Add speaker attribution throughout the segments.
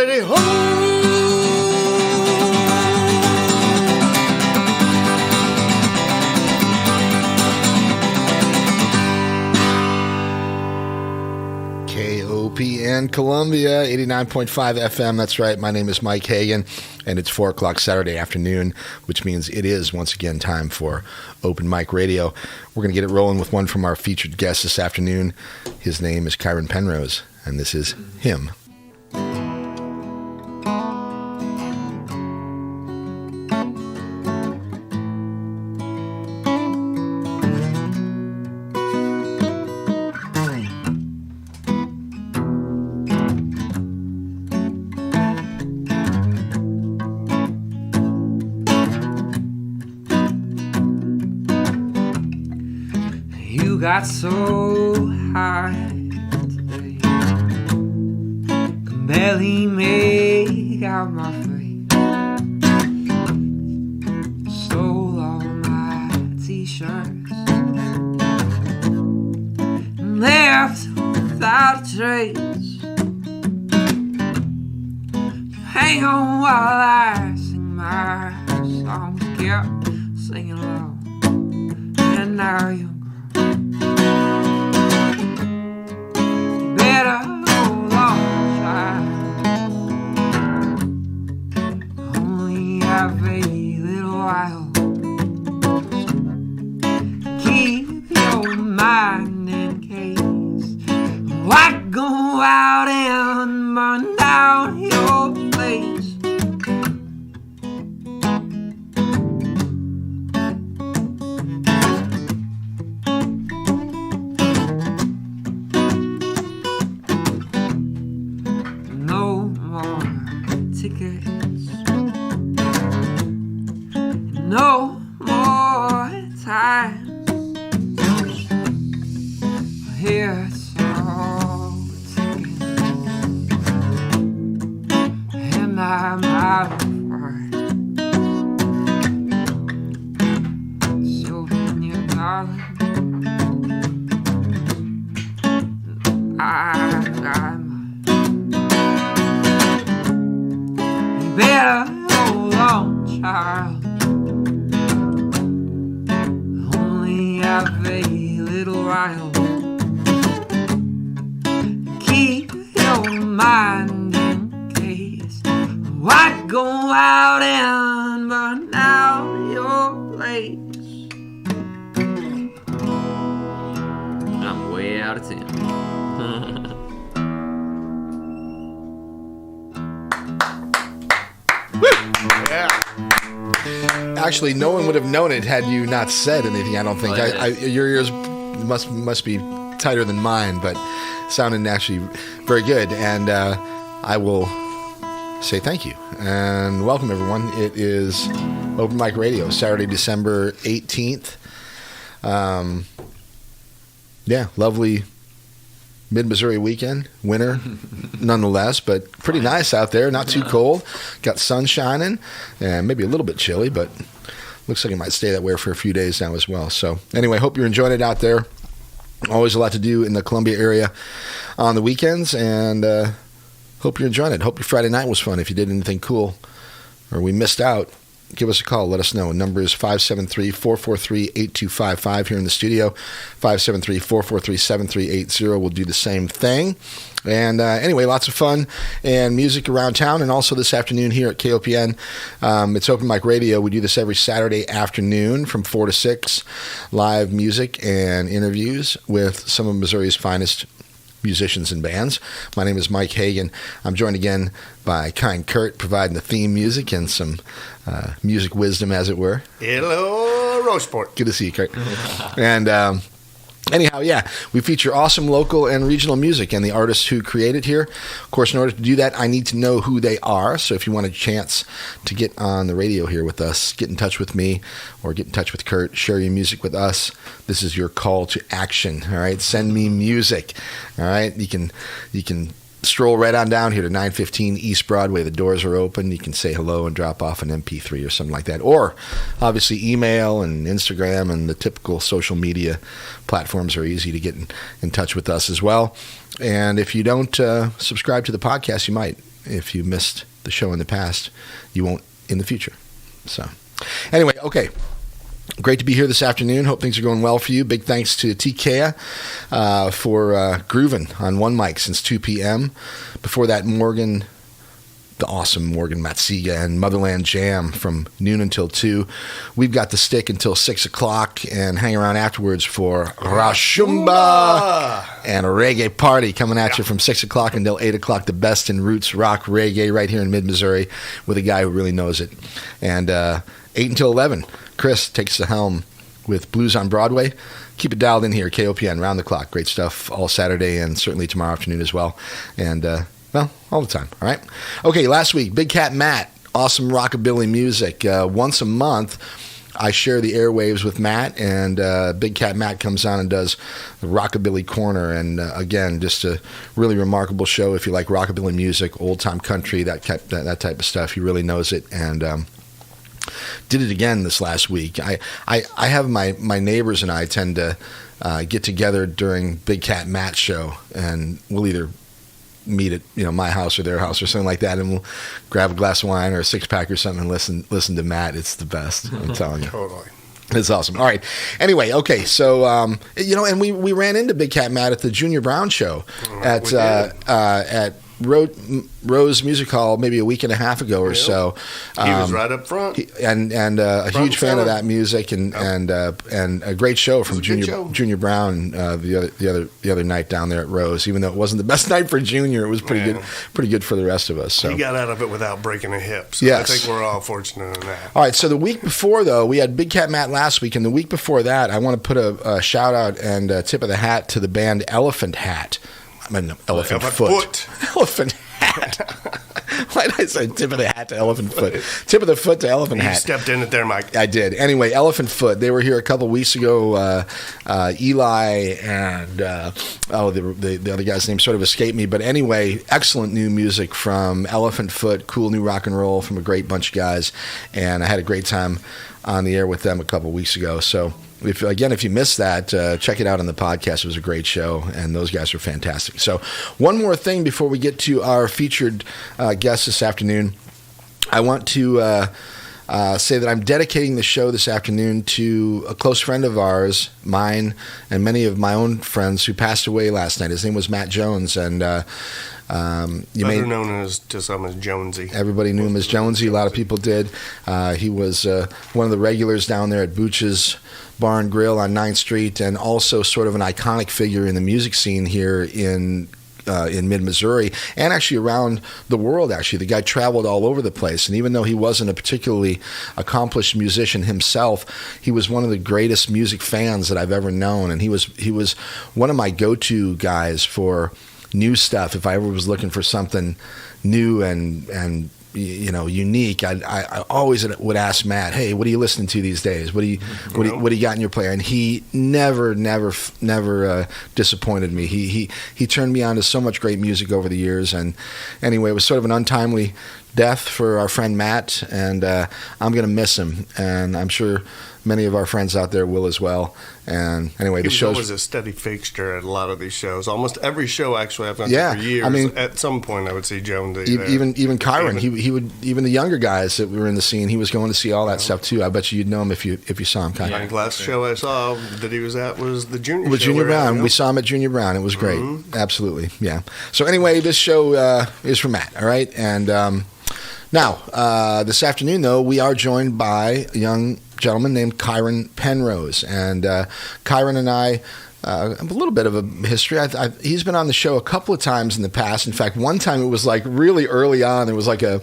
Speaker 1: Radio. KOPN Columbia, 89.5 FM. That's right. My name is Mike Hagan, and it's 4 o'clock Saturday afternoon, which means it is, once again, time for Open Mic Radio. We're going to get it rolling with one from our featured guest this afternoon. His name is Kyren Penrose, and this is Him.
Speaker 2: Got so high today, can barely make out my face. Stole all my t-shirts and left without a trace. Hang on while I sing my song, kept singing along, and now you're out and burn down your place. No more tickets, no more time. Here it's all I'm out of words. So can you, darling? You better hold on, child. Only have a little while. Keep your mind in case I go out and burn out your place. I'm way out of tune.
Speaker 1: Yeah. Actually, no one would have known it had you not said anything. I don't think. Your ears must be tighter than mine, but sounded actually very good. And I will say thank you and welcome everyone. It is Open Mic Radio, Saturday, December 18th. Lovely mid-Missouri weekend, winter nonetheless, but pretty nice out there, not too cold. Got sun shining and maybe a little bit chilly, but looks like it might stay that way for a few days now as well. So anyway, hope you're enjoying it out there. Always a lot to do in the Columbia area on the weekends, and hope you're enjoying it. Hope your Friday night was fun. If you did anything cool or we missed out, give us a call. Let us know. Number is 573-443-8255 here in the studio. 573-443-7380. We'll do the same thing. And anyway, lots of fun and music around town, and also this afternoon here at KOPN. It's Open Mic Radio. We do this every Saturday afternoon from 4 to 6. Live music and interviews with some of Missouri's finest musicians and bands. My name is Mike Hagan. I'm joined again by Kind Kurt, providing the theme music and some music wisdom, as it were.
Speaker 3: Hello, Roachport.
Speaker 1: Good to see you, Kurt. And anyhow, yeah, we feature awesome local and regional music and the artists who create it here. Of course, in order to do that, I need to know who they are. So if you want a chance to get on the radio here with us, get in touch with me or get in touch with Kurt, share your music with us. This is your call to action. All right, send me music. All right, you can stroll right on down here to 915 East Broadway. The doors are open. You can say hello and drop off an MP3 or something like that. Or, obviously, email and Instagram and the typical social media platforms are easy to get in touch with us as well. And if you don't subscribe to the podcast, you might. if you missed the show in the past, you won't in the future. So anyway, okay. Great to be here this afternoon. Hope things are going well for you. Big thanks to TK for grooving on one mic since 2 p.m. Before that, Morgan, the awesome Morgan Matsiga and Motherland Jam from noon until 2. We've got the stick until 6 o'clock and hang around afterwards for Rashumba and a reggae party coming at you from 6 o'clock until 8 o'clock. The best in roots rock reggae right here in mid-Missouri with a guy who really knows it. And 8 until 11. Chris takes the helm with Blues on Broadway. Keep it dialed in here, KOPN, round the clock. Great stuff all Saturday and certainly tomorrow afternoon as well. And, all the time, all right? Okay, last week, Big Cat Matt, awesome rockabilly music. Once a month, I share the airwaves with Matt, and Big Cat Matt comes on and does the Rockabilly Corner. And, again, just a really remarkable show if you like rockabilly music, old-time country, that type of stuff. He really knows it, and did it again this last week. I have my neighbors and I tend to get together during Big Cat Matt's show, and we'll either meet at my house or their house or something like that, and we'll grab a glass of wine or a six-pack or something and listen to Matt. It's the best, I'm telling you.
Speaker 3: Totally.
Speaker 1: It's awesome. All right. Anyway, okay. So, and we ran into Big Cat Matt at the Junior Brown show at Rose Music Hall maybe a week and a half ago or so.
Speaker 3: He was right up front,
Speaker 1: and a huge fan of that music, and a great show from Junior Brown the other night down there at Rose. Even though it wasn't the best night for Junior, it was pretty good for the rest of us. So
Speaker 3: he got out of it without breaking a hip. So
Speaker 1: yes.
Speaker 3: I think we're all fortunate in that.
Speaker 1: All right. So the week before, though, we had Big Cat Matt last week, and the week before that, I want to put a shout out and a tip of the hat to the band Elephant Hat. Elephant Foot. Elephant Hat. Why did I say tip of the hat to Elephant Foot? Tip of the foot to Elephant Hat.
Speaker 3: You stepped in it there, Mike.
Speaker 1: I did. Anyway, Elephant Foot. They were here a couple weeks ago. Eli and the other guy's name sort of escaped me. But anyway, excellent new music from Elephant Foot. Cool new rock and roll from a great bunch of guys. And I had a great time on the air with them a couple weeks ago. So if you missed that, check it out on the podcast. It was a great show, and those guys were fantastic. So one more thing before we get to our featured guest this afternoon. I want to say that I'm dedicating the show this afternoon to a close friend of ours, mine, and many of my own friends who passed away last night. His name was Matt Jones, and
Speaker 3: better known to some as Jonesy.
Speaker 1: Everybody knew him as Jonesy. A lot of people did. He was one of the regulars down there at Booch's Bar and Grill on 9th Street, and also sort of an iconic figure in the music scene here in mid-Missouri, and actually around the world. Actually, the guy traveled all over the place, and even though he wasn't a particularly accomplished musician himself, he was one of the greatest music fans that I've ever known, and he was one of my go-to guys for new stuff. If I ever was looking for something new and unique, I always would ask Matt, "Hey, what are you listening to these days? What do you got in your player?" And he never disappointed me. He turned me on to so much great music over the years. And anyway, it was sort of an untimely death for our friend Matt, and I'm going to miss him, and I'm sure many of our friends out there will as well. And anyway,
Speaker 3: he was always a steady fixture at a lot of these shows. Almost every show, actually, I've gone to for years. I mean, at some point, I would see Jones.
Speaker 1: Even Kyron, he would, even the younger guys that were in the scene, he was going to see all that stuff too. I bet you'd know him if you saw him. Kyron.
Speaker 3: The last show I saw that he was at was the Junior.
Speaker 1: With Junior Brown, we saw him at Junior Brown. It was great, absolutely, yeah. So anyway, this show is for Matt. All right, and now this afternoon, though, we are joined by a young gentleman named Kyren Penrose, and Kyren and I have a little bit of a history. He's been on the show a couple of times in the past. In fact, one time it was like really early on. There was like a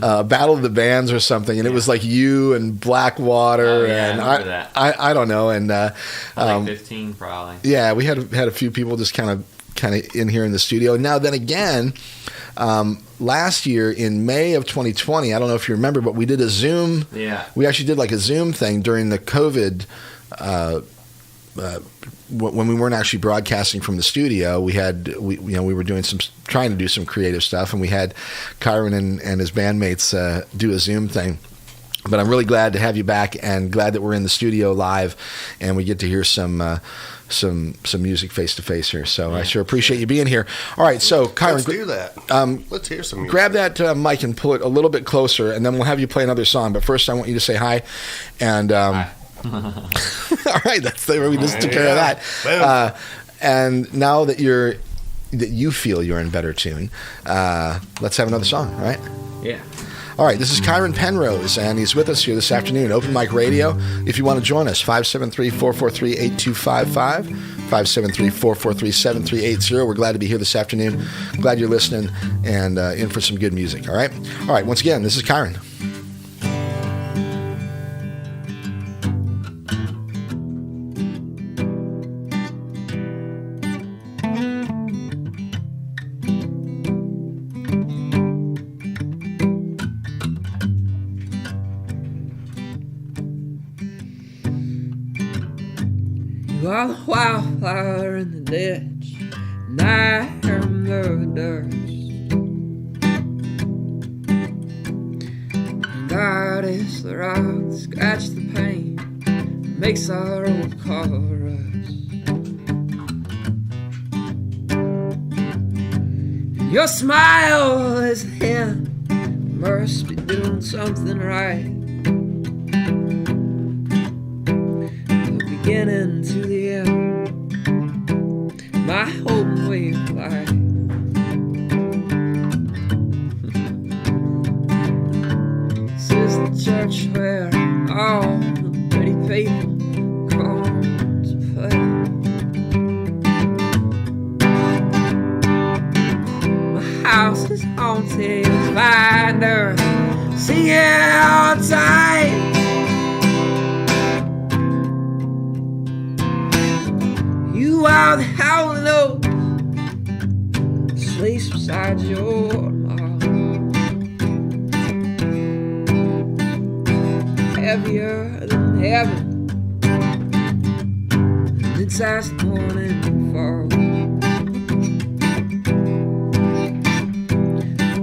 Speaker 1: Battle of the Bands or something, and it was like you and Blackwater, and I don't know, and
Speaker 4: like 15 probably.
Speaker 1: Yeah, we had a few people just kind of in here in the studio. Now then again, last year in May of 2020, I don't know if you remember, but we did a Zoom.
Speaker 4: Yeah.
Speaker 1: We actually did like a Zoom thing during the COVID, when we weren't actually broadcasting from the studio. We were trying to do some creative stuff, and we had Kyron and his bandmates do a Zoom thing. But I'm really glad to have you back, and glad that we're in the studio live, and we get to hear some music face to face here. So I sure appreciate you being here. All right, so Kyron,
Speaker 3: let's do that. Let's hear some music.
Speaker 1: Grab that mic and pull it a little bit closer, and then we'll have you play another song. But first, I want you to say hi. And
Speaker 4: hi.
Speaker 1: All right, that's the way we just took care of that. And now that you feel you're in better tune, let's have another song, right?
Speaker 4: Yeah.
Speaker 1: All right, this is Kyren Penrose, and he's with us here this afternoon, Open Mic Radio. If you want to join us, 573-443-8255, 573-443-7380. We're glad to be here this afternoon. Glad you're listening and in for some good music, all right? All right, once again, this is Kyren.
Speaker 2: You are the wildflower in the ditch, and I am the dust. And God is the rock that scratches the pain, makes our old chorus. Your smile is the hand, must be doing something right. Beginning to the end, my home way of life. This is the church where all the pretty people come to play. My house is haunted, find her singing all the time. You are the howling oak, sleeps beside your mouth. Heavier than heaven, and it's as the morning falls.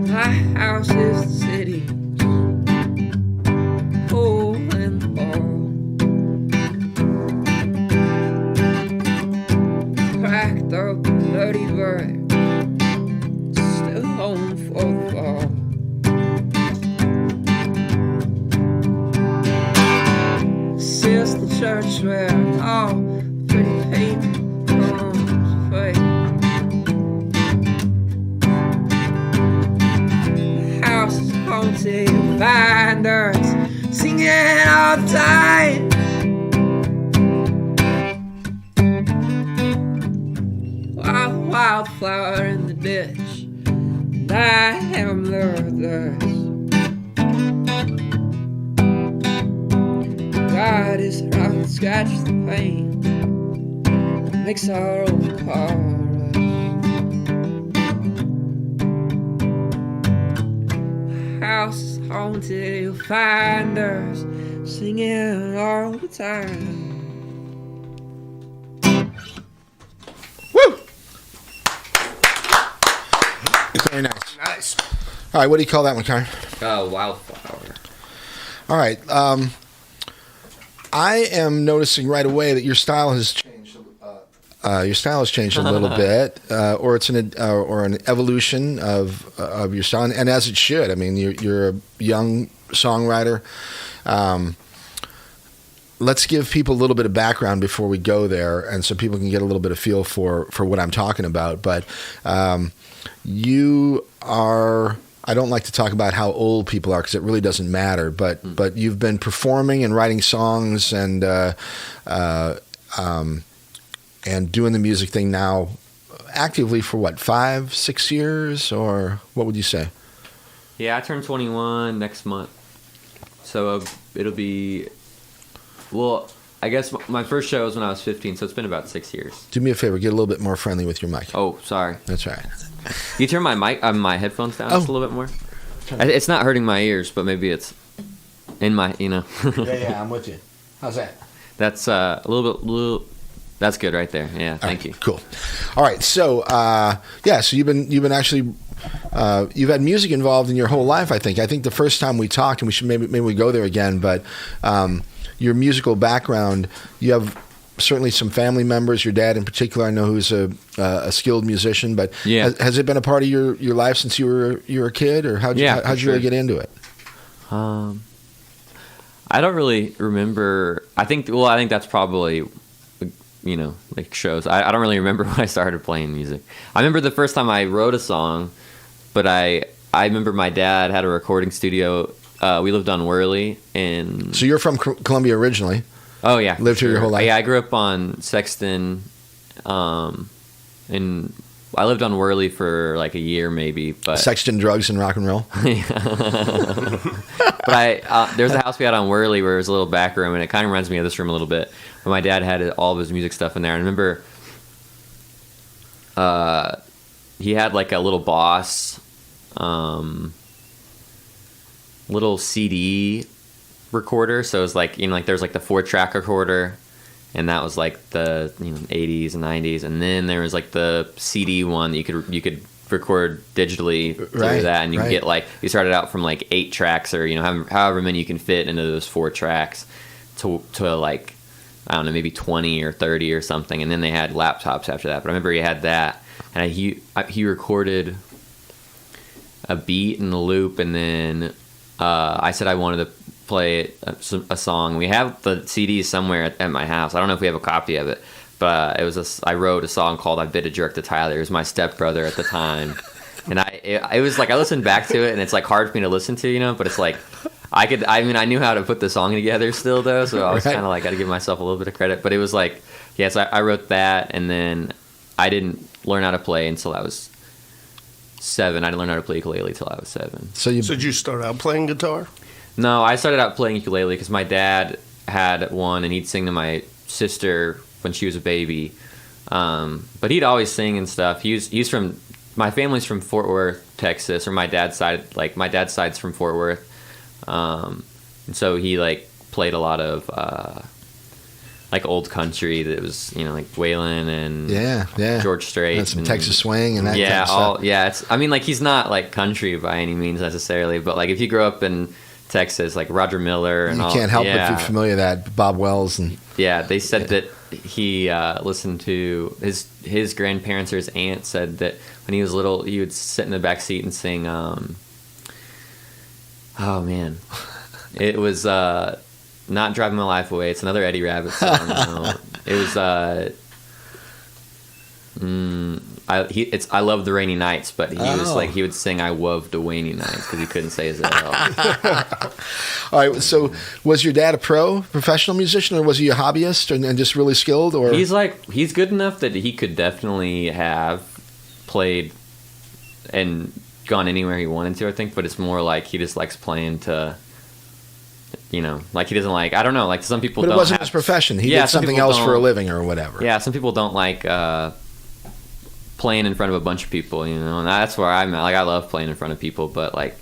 Speaker 2: My house is the city, hole in the wall. Cracked up dirty bird, still home for the fall. This is the church where all pretty people come to faith. The house is haunted, finders singing all the time. Wildflower in the ditch, and I am the dust. God is the rock that scratches the pain, makes our old chorus. House is haunted, you'll find us singing all the time.
Speaker 1: Very nice. Nice. All right, what do you call that one, Kyren?
Speaker 4: Wildflower.
Speaker 1: All right. I am noticing right away that your style has changed. Your style has changed a little bit, or it's an evolution of your style, and as it should. I mean, you're a young songwriter. Let's give people a little bit of background before we go there, and so people can get a little bit of feel for what I'm talking about. But you are, I don't like to talk about how old people are because it really doesn't matter, but you've been performing and writing songs and doing the music thing now actively for what, 5-6 years, or what would you say?
Speaker 4: Yeah, I turned 21 next month. So it'll be, well, I guess my first show was when I was 15, so it's been about 6 years.
Speaker 1: Do me a favor, get a little bit more friendly with your mic.
Speaker 4: Oh, sorry.
Speaker 1: That's right.
Speaker 4: You turn my mic, my headphones down just a little bit more. It's not hurting my ears, but maybe it's in my,
Speaker 1: Yeah, I'm with you. How's that?
Speaker 4: That's a little. That's good right there. Yeah, thank you.
Speaker 1: Cool. All right, so so you've been actually you've had music involved in your whole life. I think the first time we talked, and we should maybe we go there again. But your musical background, you have certainly some family members. Your dad, in particular, I know, who's a skilled musician. But has it been a part of your life since you were a kid, or how'd you really get into it?
Speaker 4: I don't really remember. I think that's probably, like shows. I don't really remember when I started playing music. I remember the first time I wrote a song, but I remember my dad had a recording studio. We lived on Worley, and
Speaker 1: so you're from Columbia originally.
Speaker 4: Oh yeah,
Speaker 1: lived here your whole life.
Speaker 4: Yeah, I grew up on Sexton, and I lived on Worley for like a year maybe. But
Speaker 1: Sexton, drugs, and rock and roll.
Speaker 4: But there's a house we had on Worley where it was a little back room, and it kind of reminds me of this room a little bit. But my dad had all of his music stuff in there. And I remember he had like a little Boss, little CD recorder. So it was like, like there's like the 4-track recorder, and that was like the 80s and 90s. And then there was like the CD one that you could record digitally through that, and you can get like, you started out from like 8 tracks or however many you can fit into those 4 tracks to like, I don't know, maybe 20 or 30 or something. And then they had laptops after that. But I remember he had that, and he recorded a beat and a loop, and then I said I wanted to play a song. We have the CDs somewhere at my house. I don't know if we have a copy of it, but I wrote a song called "I Bid a Jerk to Tyler." It was my stepbrother at the time, and it was like, I listened back to it, and it's like hard for me to listen to, but it's like I knew how to put the song together still though, so I was kind of like, got to give myself a little bit of credit. But it was like, so I wrote that, and then I didn't learn how to play until I was 7. I didn't learn how to play ukulele till I was 7.
Speaker 3: So did you start out playing guitar?
Speaker 4: No, I started out playing ukulele because my dad had one, and he'd sing to my sister when she was a baby. But he'd always sing and stuff. He's from, my family's from Fort Worth, Texas, or my dad's side's from Fort Worth. And so he like played a lot of like old country that was, like Waylon and George Strait
Speaker 1: and some Texas swing and that kind of stuff.
Speaker 4: It's, like, he's not like country by any means necessarily, but like if you grow up in Texas, like Roger Miller and
Speaker 1: you can't help but be familiar with that, Bob Wells. And
Speaker 4: they said that he listened to his grandparents or his aunt said that when he was little, he would sit in the back seat and sing it was Not Driving My Life Away. It's another Eddie Rabbitt song. It was I Love the Rainy Nights, but he was like, he would sing I Love the Rainy Nights because he couldn't say his L.
Speaker 1: All right, so was your dad a professional musician, or was he a hobbyist and just really skilled? Or
Speaker 4: he's good enough that he could definitely have played and gone anywhere he wanted to, I think, but it's more like he just likes playing to, like he doesn't like, I don't know, like some people
Speaker 1: but
Speaker 4: don't.
Speaker 1: But it wasn't his profession. He did something else for a living or whatever.
Speaker 4: Yeah, some people don't like playing in front of a bunch of people, and that's where I'm at. Like, I love playing in front of people, but like,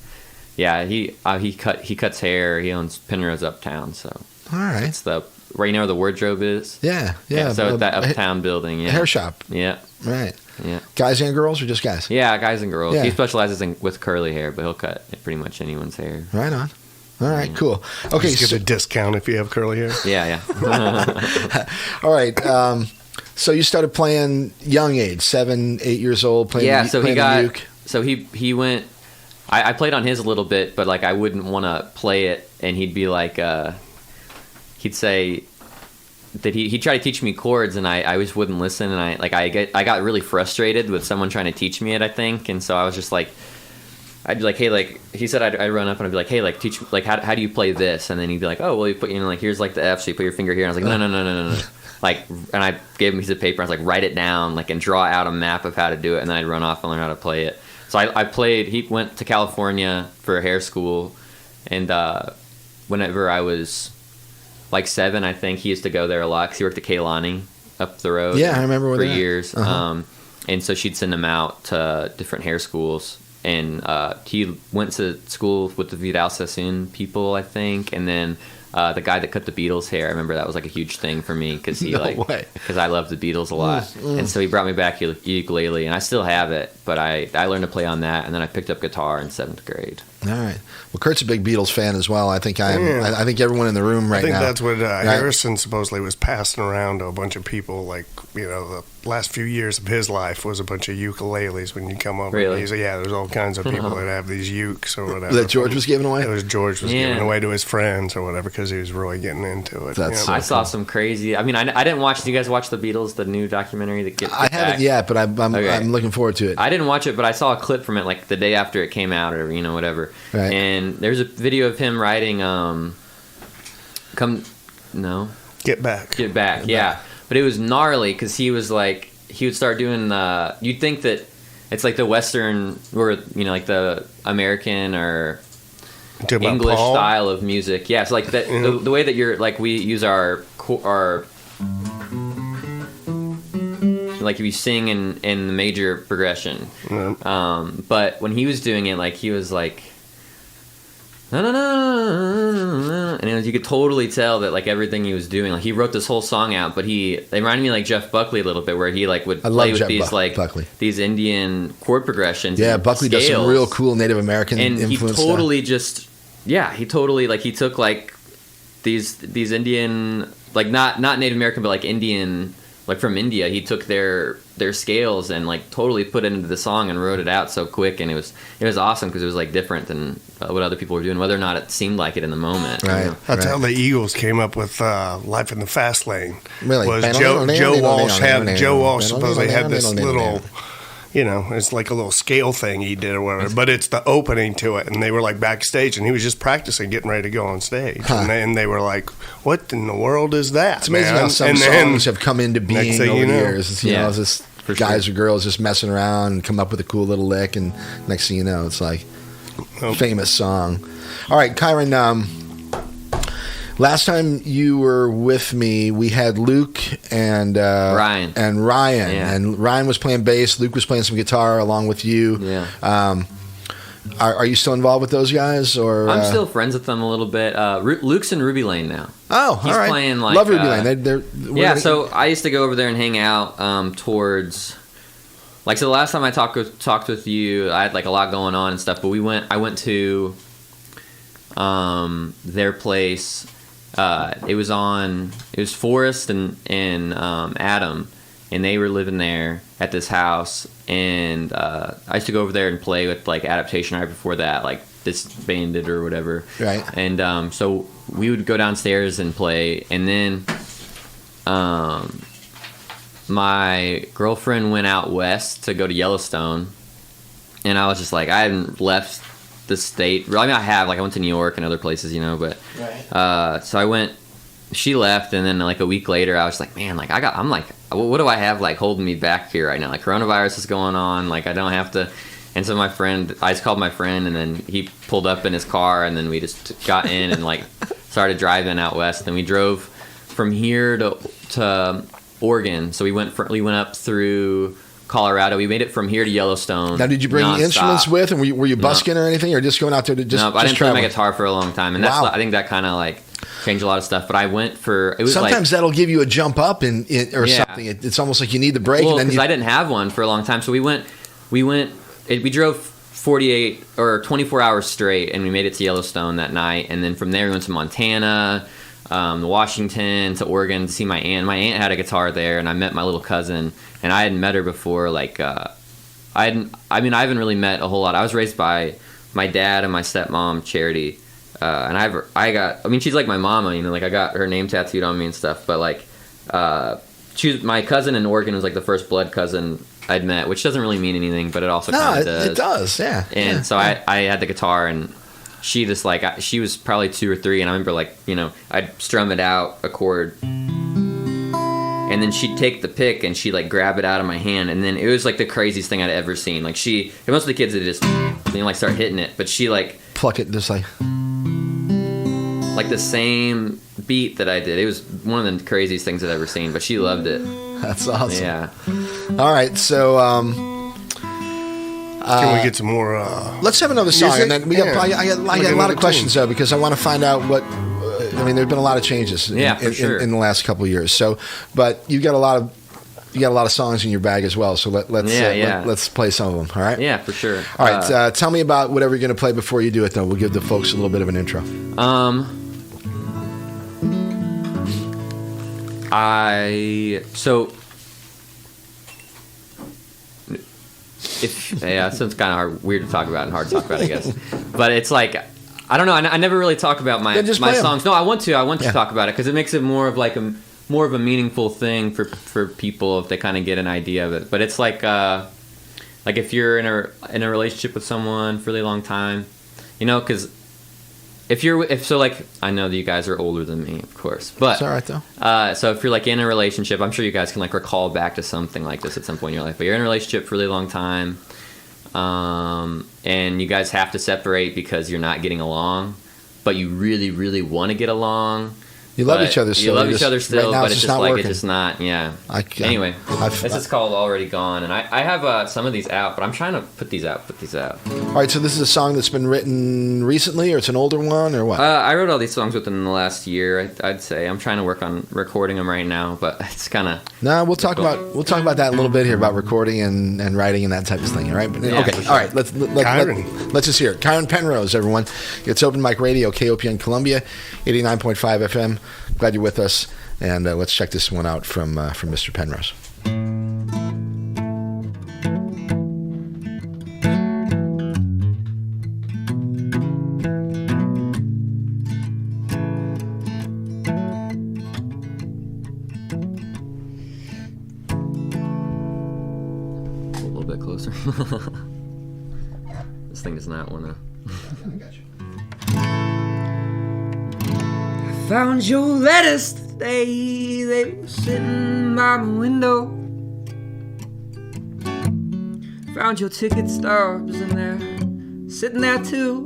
Speaker 4: he cuts hair. He owns Penrose Uptown, so
Speaker 1: all right,
Speaker 4: it's right now where the wardrobe is.
Speaker 1: Yeah.
Speaker 4: So that Uptown building,
Speaker 1: hair shop.
Speaker 4: Yeah.
Speaker 1: Right.
Speaker 4: Yeah.
Speaker 1: Guys and girls, or just guys?
Speaker 4: Yeah, guys and girls.
Speaker 1: Yeah.
Speaker 4: He specializes with curly hair, but he'll cut pretty much anyone's hair.
Speaker 1: Right on. All right, cool. Okay,
Speaker 3: just get a discount if you have curly hair.
Speaker 4: Yeah.
Speaker 1: All right. So you started playing young age, 7, 8 years old, playing.
Speaker 4: Yeah. So
Speaker 1: playing the uke.
Speaker 4: So he went. I played on his a little bit, but like I wouldn't want to play it, and he'd be like, he'd say that he tried to teach me chords, and I just wouldn't listen, and I got really frustrated with someone trying to teach me it, I think, and so I was just like, I'd be like, hey, like, he said I'd run up and I'd be like, hey, like, teach, like, how do you play this? And then he'd be like, oh, well, you put, like, here's like the F, so you put your finger here. And I was like, no. Like, and I gave him a piece of paper. I was like, write it down, like, and draw out a map of how to do it. And then I'd run off and learn how to play it. So I played. He went to California for hair school, and whenever I was like 7, I think he used to go there a lot because he worked at Kaylani up the road.
Speaker 1: Yeah, I remember
Speaker 4: for years. And so she'd send him out to different hair schools. And he went to school with the Vidal Sassoon people, I think, and then the guy that cut the Beatles' hair. I remember that was like a huge thing for me because because I love the Beatles a lot, and so he brought me back ukulele, and I still have it, but I learned to play on that, and then I picked up guitar in 7th grade.
Speaker 1: All right. Well, Kurt's a big Beatles fan as well. I think I am. Yeah. I think everyone in the room right now.
Speaker 3: I think that's what Harrison supposedly was passing around to a bunch of people. Like, the last few years of his life was a bunch of ukuleles when you come over.
Speaker 4: Really?
Speaker 3: He's like, there's all kinds of people that have these ukes or whatever.
Speaker 1: That George was giving away?
Speaker 3: It was George was giving away to his friends or whatever because he was really getting into it.
Speaker 4: I saw some crazy. I mean, I didn't watch. Do you guys watch the Beatles, the new documentary that
Speaker 1: I haven't yet, but I'm looking forward to it.
Speaker 4: I didn't watch it, but I saw a clip from it like the day after it came out, or whatever.
Speaker 1: Right.
Speaker 4: And there's a video of him writing Get Back. Yeah. But it was gnarly because he was like, he would start doing you'd think that it's like the Western or like the American or English style of music. Yeah, so like that the way that you're like we use our like if you sing in the major progression. Mm-hmm. But when he was doing it, like he was like and you could totally tell that like everything he was doing, like he wrote this whole song out, but they reminded me like Jeff Buckley a little bit, where he like would play with these Buckley. These Indian chord progressions.
Speaker 1: Yeah, Buckley does some real cool Native American influence.
Speaker 4: He totally he took like these Indian, like not Native American, but like Indian, like from India. He took their scales and like totally put it into the song and wrote it out so quick, and it was awesome because it was like different than what other people were doing, whether or not it seemed like it in the moment.
Speaker 1: Right.
Speaker 3: That's how the Eagles came up with "Life in the Fast Lane."
Speaker 1: Really,
Speaker 3: was Joe Walsh supposedly had this little. It's like a little scale thing he did or whatever, but it's the opening to it. And they were like backstage, and he was just practicing, getting ready to go on stage. Huh. And they were like, "What in the world is that?"
Speaker 1: It's amazing how some songs have come into being over the years. It's, it's just guys or girls just messing around and come up with a cool little lick, and next thing you know, it's like a famous song. All right, Kyron. Last time you were with me, we had Luke and
Speaker 4: Ryan.
Speaker 1: And Ryan was playing bass. Luke was playing some guitar along with you.
Speaker 4: Yeah.
Speaker 1: Are you still involved with those guys? Or
Speaker 4: I'm still friends with them a little bit. Luke's in Ruby Lane now.
Speaker 1: Oh,
Speaker 4: he's
Speaker 1: all right.
Speaker 4: Playing like
Speaker 1: love Ruby Lane.
Speaker 4: So I used to go over there and hang out towards. Like, so the last time I talked with you, I had like a lot going on and stuff. But I went to their place. It was Forrest and Adam, and they were living there at this house, and I used to go over there and play with like Adaptation right before that, like Disbanded or whatever.
Speaker 1: Right.
Speaker 4: And so we would go downstairs and play, and then my girlfriend went out west to go to Yellowstone, and I was just like, I hadn't left the state. I mean, I went to New York and other places, but right. So I went. She left, and then like a week later, I was like, man, like I'm like, what do I have like holding me back here right now? Like coronavirus is going on, like I don't have to. And so I just called my friend, and then he pulled up in his car, and then we just got in and like started driving out west. And we drove from here to Oregon. So we went up through Colorado. We made it from here to Yellowstone.
Speaker 1: Now, did you bring instruments with, and were you busking or anything, or just going out there to just?
Speaker 4: No, I didn't play my guitar for a long time, and I think that kind of like changed a lot of stuff. But I went for it was
Speaker 1: sometimes that'll give you a jump up something. It's almost like you need the break.
Speaker 4: Well, because I didn't have one for a long time, so we drove 48 or 24 hours straight, and we made it to Yellowstone that night, and then from there we went to Montana. Washington to Oregon to see my aunt. My aunt had a guitar there, and I met my little cousin, and I hadn't met her before. Like, I haven't really met a whole lot. I was raised by my dad and my stepmom, Charity, and she's like my mama, like I got her name tattooed on me and stuff. But like, my cousin in Oregon was like the first blood cousin I'd met, which doesn't really mean anything, but it also kind of does.
Speaker 1: It does, yeah.
Speaker 4: And so I had the guitar, and she just like she was probably 2 or 3, and I remember like I'd strum it out a chord, and then she'd take the pick and she'd like grab it out of my hand, and then it was like the craziest thing I'd ever seen. Like most of the kids they just like start hitting it, but she like
Speaker 1: pluck it just like
Speaker 4: the same beat that I did. It was one of the craziest things I'd ever seen, but she loved it.
Speaker 1: That's awesome.
Speaker 4: Yeah.
Speaker 1: All right, so.
Speaker 3: Can we get some more?
Speaker 1: Let's have another song, music? And then I got a lot of questions though, because I want to find out what I mean, there's been a lot of changes in the last couple of years. So, but you got a lot of songs in your bag as well. So let's play some of them. All right.
Speaker 4: Yeah, for sure.
Speaker 1: All right. Tell me about whatever you're going to play before you do it, though. We'll give the folks a little bit of an intro.
Speaker 4: So it's kind of weird to talk about and hard to talk about, I guess. But it's like, I don't know. I never really talk about my songs. No, I want to talk about it because it makes it more of a meaningful thing for people if they kind of get an idea of it. But it's like if you're in a relationship with someone for a really long time, because I know that you guys are older than me, of course, but
Speaker 1: it's all right though.
Speaker 4: So if you're like in a relationship, I'm sure you guys can like recall back to something like this at some point in your life. But you're in a relationship for a really long time, and you guys have to separate because you're not getting along, but you really, really want to get along.
Speaker 1: You love each other still.
Speaker 4: You love each other still,
Speaker 1: right now,
Speaker 4: but it's just like
Speaker 1: working.
Speaker 4: it's just not. Yeah. Anyway, this is called "Already Gone," and I have some of these out, but I'm trying to put these out.
Speaker 1: All right, so this is a song that's been written recently, or it's an older one, or what?
Speaker 4: I wrote all these songs within the last year. I'd say I'm trying to work on recording them right now, but it's kind of.
Speaker 1: No, we'll talk about that in a little bit here about recording and writing and that type of thing. All right.
Speaker 4: Yeah,
Speaker 1: okay.
Speaker 4: Sure.
Speaker 1: All right. Let's just hear it. Kyren Penrose, everyone. It's Open Mic Radio, KOPN Columbia, 89.5 FM. Glad you're with us, and let's check this one out from Mr. Penrose.
Speaker 4: A little bit closer. This thing does not want to.
Speaker 1: I got you.
Speaker 2: Found your letters today, they were sitting by my window. Found your ticket stubs and they're sitting there too.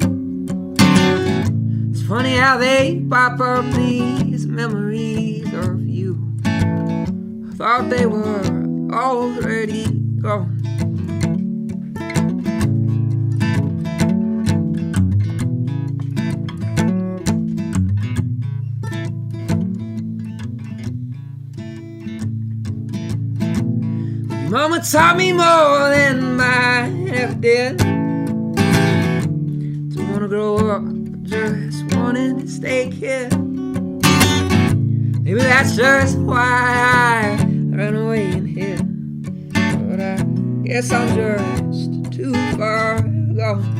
Speaker 2: It's funny how they pop up these memories of you. I thought they were already gone. Mama taught me more than I ever did. Don't wanna grow up, just wanting to stay a kid. Maybe that's just why I ran away and hid. But I guess I'm just too far gone.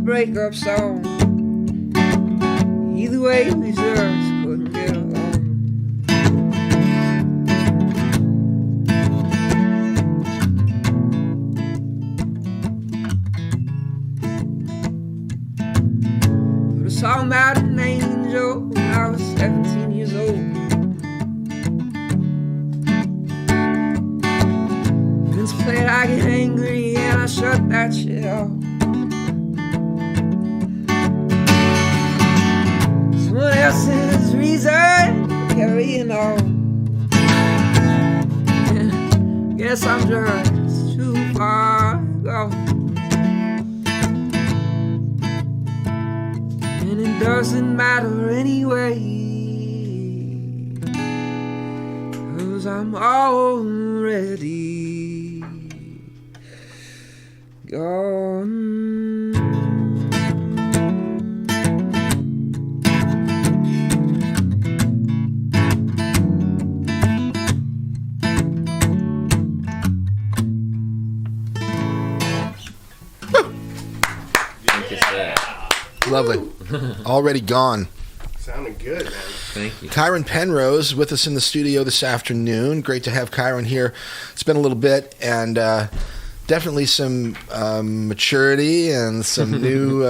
Speaker 2: Breakup song. Either way, we just couldn't get along. Put a song about an angel when I was 17 years old. Vince played I Get Angry and I shut that shit off. Someone else's reason for carrying on. Yeah, guess I'm just too far gone. And it doesn't matter anyway, 'cause I'm already gone.
Speaker 1: Lovely. Already gone.
Speaker 3: Sounding good, man.
Speaker 4: Thank you.
Speaker 1: Kyren Penrose with us in the studio this afternoon. Great to have Kyren here. It's been a little bit, and definitely some maturity and some new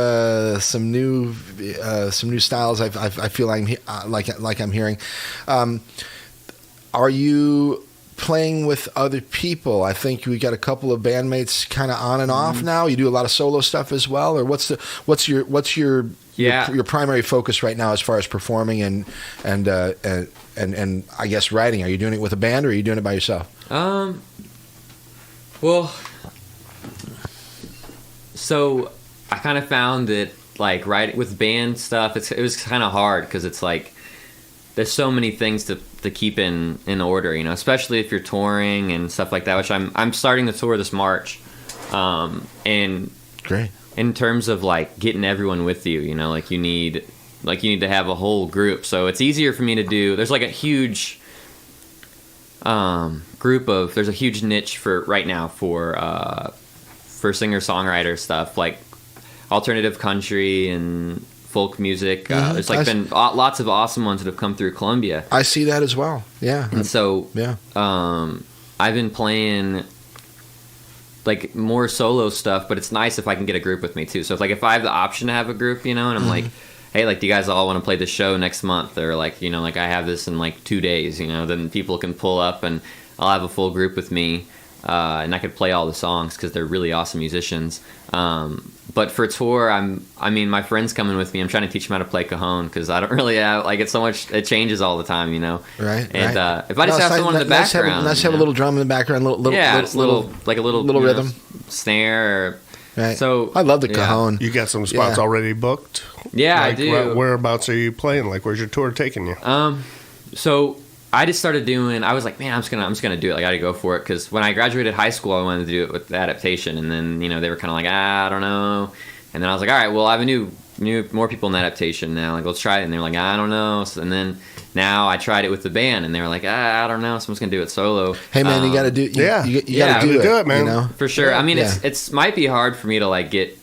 Speaker 1: styles. I feel like I'm hearing. Are you playing with other people? I think we got a couple of bandmates kind of on and off now. You do a lot of solo stuff as well, or what's your primary focus right now as far as performing and I guess writing? Are you doing it with a band or are you doing it by yourself?
Speaker 4: Well, so I kind of found that like writing with band stuff, it was kind of hard because it's like there's so many things to keep in order, you know, especially if you're touring and stuff like that, which I'm starting the tour this March. And
Speaker 1: great.
Speaker 4: In terms of like getting everyone with you, you know, like you need to have a whole group. So it's easier for me to do. There's like a huge there's a huge niche for right now for singer-songwriter stuff, like alternative country and folk music. There's like been lots of awesome ones that have come through Columbia.
Speaker 1: I see that as well. Yeah.
Speaker 4: And so I've been playing like more solo stuff, but it's nice if I can get a group with me too. So if I have the option to have a group, you know, and I'm like, hey, like, do you guys all want to play the show next month? Or like, you know, like I have this in like 2 days, you know, then people can pull up and I'll have a full group with me. And I could play all the songs because they're really awesome musicians. But for tour, my friend's coming with me. I'm trying to teach them how to play cajon because I don't really have, like, it's so much, it changes all the time, you know?
Speaker 1: Right.
Speaker 4: And if I just have someone in the background.
Speaker 1: Let's have a little drum in the background, little rhythm.
Speaker 4: Snare.
Speaker 1: Right.
Speaker 4: So
Speaker 1: I love the cajon.
Speaker 3: You got some spots already booked?
Speaker 4: Yeah,
Speaker 3: like,
Speaker 4: I do.
Speaker 3: Whereabouts are you playing? Like, where's your tour taking you?
Speaker 4: So I just started doing. I was like, man, I'm just gonna do it. I got to go for it because when I graduated high school, I wanted to do it with the adaptation, and then you know they were kind of like, I don't know, and then I was like, all right, well, I have a more people in adaptation now. Like, let's try it, and they're like, I don't know, and then now I tried it with the band, and they were like, I don't know, so I'm just gonna do it solo.
Speaker 1: Hey man, you got to do. You got to do it,
Speaker 3: man.
Speaker 1: You know?
Speaker 4: For sure. I mean, it's might be hard for me to like get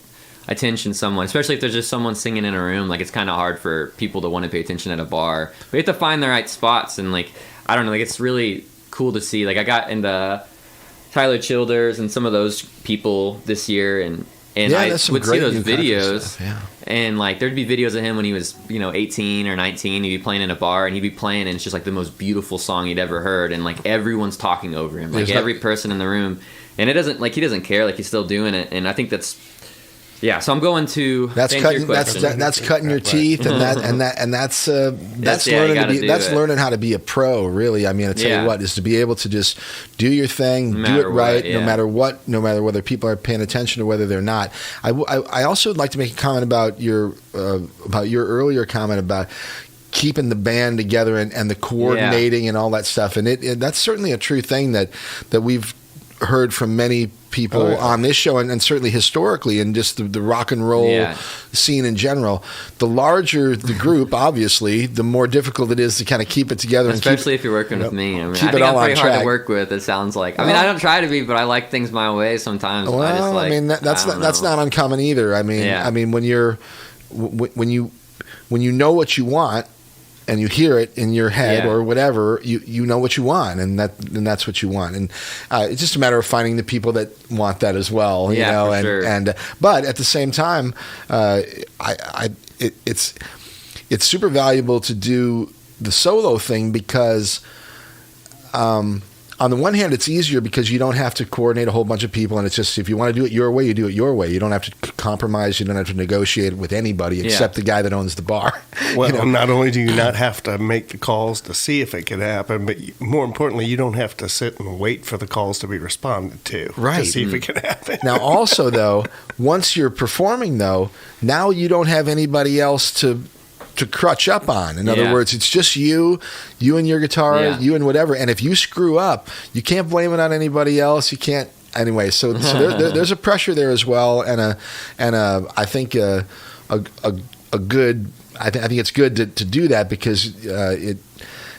Speaker 4: attention someone, especially if there's just someone singing in a room. Like, it's kind of hard for people to want to pay attention at a bar. We have to find the right spots, and like, I don't know, like, it's really cool to see. Like, I got into Tyler Childers and some of those people this year, and I would see those videos, and like there'd be videos of him when he was 18 or 19. He'd be playing in a bar, and he'd be playing, and it's just like the most beautiful song you'd ever heard, and like everyone's talking over him, like every person in the room, and it doesn't like he doesn't care, like he's still doing it, and I think that's. Yeah, so I'm going to.
Speaker 1: That's cutting your teeth, and that's learning how to be a pro. Really, I mean, I tell you what, is to be able to just do your thing, do it right, no matter what, no matter whether people are paying attention or whether they're not. I also would like to make a comment about your earlier comment about keeping the band together and the coordinating and all that stuff, and that's certainly a true thing that we've heard from many people on this show, and certainly historically, and just the rock and roll scene in general. The larger the group, obviously, the more difficult it is to kind of keep it together.
Speaker 4: Especially if you're working with me. I mean, I think I'm pretty hard to work with. It sounds like. I mean, I don't try to be, but I like things my way sometimes.
Speaker 1: Well, I mean, that's not uncommon either. I mean, when you know what you want, and you hear it in your head or whatever, you know what you want, and that's what you want, and it's just a matter of finding the people that want that as well, you know.
Speaker 4: For sure.
Speaker 1: But at the same time, it's super valuable to do the solo thing because. On the one hand, it's easier because you don't have to coordinate a whole bunch of people, and it's just if you want to do it your way, you do it your way. You don't have to compromise. You don't have to negotiate with anybody except the guy that owns the bar.
Speaker 3: Well, not only do you not have to make the calls to see if it could happen, but more importantly, you don't have to sit and wait for the calls to be responded to see if it can happen.
Speaker 1: Now, also, though, once you're performing, though, now you don't have anybody else to crutch up on. In other words, it's just you and your guitar, you and whatever. And if you screw up, you can't blame it on anybody else. You can't anyway. So there's a pressure there as well, and I think a good. I think it's good to do that because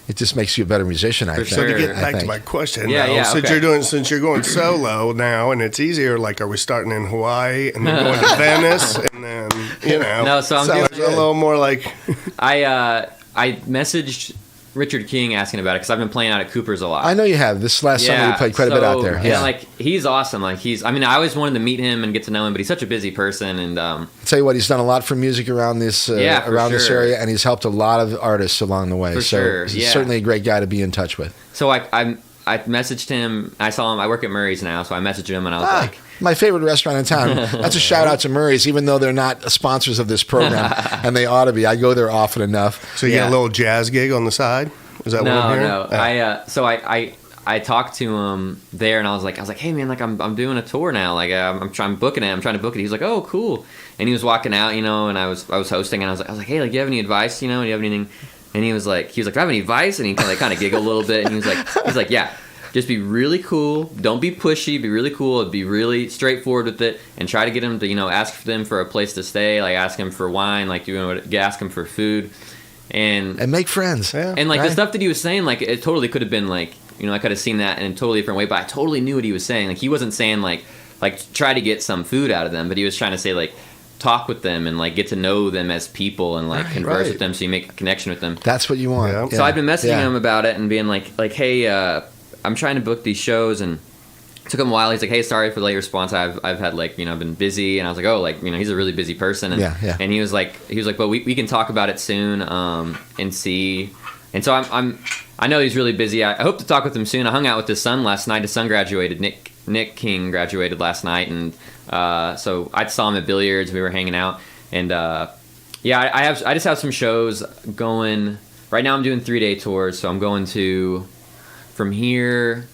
Speaker 1: it just makes you a better musician. I think.
Speaker 3: So to get back to my question, since you're going solo now, and it's easier. Like, are we starting in Hawaii and then going to Venice, and then
Speaker 4: No, so I'm doing
Speaker 3: a little more like.
Speaker 4: I messaged Richard King asking about it because I've been playing out at Cooper's a lot.
Speaker 1: I know you have. This last summer you played quite a bit out there. Yeah,
Speaker 4: like he's awesome. Like I always wanted to meet him and get to know him, but he's such a busy person. And
Speaker 1: I'll tell you what, he's done a lot for music around this this area, and he's helped a lot of artists along the way. He's certainly a great guy to be in touch with.
Speaker 4: So I messaged him. I saw him. I work at Murray's now, so I messaged him and I was like,
Speaker 1: my favorite restaurant in town. That's a shout out to Murray's, even though they're not sponsors of this program, and they ought to be. I go there often enough.
Speaker 3: So you get a little jazz gig on the side? Is that what I'm hearing?
Speaker 4: No. I talked to him there, and I was like, hey man, like I'm doing a tour now. Like I'm trying to book it. He was like, oh cool. And he was walking out, and I was hosting, and I was like, hey, like, do you have any advice? Do you have anything? And he was like, do I have any advice? And he kind of giggled a little bit, and he was like, yeah. Just be really cool. Don't be pushy. Be really cool. Be really straightforward with it, and try to get them to, ask them for a place to stay. Like ask them for wine. Like ask them for food, and
Speaker 1: make friends. Yeah,
Speaker 4: and the stuff that he was saying, like it totally could have been like, I could have seen that in a totally different way. But I totally knew what he was saying. Like he wasn't saying like try to get some food out of them, but he was trying to say like talk with them and like get to know them as people and like converse with them, so you make a connection with them.
Speaker 1: That's what you want.
Speaker 3: Yeah.
Speaker 4: So I've been messaging him about it and being like hey. I'm trying to book these shows, and it took him a while. He's like, hey, sorry for the late response. I've had I've been busy. And I was like, oh, he's a really busy person. And, and he was like, but we can talk about it soon, and see. And so I know he's really busy. I hope to talk with him soon. I hung out with his son last night. His son graduated. Nick King graduated last night. And, so I saw him at billiards. We were hanging out, and, I just have some shows going right now. I'm doing 3-day tours. So I'm going to, from here,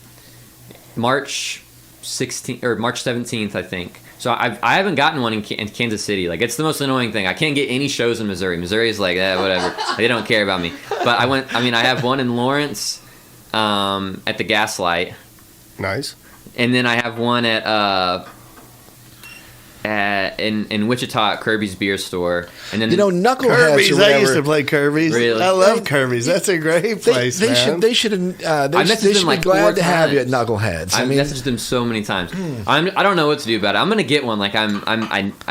Speaker 4: March 16th or March 17th, I think. So I haven't gotten one in Kansas City. Like it's the most annoying thing. I can't get any shows in Missouri. Missouri's like whatever. They don't care about me. But I have one in Lawrence, at the Gaslight.
Speaker 3: Nice.
Speaker 4: And then I have one in Wichita at Kirby's Beer Store, and then
Speaker 1: Knuckleheads.
Speaker 3: Kirby's, I used to play Kirby's.
Speaker 4: Really?
Speaker 3: I love Kirby's. That's a great place. They should
Speaker 1: be glad to have you at Knuckleheads.
Speaker 4: I messaged them so many times. I don't know what to do about it. I'm gonna get one. Like I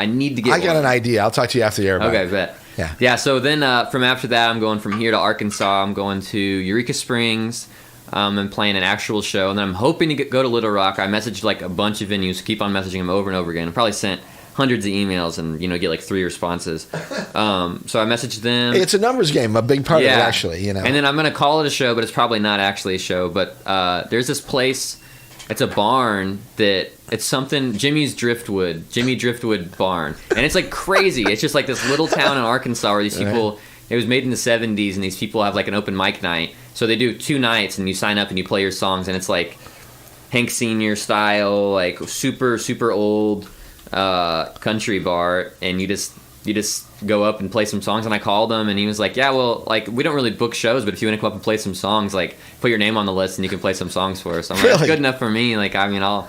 Speaker 4: need to get.
Speaker 1: I got an idea. I'll talk to you after the air.
Speaker 4: Okay, bet. Yeah. So then from after that, I'm going from here to Arkansas. I'm going to Eureka Springs. And playing an actual show, and then I'm hoping to go to Little Rock. I messaged like a bunch of venues, keep on messaging them over and over again. I probably sent hundreds of emails and get like 3 responses. So I messaged them.
Speaker 1: It's a numbers game, a big part of it actually. And
Speaker 4: then I'm gonna call it a show, but it's probably not actually a show. But there's this place. It's a barn that it's something Jimmy Driftwood barn, and it's like crazy. It's just like this little town in Arkansas where these people. It was made in the 70s, and these people have like an open mic night. So they do 2 nights, and you sign up and you play your songs, and it's like Hank Sr. style, like super, super old country bar, and you just go up and play some songs. And I called him, and he was like, yeah, well, like we don't really book shows, but if you want to come up and play some songs, like put your name on the list and you can play some songs for us. I'm like, that's good enough for me. Like, I'll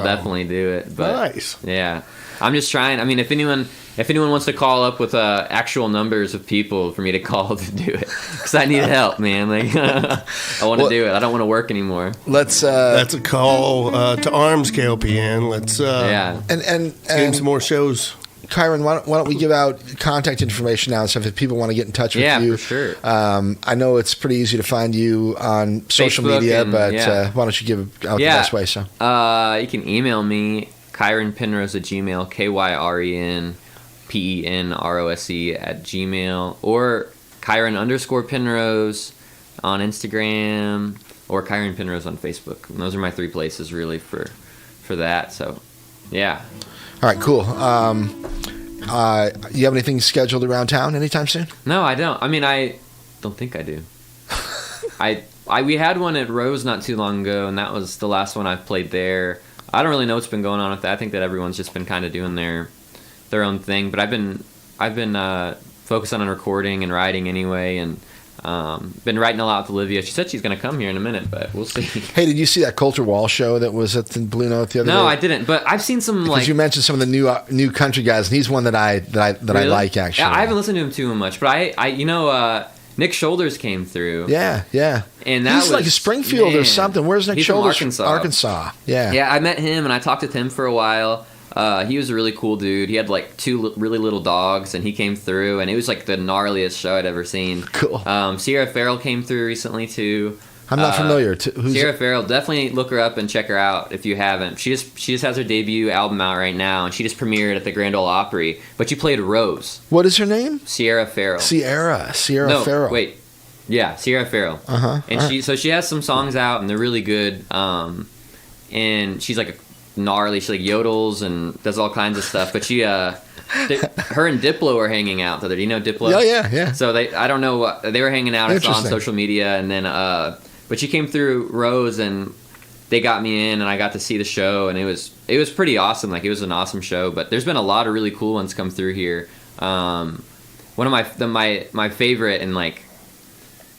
Speaker 4: definitely do it. But
Speaker 3: nice.
Speaker 4: Yeah. I'm just trying. I mean, if anyone wants to call up with actual numbers of people for me to call to do it, because I need help, man. Like, I want to do it. I don't want to work anymore.
Speaker 1: Let's.
Speaker 3: That's a call to arms, KLPN. Let's.
Speaker 1: And
Speaker 3: get some more shows.
Speaker 1: Kyron, why don't we give out contact information now and stuff if people want to get in touch with you?
Speaker 4: Yeah, for sure.
Speaker 1: I know it's pretty easy to find you on social
Speaker 4: Facebook
Speaker 1: media, but why don't you give out the best way? So
Speaker 4: you can email me, Kyren Penrose at Gmail, KYRENPENROSE at Gmail, or Kyren_Penrose on Instagram, or Kyren Penrose on Facebook. And those are my 3 places really for that. So, yeah.
Speaker 1: All right, cool. You have anything scheduled around town anytime soon?
Speaker 4: No, I don't. I mean, I don't think I do. We had one at Rose not too long ago, and that was the last one I've played there. I don't really know what's been going on with that. I think that everyone's just been kind of doing their own thing. But I've been focusing on recording and writing anyway, and been writing a lot with Olivia. She said she's going to come here in a minute, but we'll see.
Speaker 1: Hey, did you see that Coulter Wall show that was at the Blue Note the other day?
Speaker 4: No, I didn't. But I've seen some
Speaker 1: because you mentioned some of the new country guys, and he's one that I
Speaker 4: really?
Speaker 1: like actually.
Speaker 4: Yeah, I haven't listened to him too much, but I Nick Shoulders came through.
Speaker 1: Yeah.
Speaker 4: And
Speaker 1: he's like a Springfield or something. Where's Nick Shoulders?
Speaker 4: From
Speaker 1: Arkansas. Yeah.
Speaker 4: Yeah, I met him and I talked with him for a while. He was a really cool dude. He had like 2 really little dogs, and he came through, and it was like the gnarliest show I'd ever seen.
Speaker 1: Cool.
Speaker 4: Sierra Farrell came through recently too.
Speaker 1: I'm not familiar. Who's
Speaker 4: Sierra Farrell, definitely look her up and check her out if you haven't. She just has her debut album out right now, and she just premiered at the Grand Ole Opry. But she played Rose.
Speaker 1: What is her name?
Speaker 4: Sierra Farrell.
Speaker 1: Sierra Farrell.
Speaker 4: Wait. Yeah, Sierra Farrell. And she has some songs out, and they're really good. And she's like gnarly. She like yodels and does all kinds of stuff. But her and Diplo are hanging out together. Do you know Diplo?
Speaker 1: Yeah.
Speaker 4: So I don't know what they were hanging out. I saw on social media, and then but she came through Rose, and they got me in, and I got to see the show, and it was pretty awesome. Like, it was an awesome show. But there's been a lot of really cool ones come through here. One of my favorite and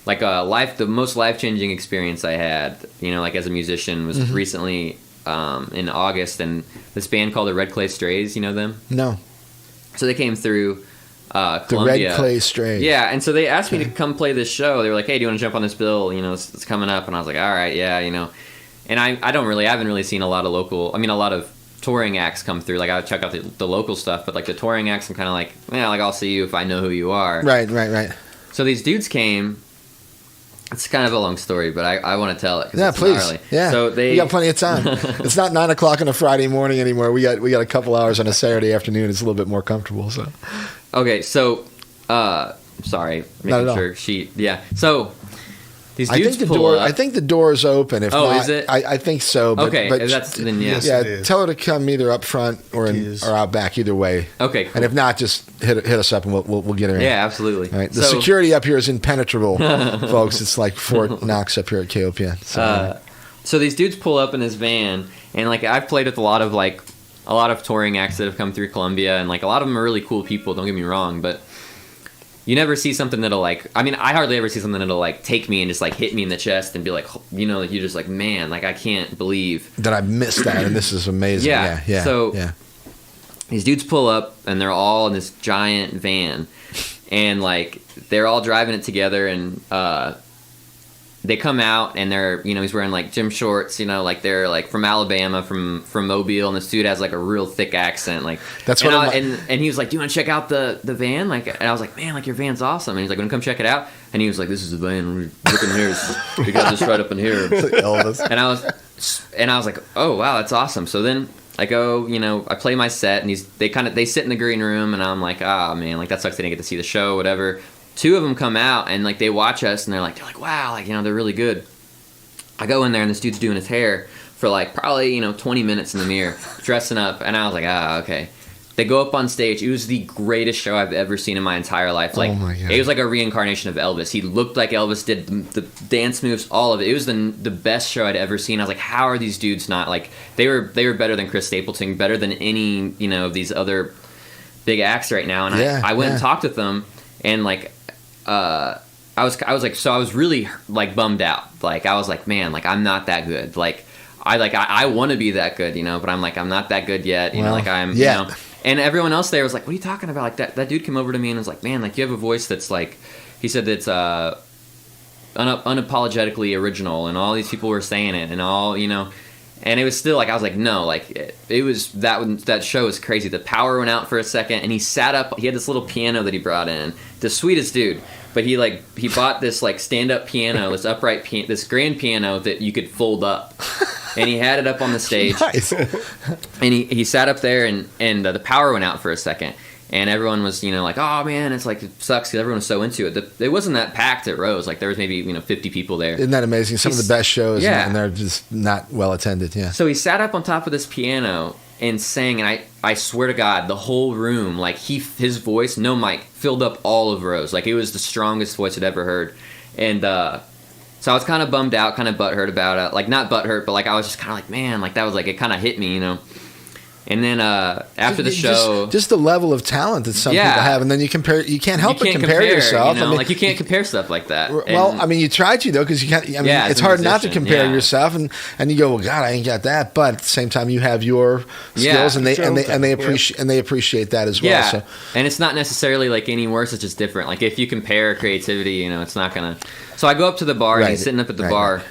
Speaker 4: the most life-changing experience I had, like as a musician, was recently in August, and this band called the Red Clay Strays. You know them?
Speaker 1: No.
Speaker 4: So they came through Columbia.
Speaker 1: The Red Clay Strays.
Speaker 4: Yeah, and so they asked me to come play this show. They were like, "Hey, do you want to jump on this bill? It's coming up." And I was like, "All right, yeah, And I haven't really seen a lot of touring acts come through. Like, I would check out the local stuff, but like the touring acts, I'm kind of like, I'll see you if I know who you are.
Speaker 1: Right.
Speaker 4: So these dudes came. It's kind of a long story, but I want to tell it.
Speaker 1: Yeah,
Speaker 4: it's
Speaker 1: please.
Speaker 4: Gnarly.
Speaker 1: Yeah,
Speaker 4: so
Speaker 1: we got plenty of time. It's not 9 o'clock on a Friday morning anymore. We got a couple hours on a Saturday afternoon. It's a little bit more comfortable. So,
Speaker 4: okay, so sorry, making sure So these dudes pull up.
Speaker 1: I think the door is open. If not,
Speaker 4: is it?
Speaker 1: I think so. But,
Speaker 4: okay,
Speaker 1: but
Speaker 4: then
Speaker 3: Yes,
Speaker 1: yeah.
Speaker 3: it is.
Speaker 1: Tell her to come either up front or out back. Either way.
Speaker 4: Okay, cool.
Speaker 1: And if not, just hit us up and we'll get her in.
Speaker 4: Yeah, absolutely.
Speaker 1: All right. The security up here is impenetrable, folks. It's like Fort Knox up here at KOPN.
Speaker 4: So these dudes pull up in this van, and like I've played with a lot of touring acts that have come through Columbia, and like a lot of them are really cool people. Don't get me wrong, but you never see something that'll I hardly ever see something that'll like take me and just like hit me in the chest and be like, you're just like, man, like I can't believe
Speaker 1: that I missed that, and this is amazing. Yeah.
Speaker 4: So these dudes pull up, and they're all in this giant van, and like they're all driving it together, and they come out, and they're he's wearing like gym shorts, like they're like from Alabama, from Mobile, and this dude has like a real thick accent, like
Speaker 1: that's
Speaker 4: and he was like, "Do you want to check out the van?" Like, and I was like, "Man, like your van's awesome." And he's like, "Want to come check it out?" And he was like, "This is the van. Look in here. We got this right up in here."
Speaker 1: Like Elvis.
Speaker 4: And I was like, "Oh wow, that's awesome." So then I go, I play my set, and they sit in the green room, and I'm like, "Ah, man, like that sucks. They didn't get to see the show, whatever." 2 of them come out, and like they watch us, and they're like, wow, like they're really good. I go in there, and this dude's doing his hair for like probably 20 minutes in the mirror, dressing up, and I was like, okay. They go up on stage. It was the greatest show I've ever seen in my entire life. Like,
Speaker 1: oh my God.
Speaker 4: It was like a reincarnation of Elvis. He looked like Elvis, did the dance moves, all of it. It was the best show I'd ever seen. I was like, how are these dudes not like? They were better than Chris Stapleton, better than any of these other big acts right now. And I went and talked with them, and like. I was really like bummed out. Like I was like, man, like I'm not that good. Like I want to be that good, but I'm not that good yet. And everyone else there was like, what are you talking about? Like that dude came over to me and was like, man, like you have a voice that's like, he said that's unapologetically original, and all these people were saying it, and all and it was still like I was like, no, like it was that show was crazy. The power went out for a second, and he sat up. He had this little piano that he brought in. The sweetest dude, but he bought this like stand up piano, this upright this grand piano that you could fold up, and he had it up on the stage.
Speaker 1: Nice.
Speaker 4: And he sat up there, and the power went out for a second. And everyone was, like, oh, man, it's like, it sucks because everyone was so into it. It wasn't that packed at Rose. Like, there was maybe, 50 people there.
Speaker 1: Isn't that amazing? Some of the best shows, and they're just not well attended, yeah.
Speaker 4: So he sat up on top of this piano and sang, and I swear to God, the whole room, like, his voice, no mic, filled up all of Rose. Like, it was the strongest voice I'd ever heard. And so I was kind of bummed out, kind of butthurt about it. Like, not butthurt, but, like, I was just kind of like, man, like, that was, like, it kind of hit me, And then after the show,
Speaker 1: just the level of talent that some people have, and then you can't help but compare yourself.
Speaker 4: Like you can't compare stuff like that.
Speaker 1: Well, I mean, you try to though, because you can't. I mean, it's hard not to compare yourself, and you go, well, God, I ain't got that. But at the same time, you have your skills, and they appreciate that as well.
Speaker 4: Yeah,
Speaker 1: so.
Speaker 4: And it's not necessarily like any worse. It's just different. Like if you compare creativity, it's not gonna. So I go up to the bar, and he's sitting up at the bar,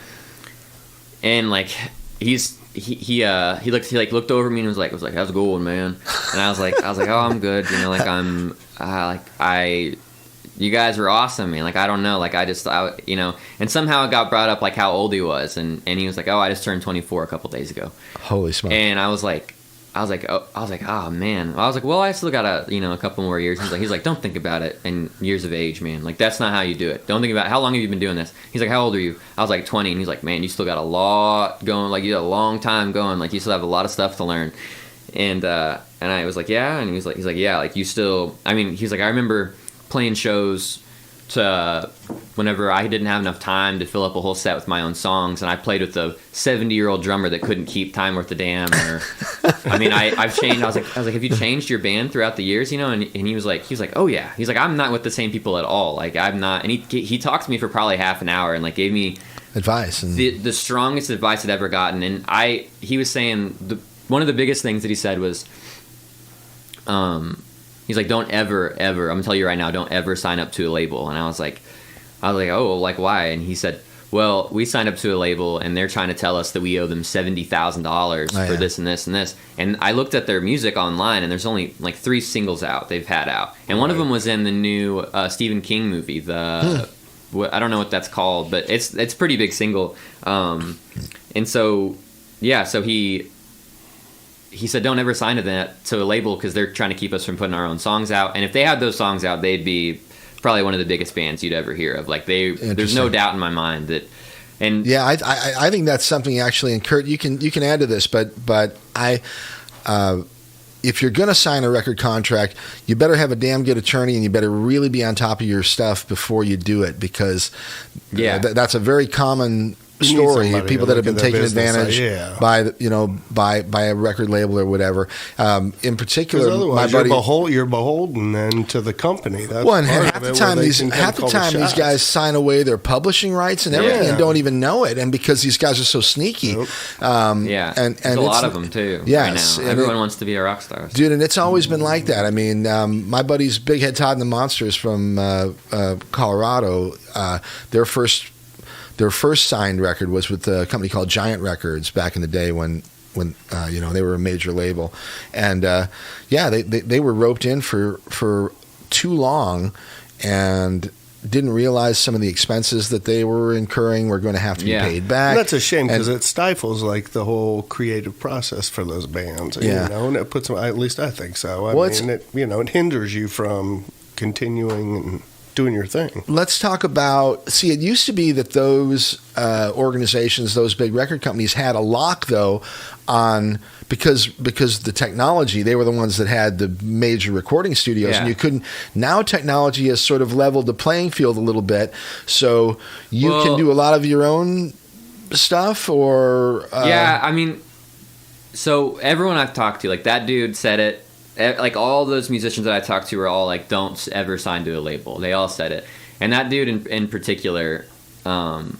Speaker 4: and like he's he looked over at me and was like, how's it going, man? And I was like, oh, I'm good. You know, you guys were awesome, man. Like, I don't know. Like, you know, and somehow it got brought up, like, how old he was. And he was like, oh, I just turned 24 a couple days ago.
Speaker 1: Holy smokes.
Speaker 4: And I was like, oh, man. I was like, well, I still got a couple more years. He's like, don't think about it in years of age, man. Like, that's not how you do it. Don't think about it. How long have you been doing this? He's like, how old are you? I was like, 20. And he's like, man, you still got a lot going. Like, you got a long time going. Like, you still have a lot of stuff to learn. And I was like, yeah. And he's like, yeah, like, you still, I mean, he's like, I remember playing shows to whenever I didn't have enough time to fill up a whole set with my own songs, and I played with a 70-year-old drummer that couldn't keep time worth a damn. Or, I mean, I've changed. I was like, have you changed your band throughout the years? You know, and he was like, oh yeah. He's like, I'm not with the same people at all. Like, I'm not. And he talked to me for probably half an hour and like gave me
Speaker 1: advice and
Speaker 4: the strongest advice I'd ever gotten. And he was saying one of the biggest things that he said was, he's like, don't ever, I'm gonna tell you right now, don't ever sign up to a label. And I was like, oh, like why? And he said, well, we signed up to a label and they're trying to tell us that we owe them $70,000 for this and this and this. And I looked at their music online and there's only like 3 singles out they've had out. And one of them was in the new Stephen King movie, I don't know what that's called, but it's a pretty big single. And so, yeah, so he said, don't ever sign to a label because they're trying to keep us from putting our own songs out. And if they had those songs out, they'd be probably one of the biggest bands you'd ever hear of. Like, there's no doubt in my mind that. And
Speaker 1: yeah, I think that's something actually. And Kurt, you can add to this, but if you're going to sign a record contract, you better have a damn good attorney and you better really be on top of your stuff before you do it, because that's a very common story. People that have been taken advantage by a record label or whatever. In particular,
Speaker 3: otherwise you're beholden then to the company. That's
Speaker 1: and half the time these guys sign away their publishing rights and everything and don't even know it. And because these guys are so sneaky,
Speaker 4: and there's a lot of them too.
Speaker 1: Yes,
Speaker 4: right now. Everyone wants to be a rock star,
Speaker 1: dude, and it's always been like that. I mean, my buddies Big Head Todd and the Monsters from Colorado, their first signed record was with a company called Giant Records back in the day when they were a major label, and they were roped in for too long and didn't realize some of the expenses that they were incurring were going to have to be paid back.
Speaker 3: And that's a shame because it stifles like the whole creative process for those bands. And it puts them, at least I think so. I mean, it hinders you from continuing and doing your thing.
Speaker 1: Let's talk about, it used to be that those organizations, those big record companies had a lock though on, because the technology, they were the ones that had the major recording studios and you couldn't, now technology has sort of leveled the playing field a little bit, so you can do a lot of your own stuff or...
Speaker 4: I mean, so everyone I've talked to, like that dude said it, like all those musicians that I talked to were all like, don't ever sign to a label. They all said it. And that dude in particular, and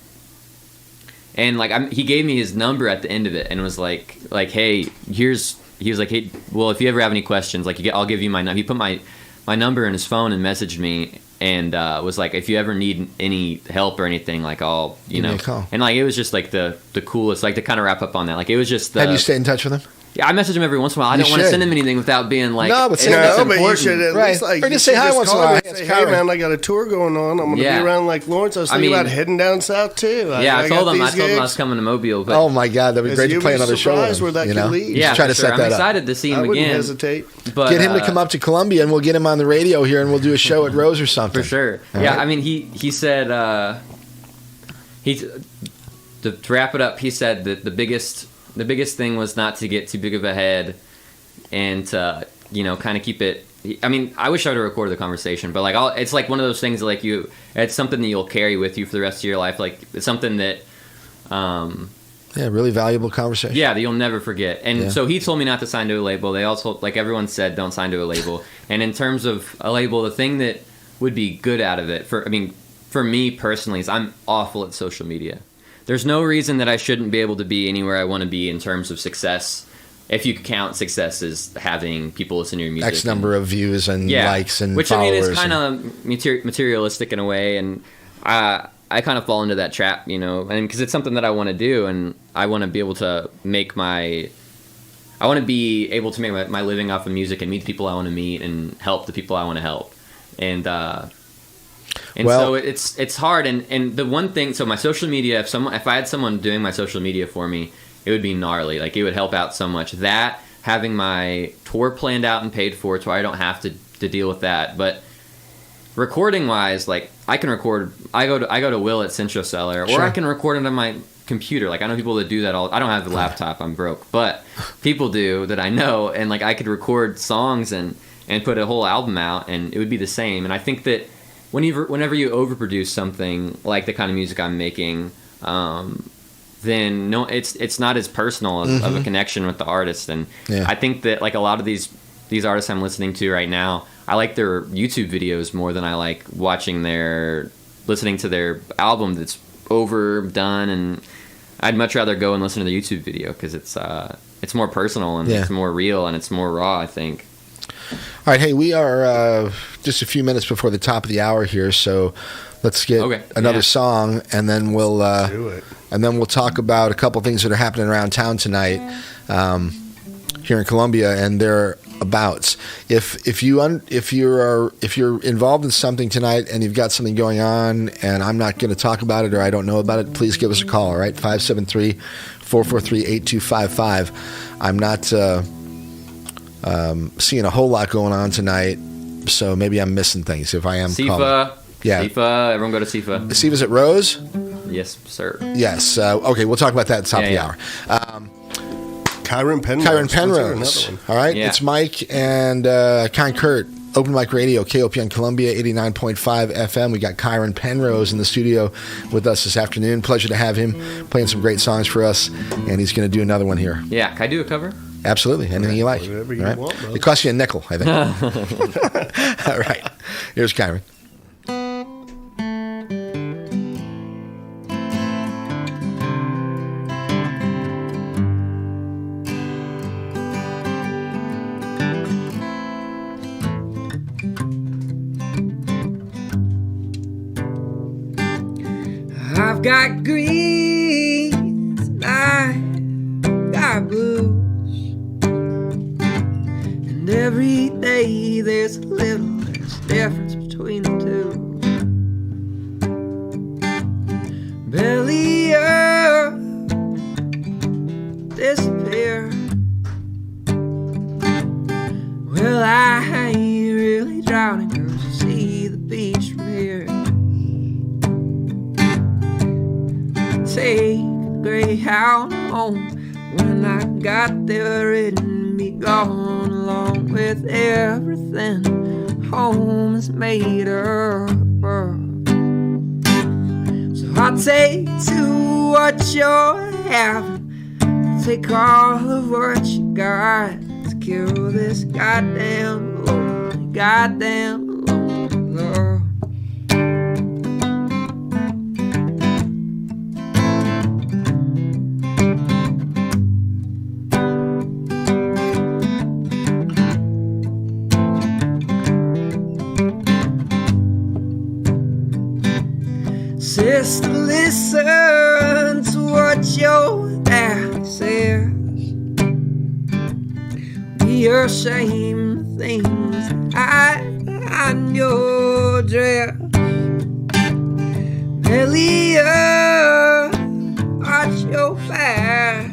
Speaker 4: like he gave me his number at the end of it and was like, hey, he was like, hey, well, if you ever have any questions, like I'll give you my number. He put my number in his phone and messaged me and was like, if you ever need any help or anything, like I'll,
Speaker 1: give me a call.
Speaker 4: And like it was just like the coolest, like to kind of wrap up on that. Like it was just
Speaker 1: Have you stayed in touch with him?
Speaker 4: Yeah, I message him every once in a while. I don't want to send him anything without being like,
Speaker 1: no, but
Speaker 3: say no, but you should at least
Speaker 1: or just say hi once in a while.
Speaker 3: Say, hey man, I got a tour going on. I'm going to be around like Lawrence. I was thinking about heading down south too.
Speaker 4: I told him I was coming to Mobile. But
Speaker 1: oh my God, that'd be great to play another show.
Speaker 3: Where that could lead.
Speaker 4: Yeah,
Speaker 1: trying to set that up.
Speaker 4: I'm excited to see him again.
Speaker 3: I wouldn't hesitate.
Speaker 4: But,
Speaker 1: get him to come up to Columbia and we'll get him on the radio here and we'll do a show at Rose or something.
Speaker 4: For sure. Yeah, I mean he said to wrap it up. He said that the biggest thing was not to get too big of a head and to, kind of keep it. I mean, I wish I would have recorded the conversation, but like, it's like one of those things that like it's something that you'll carry with you for the rest of your life. Like it's something that,
Speaker 1: really valuable conversation.
Speaker 4: Yeah, that you'll never forget. And so he told me not to sign to a label. They also, like everyone said, don't sign to a label. And in terms of a label, the thing that would be good out of it for me personally is I'm awful at social media. There's no reason that I shouldn't be able to be anywhere I want to be in terms of success. If you count success as having people listen to your music.
Speaker 1: X number of views and likes and
Speaker 4: which,
Speaker 1: followers.
Speaker 4: I mean, is kind of materialistic in a way. And I kind of fall into that trap, and because it's something that I want to do. And I want to be able to make my living off of music and meet the people I want to meet and help the people I want to help. And so it's hard. And the one thing, so my social media, if I had someone doing my social media for me, it would be gnarly. Like, it would help out so much. That, having my tour planned out and paid for, to where I don't have to deal with that. But recording wise, like, I can record. I go to Will at Centro Cellar, or I can record it on my computer. Like, I know people that do that I don't have the laptop, I'm broke, but people do that I know, and like, I could record songs and put a whole album out, and it would be the same. And I think that whenever you overproduce something like the kind of music I'm making, then no, it's not as personal of a connection with the artist. And I think that, like, a lot of these artists I'm listening to right now, I like their YouTube videos more than I like listening to their album that's overdone. And I'd much rather go and listen to the YouTube video, because it's more personal and it's more real and it's more raw, I think.
Speaker 1: All right, hey, we are just a few minutes before the top of the hour here, so let's get another song, and then we'll do it. And then we'll talk about a couple things that are happening around town tonight here in Columbia and thereabouts. If you're involved in something tonight and you've got something going on and I'm not going to talk about it or I don't know about it, please give us a call. All right, 573-443-8255. I'm not seeing a whole lot going on tonight, so maybe I'm missing things. If I am,
Speaker 4: SIFA. Yeah. SIFA. Everyone go to SIFA.
Speaker 1: SIFA's at Rose?
Speaker 4: Yes, sir.
Speaker 1: Yes. Okay, we'll talk about that at the top of the hour.
Speaker 3: Kyren Penrose.
Speaker 1: Kyren Penrose. All right. Yeah. It's Mike and Kind Kurt. Open Mic Radio, KOPN Columbia, 89.5 FM. We got Kyren Penrose in the studio with us this afternoon. Pleasure to have him playing some great songs for us, and he's going to do another one here.
Speaker 4: Yeah. Can I do a cover?
Speaker 1: Absolutely. Anything you like.
Speaker 3: Whatever you want, bro.
Speaker 1: It costs you a nickel, I think. All right. Here's Kyren.
Speaker 2: I've got greens and I've got blues, and every day there's a little less difference between the two. Belly up, disappear. Well, I ain't really drowning, 'cause you see the beach from here. Take the Greyhound home. When I got there, it'd be gone, along with everything home is made of. So I'll take to what you're having, take all of what you got to kill this goddamn lonely love. Sister, listen to what your dad says. Be ashamed of things hide on your dress. Belly up, watch your back.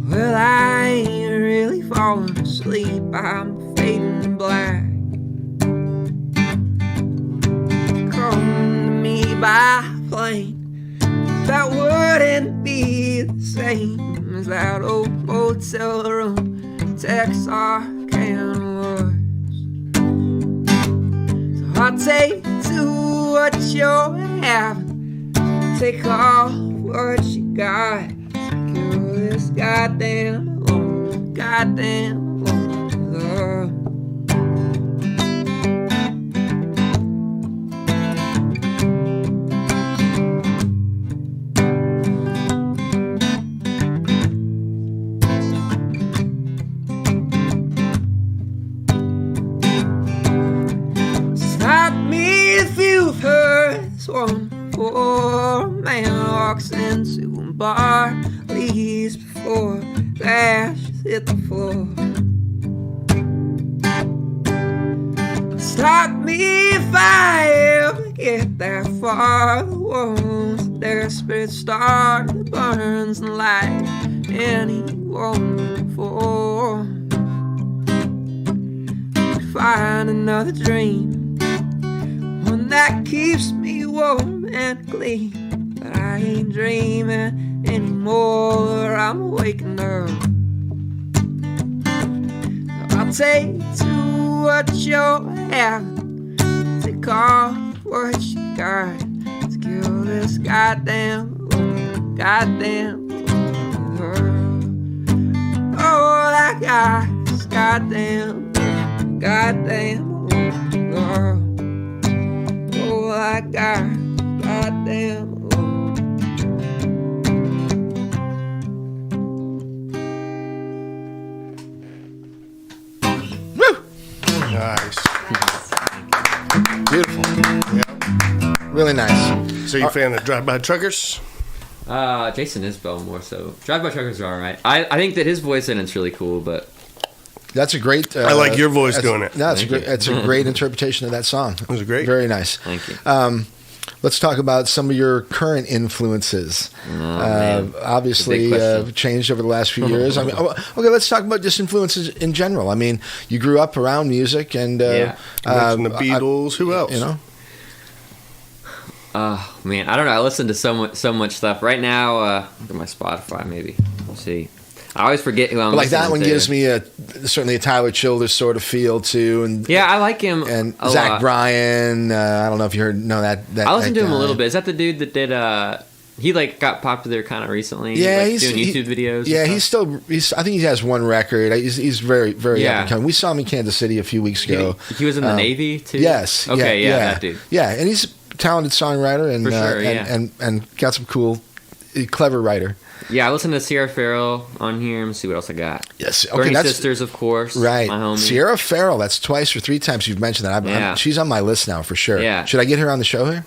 Speaker 2: Well, I ain't really falling asleep, I'm fading black. By plane, that wouldn't be the same as that old motel room Texarkana was. So I'll take to what you're having, take all what you got to kill this goddamn love. One for man walks into a bar, leaves before the ashes hit the floor. Stop me if I ever get that far. The world's a desperate star that burns the light anyone for. Find another dream, one that keeps me warm and clean. But I ain't dreaming anymore, I'm waking up. I'll take to what you're having, take all what you got to kill this goddamn world. All I got is goddamn world. All I got is goddamn world.
Speaker 3: Nice.
Speaker 1: Beautiful.
Speaker 3: Yeah.
Speaker 1: Really nice.
Speaker 3: So you a fan of Drive-By Truckers?
Speaker 4: Jason Isbell more so. Drive-By Truckers are alright. I think that his voice in it's really cool, but
Speaker 1: That's a great.
Speaker 3: I like your voice doing it.
Speaker 1: No, it's a great interpretation of that song. It
Speaker 3: was great.
Speaker 1: Very nice.
Speaker 4: Thank you.
Speaker 1: Let's talk about some of your current influences. Obviously, changed over the last few years. I mean, okay, let's talk about just influences in general. I mean, you grew up around music, and
Speaker 3: the Beatles. Who else?
Speaker 1: You know.
Speaker 4: Man, I don't know. I listen to so much stuff right now. Look at my Spotify, maybe. Let's see. I always forget who I'm
Speaker 1: like that one
Speaker 4: to.
Speaker 1: gives me certainly a Tyler Childers sort of feel too, and
Speaker 4: yeah, I like him.
Speaker 1: And
Speaker 4: a
Speaker 1: Zach
Speaker 4: lot.
Speaker 1: Bryan. I don't know if you know that.
Speaker 4: I listened
Speaker 1: that
Speaker 4: to him a
Speaker 1: guy.
Speaker 4: little bit. Is that the dude that did? He like got popular kind of recently.
Speaker 1: Yeah,
Speaker 4: like,
Speaker 1: he's
Speaker 4: doing YouTube videos.
Speaker 1: Yeah,
Speaker 4: and stuff.
Speaker 1: he's. I think he has one record. He's very up and coming. We saw him in Kansas City a few weeks ago.
Speaker 4: He was in the Navy too.
Speaker 1: Yes.
Speaker 4: Okay. Yeah, that dude.
Speaker 1: Yeah, and he's a talented songwriter and
Speaker 4: For sure,
Speaker 1: and got some cool, clever writer.
Speaker 4: Yeah, I listened to Sierra Farrell on here. Let me see what else I got.
Speaker 1: Yes, okay,
Speaker 4: Bernie
Speaker 1: that's
Speaker 4: Sisters, of course.
Speaker 1: Right,
Speaker 4: my homie.
Speaker 1: Sierra Farrell. That's twice or three times you've mentioned that. She's on my list now for sure.
Speaker 4: Yeah.
Speaker 1: Should I get her on the show here?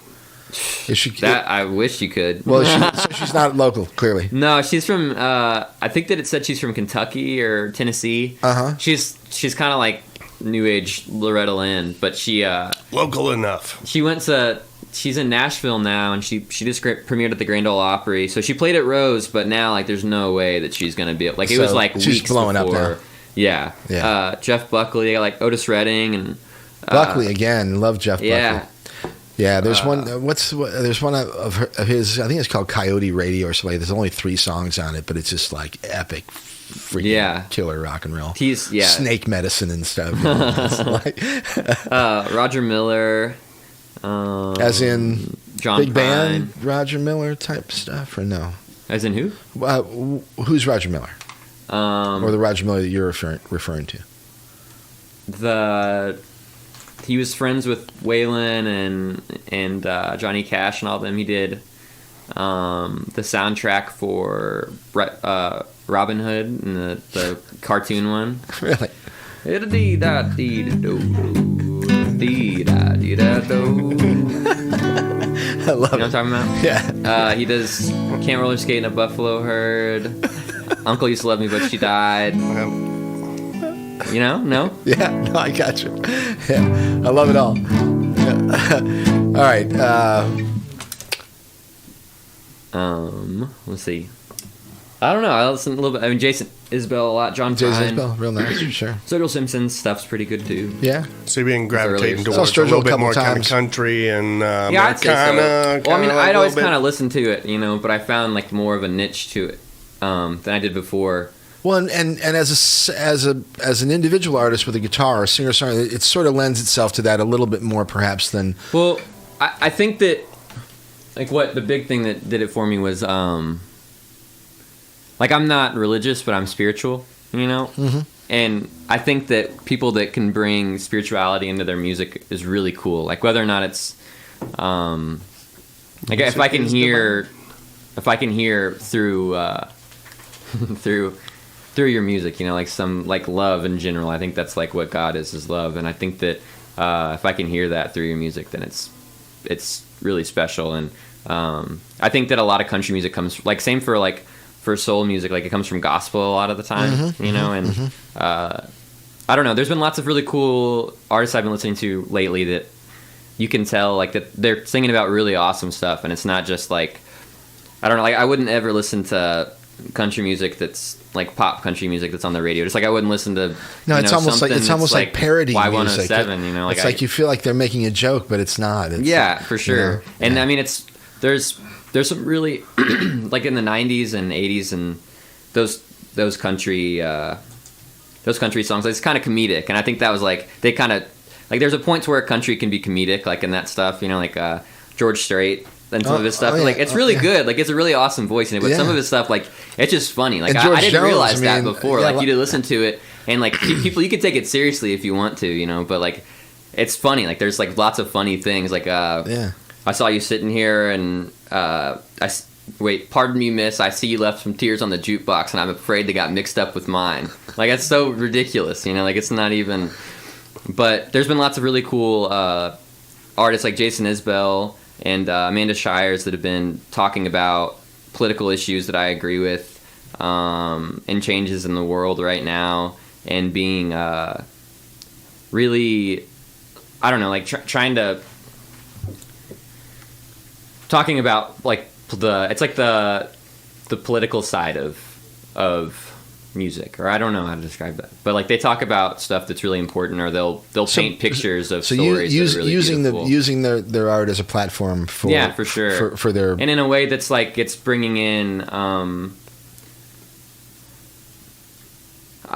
Speaker 1: Is she?
Speaker 4: I wish you could.
Speaker 1: Well, so she's not local, clearly.
Speaker 4: No, she's from. I think that it said she's from Kentucky or Tennessee. She's kind of like New Age Loretta Lynn, but she
Speaker 3: Local enough.
Speaker 4: She went to. She's in Nashville now, and she just premiered at the Grand Ole Opry. So she played at Rose, but now like there's no way that she's gonna be like. It was like
Speaker 1: she's
Speaker 4: weeks
Speaker 1: blowing
Speaker 4: before.
Speaker 1: up now.
Speaker 4: Yeah. Jeff Buckley, they got like Otis Redding and
Speaker 1: Buckley again. Love Jeff Buckley.
Speaker 4: Yeah.
Speaker 1: Yeah, there's one. There's one of his. I think it's called Coyote Radio or something. There's only 3 songs on it, but it's just like epic, freaking killer rock and roll.
Speaker 4: He's
Speaker 1: snake medicine and stuff. You know? It's like,
Speaker 4: Roger Miller,
Speaker 1: as in
Speaker 4: John
Speaker 1: big
Speaker 4: Prine.
Speaker 1: band Roger Miller type stuff, or no?
Speaker 4: As in who?
Speaker 1: Who's Roger Miller? Or the Roger Miller that you're referring to?
Speaker 4: He was friends with Waylon and Johnny Cash and all them. He did the soundtrack for Robin Hood and the cartoon one.
Speaker 1: Really?
Speaker 4: I
Speaker 1: love
Speaker 4: you know what I'm talking about?
Speaker 1: Yeah.
Speaker 4: He does Can't Roller Skate in a Buffalo Herd. Uncle Used to Love Me But She Died. You know? No?
Speaker 1: Yeah, no, I got you. Yeah, I love it all. Yeah. All right.
Speaker 4: Let's see. I don't know. I listen a little bit. I mean, Jason Isbell a lot. John
Speaker 1: Jason
Speaker 4: Prine.
Speaker 1: Isbell, real nice, for sure.
Speaker 4: Sturgill Simpson's stuff's pretty good too.
Speaker 1: Yeah.
Speaker 3: So you've been gravitating
Speaker 4: Saw
Speaker 3: towards a
Speaker 1: Sturgill
Speaker 3: little
Speaker 1: a
Speaker 3: bit
Speaker 1: couple
Speaker 3: more kind of
Speaker 1: times.
Speaker 3: country and
Speaker 4: Yeah, I'd say so.
Speaker 3: Americana.
Speaker 4: Well, I mean,
Speaker 3: kinda like
Speaker 4: I'd
Speaker 3: a
Speaker 4: always
Speaker 3: little
Speaker 4: kind of
Speaker 3: bit.
Speaker 4: listen to it, you know, but I found like more of a niche to it than I did before.
Speaker 1: Well, and as an individual artist with a guitar, or singer-songwriter, it sort of lends itself to that a little bit more, perhaps, than.
Speaker 4: Well, I think that like what the big thing that did it for me was like I'm not religious, but I'm spiritual, you know.
Speaker 1: Mm-hmm.
Speaker 4: And I think that people that can bring spirituality into their music is really cool. Like whether or not it's like if I can hear through through your music, you know, like some like love in general. I think that's like what God is love, and I think that if I can hear that through your music, then it's really special. And I think that a lot of country music comes like same for like for soul music, like it comes from gospel a lot of the time, you know, and I don't know. There's been lots of really cool artists I've been listening to lately that you can tell like that they're singing about really awesome stuff, and it's not just like I don't know. Like I wouldn't ever listen to country music that's like pop country music that's on the radio. Just like I wouldn't listen to
Speaker 1: it's almost like parody music.
Speaker 4: Y107, you know, like
Speaker 1: it's like you feel like they're making a joke, but it's not. It's,
Speaker 4: for sure. You know, and I mean, there's some really like in the 90s and 80s and those country songs. It's kind of comedic, and I think that was like they kind of like there's a point to where country can be comedic, like in that stuff, you know, like George Strait. And some of his stuff, like it's really good. Like it's a really awesome voice in it. But some of his stuff, like it's just funny. Like I didn't realize that before. Like you did listen to it, and like people, you can take it seriously if you want to, you know. But like it's funny. Like there's like lots of funny things. Like I saw you sitting here, and wait, pardon me, miss. I see you left some tears on the jukebox, and I'm afraid they got mixed up with mine. Like that's so ridiculous, you know. Like it's not even. But there's been lots of really cool artists like Jason Isbell and Amanda Shires that have been talking about political issues that I agree with, and changes in the world right now, and being really, I don't know, like trying to talking about like the political side of music, or I don't know how to describe that, but like they talk about stuff that's really important, or they'll paint pictures of stories.
Speaker 1: Using their art as a platform for
Speaker 4: for sure
Speaker 1: for their,
Speaker 4: and in a way that's like it's bringing in I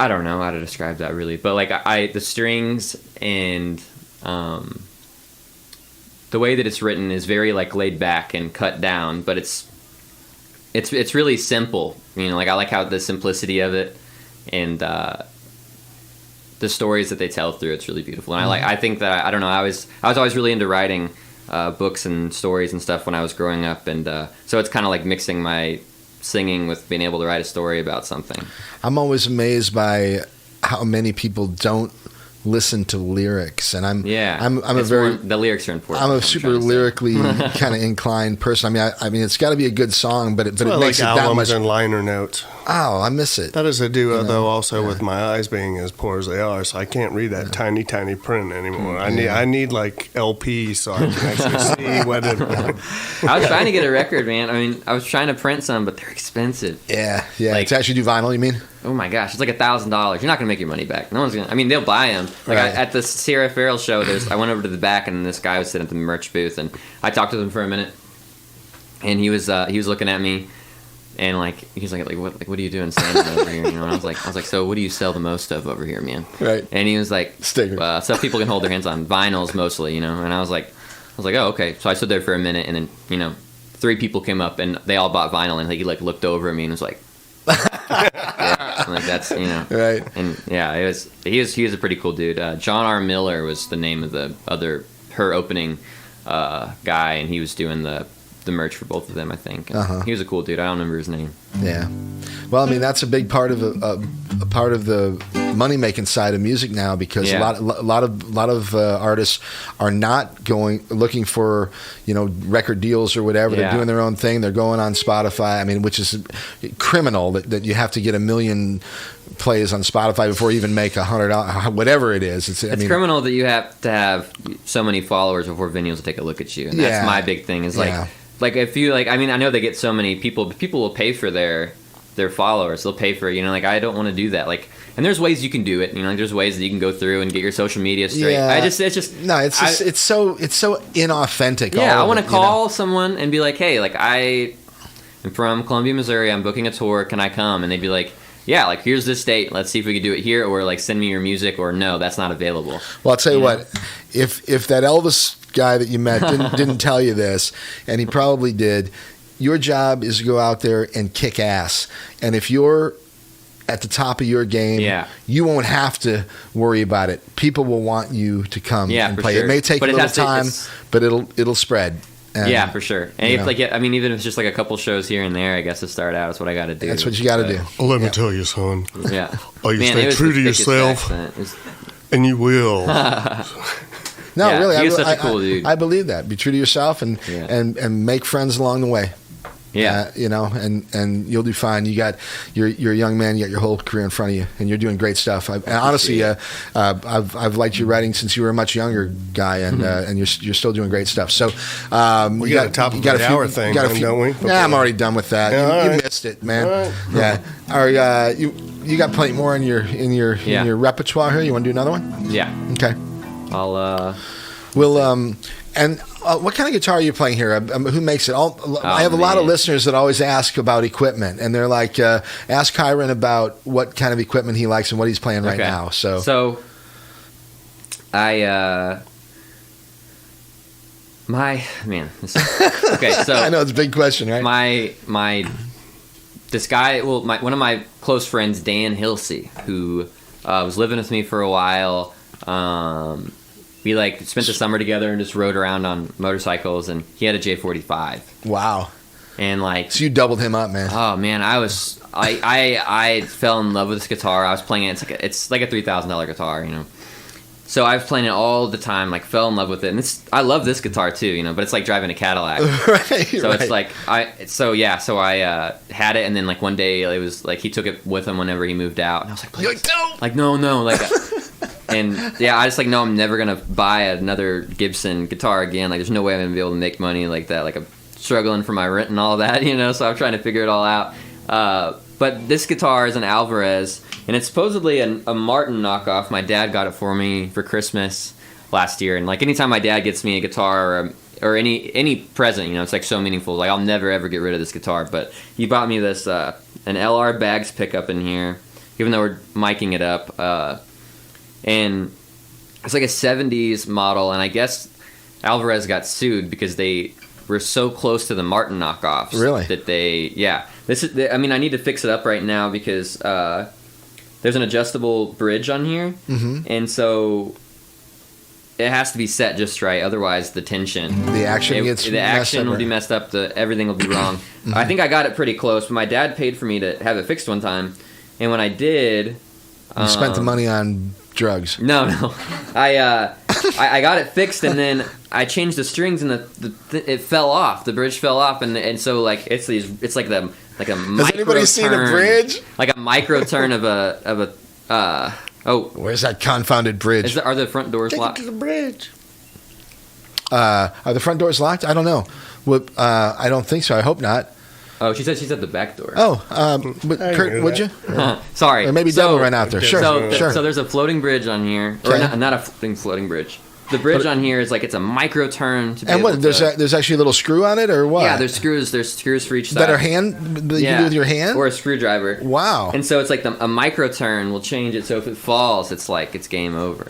Speaker 4: don't know how to describe that really, but like the strings and the way that it's written is very like laid back and cut down, but it's really simple, you know. Like I like how the simplicity of it, and the stories that they tell through. It's really beautiful, and I think that I don't know. I was always really into writing books and stories and stuff when I was growing up, and so it's kind of like mixing my singing with being able to write a story about something.
Speaker 1: I'm always amazed by how many people don't listen to lyrics, and
Speaker 4: the lyrics are important.
Speaker 1: I'm a super lyrically kind of inclined person. I mean it's got to be a good song, but it makes it that much.
Speaker 3: And liner notes.
Speaker 1: Oh, I miss it.
Speaker 3: That is a duo, though. Also, with my eyes being as poor as they are, so I can't read that tiny print anymore. I need like LP so I can actually see what it.
Speaker 4: I was trying to get a record, man. I mean, I was trying to print some, but they're expensive.
Speaker 1: Yeah.
Speaker 4: Like,
Speaker 1: to actually do vinyl, you mean?
Speaker 4: Oh my gosh, it's like $1,000. You're not gonna make your money back. No one's gonna. I mean, they'll buy them. Like at the Sierra Farrell show, I went over to the back, and this guy was sitting at the merch booth, and I talked to him for a minute, and he was looking at me, and like he's like what are you doing standing over here? You know, and I was like, so what do you sell the most of over here, man?
Speaker 1: Right.
Speaker 4: And he was like,
Speaker 1: stickers.
Speaker 4: Stuff people can hold their hands on, vinyls mostly, you know. And I was like, oh, okay. So I stood there for a minute, and then, you know, 3 people came up, and they all bought vinyl, and he like looked over at me and was like, like that's, you know,
Speaker 1: right.
Speaker 4: And yeah, he was a pretty cool dude. John R. Miller was the name of her opening guy, and he was doing the merch for both of them, I think. He was a cool dude. I don't remember his name.
Speaker 1: Yeah. Well, I mean, that's a big part of a part of the money making side of music now, because a lot of artists are not looking for, you know, record deals or whatever. They're doing their own thing. They're going on Spotify. I mean, which is criminal that you have to get 1 million plays on Spotify before you even make $100, whatever it is. It's
Speaker 4: criminal that you have to have so many followers before venues will take a look at you. And that's my big thing is like if you like, I mean, I know they get so many people will pay for their followers. They'll pay for, you know, like I don't want to do that. Like, and there's ways you can do it. You know, like there's ways that you can go through and get your social media straight.
Speaker 1: Yeah. It's so inauthentic.
Speaker 4: Yeah, I want to call someone and be like, hey, like I am from Columbia, Missouri. I'm booking a tour. Can I come? And they'd be like, yeah, like here's this date. Let's see if we can do it here, or like send me your music, or no, that's not available.
Speaker 1: Well, I'll tell you what, if that Elvis guy that you met didn't tell you this, and he probably did, your job is to go out there and kick ass. And if you're at the top of your game, you won't have to worry about it. People will want you to come and play. Sure. It may take a little time, but it'll spread.
Speaker 4: And, for sure. And if, like, I mean, even if it's just like a couple shows here and there, I guess to start out, is what I got to do.
Speaker 1: That's what you got to do.
Speaker 3: Well, let me tell you, son.
Speaker 4: Yeah.
Speaker 3: Oh, you stay true to yourself, and you will.
Speaker 1: No,
Speaker 4: Yeah,
Speaker 1: really,
Speaker 4: he was such a cool dude.
Speaker 1: I believe that. Be true to yourself and make friends along the way.
Speaker 4: Yeah,
Speaker 1: and you'll do fine. You're a young man. You got your whole career in front of you, and you're doing great stuff. Honestly, I've liked your writing since you were a much younger guy, and you're still doing great stuff. So
Speaker 3: we got a top of the hour thing, don't we?
Speaker 1: Okay. Nah, I'm already done with that. You missed it, man. Right. Yeah. You got plenty more in your repertoire here. You want to do another one?
Speaker 4: Yeah.
Speaker 1: Okay. And what kind of guitar are you playing here? Who makes it? I have a lot of listeners that always ask about equipment, and they're like, ask Kyron about what kind of equipment he likes and what he's playing right now. So I, okay, so I know it's a big question, right?
Speaker 4: This guy, one of my close friends, Dan Hilsey, who was living with me for a while. We spent the summer together and just rode around on motorcycles, and he had a J45.
Speaker 1: Wow.
Speaker 4: And
Speaker 1: so you doubled him up, man.
Speaker 4: Oh man, I fell in love with this guitar. I was playing it. It's like a $3,000 guitar, So I was playing it all the time, fell in love with it. And I love this guitar too, but it's like driving a Cadillac.
Speaker 1: Right.
Speaker 4: So it's I had it, and then one day it was he took it with him whenever he moved out. And I was like, please. No. And I just no, I'm never gonna buy another Gibson guitar again. There's no way I'm gonna be able to make money like that. I'm struggling for my rent and all that, So I'm trying to figure it all out. But this guitar is an Alvarez, and it's supposedly a Martin knockoff. My dad got it for me for Christmas last year, and anytime my dad gets me a guitar or any present, it's so meaningful. I'll never ever get rid of this guitar. But he bought me this an LR Bags pickup in here, even though we're miking it up. And it's a 70s model, and I guess Alvarez got sued because they were so close to the Martin knockoffs.
Speaker 1: Really?
Speaker 4: That I need to fix it up right now because there's an adjustable bridge on here, and so it has to be set just right. Otherwise, the tension,
Speaker 1: the action
Speaker 4: will be messed up. Everything will be wrong. I think I got it pretty close, but my dad paid for me to have it fixed one time, and when I did,
Speaker 1: you spent the money on drugs.
Speaker 4: No. I got it fixed, and then I changed the strings, and it fell off. The bridge fell off, and so it's like a micro.
Speaker 1: Has anybody seen a bridge?
Speaker 4: Like a micro turn of a
Speaker 1: where's that confounded bridge?
Speaker 4: Are the front doors locked?
Speaker 3: Take it to the bridge.
Speaker 1: Are the front doors locked? I don't know. I don't think so. I hope not.
Speaker 4: Oh, she's at the back door.
Speaker 1: Oh, but Kurt, would you?
Speaker 4: Sorry.
Speaker 1: Or maybe Devil ran out there. Sure.
Speaker 4: So there's a floating bridge on here. Okay. Or not a floating bridge. The bridge on here is it's a micro turn.
Speaker 1: There's actually a little screw on it, or what?
Speaker 4: Yeah, there's screws. There's screws for each side.
Speaker 1: That are you can do with your hand?
Speaker 4: Or a screwdriver.
Speaker 1: Wow.
Speaker 4: And so it's a micro turn will change it, so if it falls, it's game over,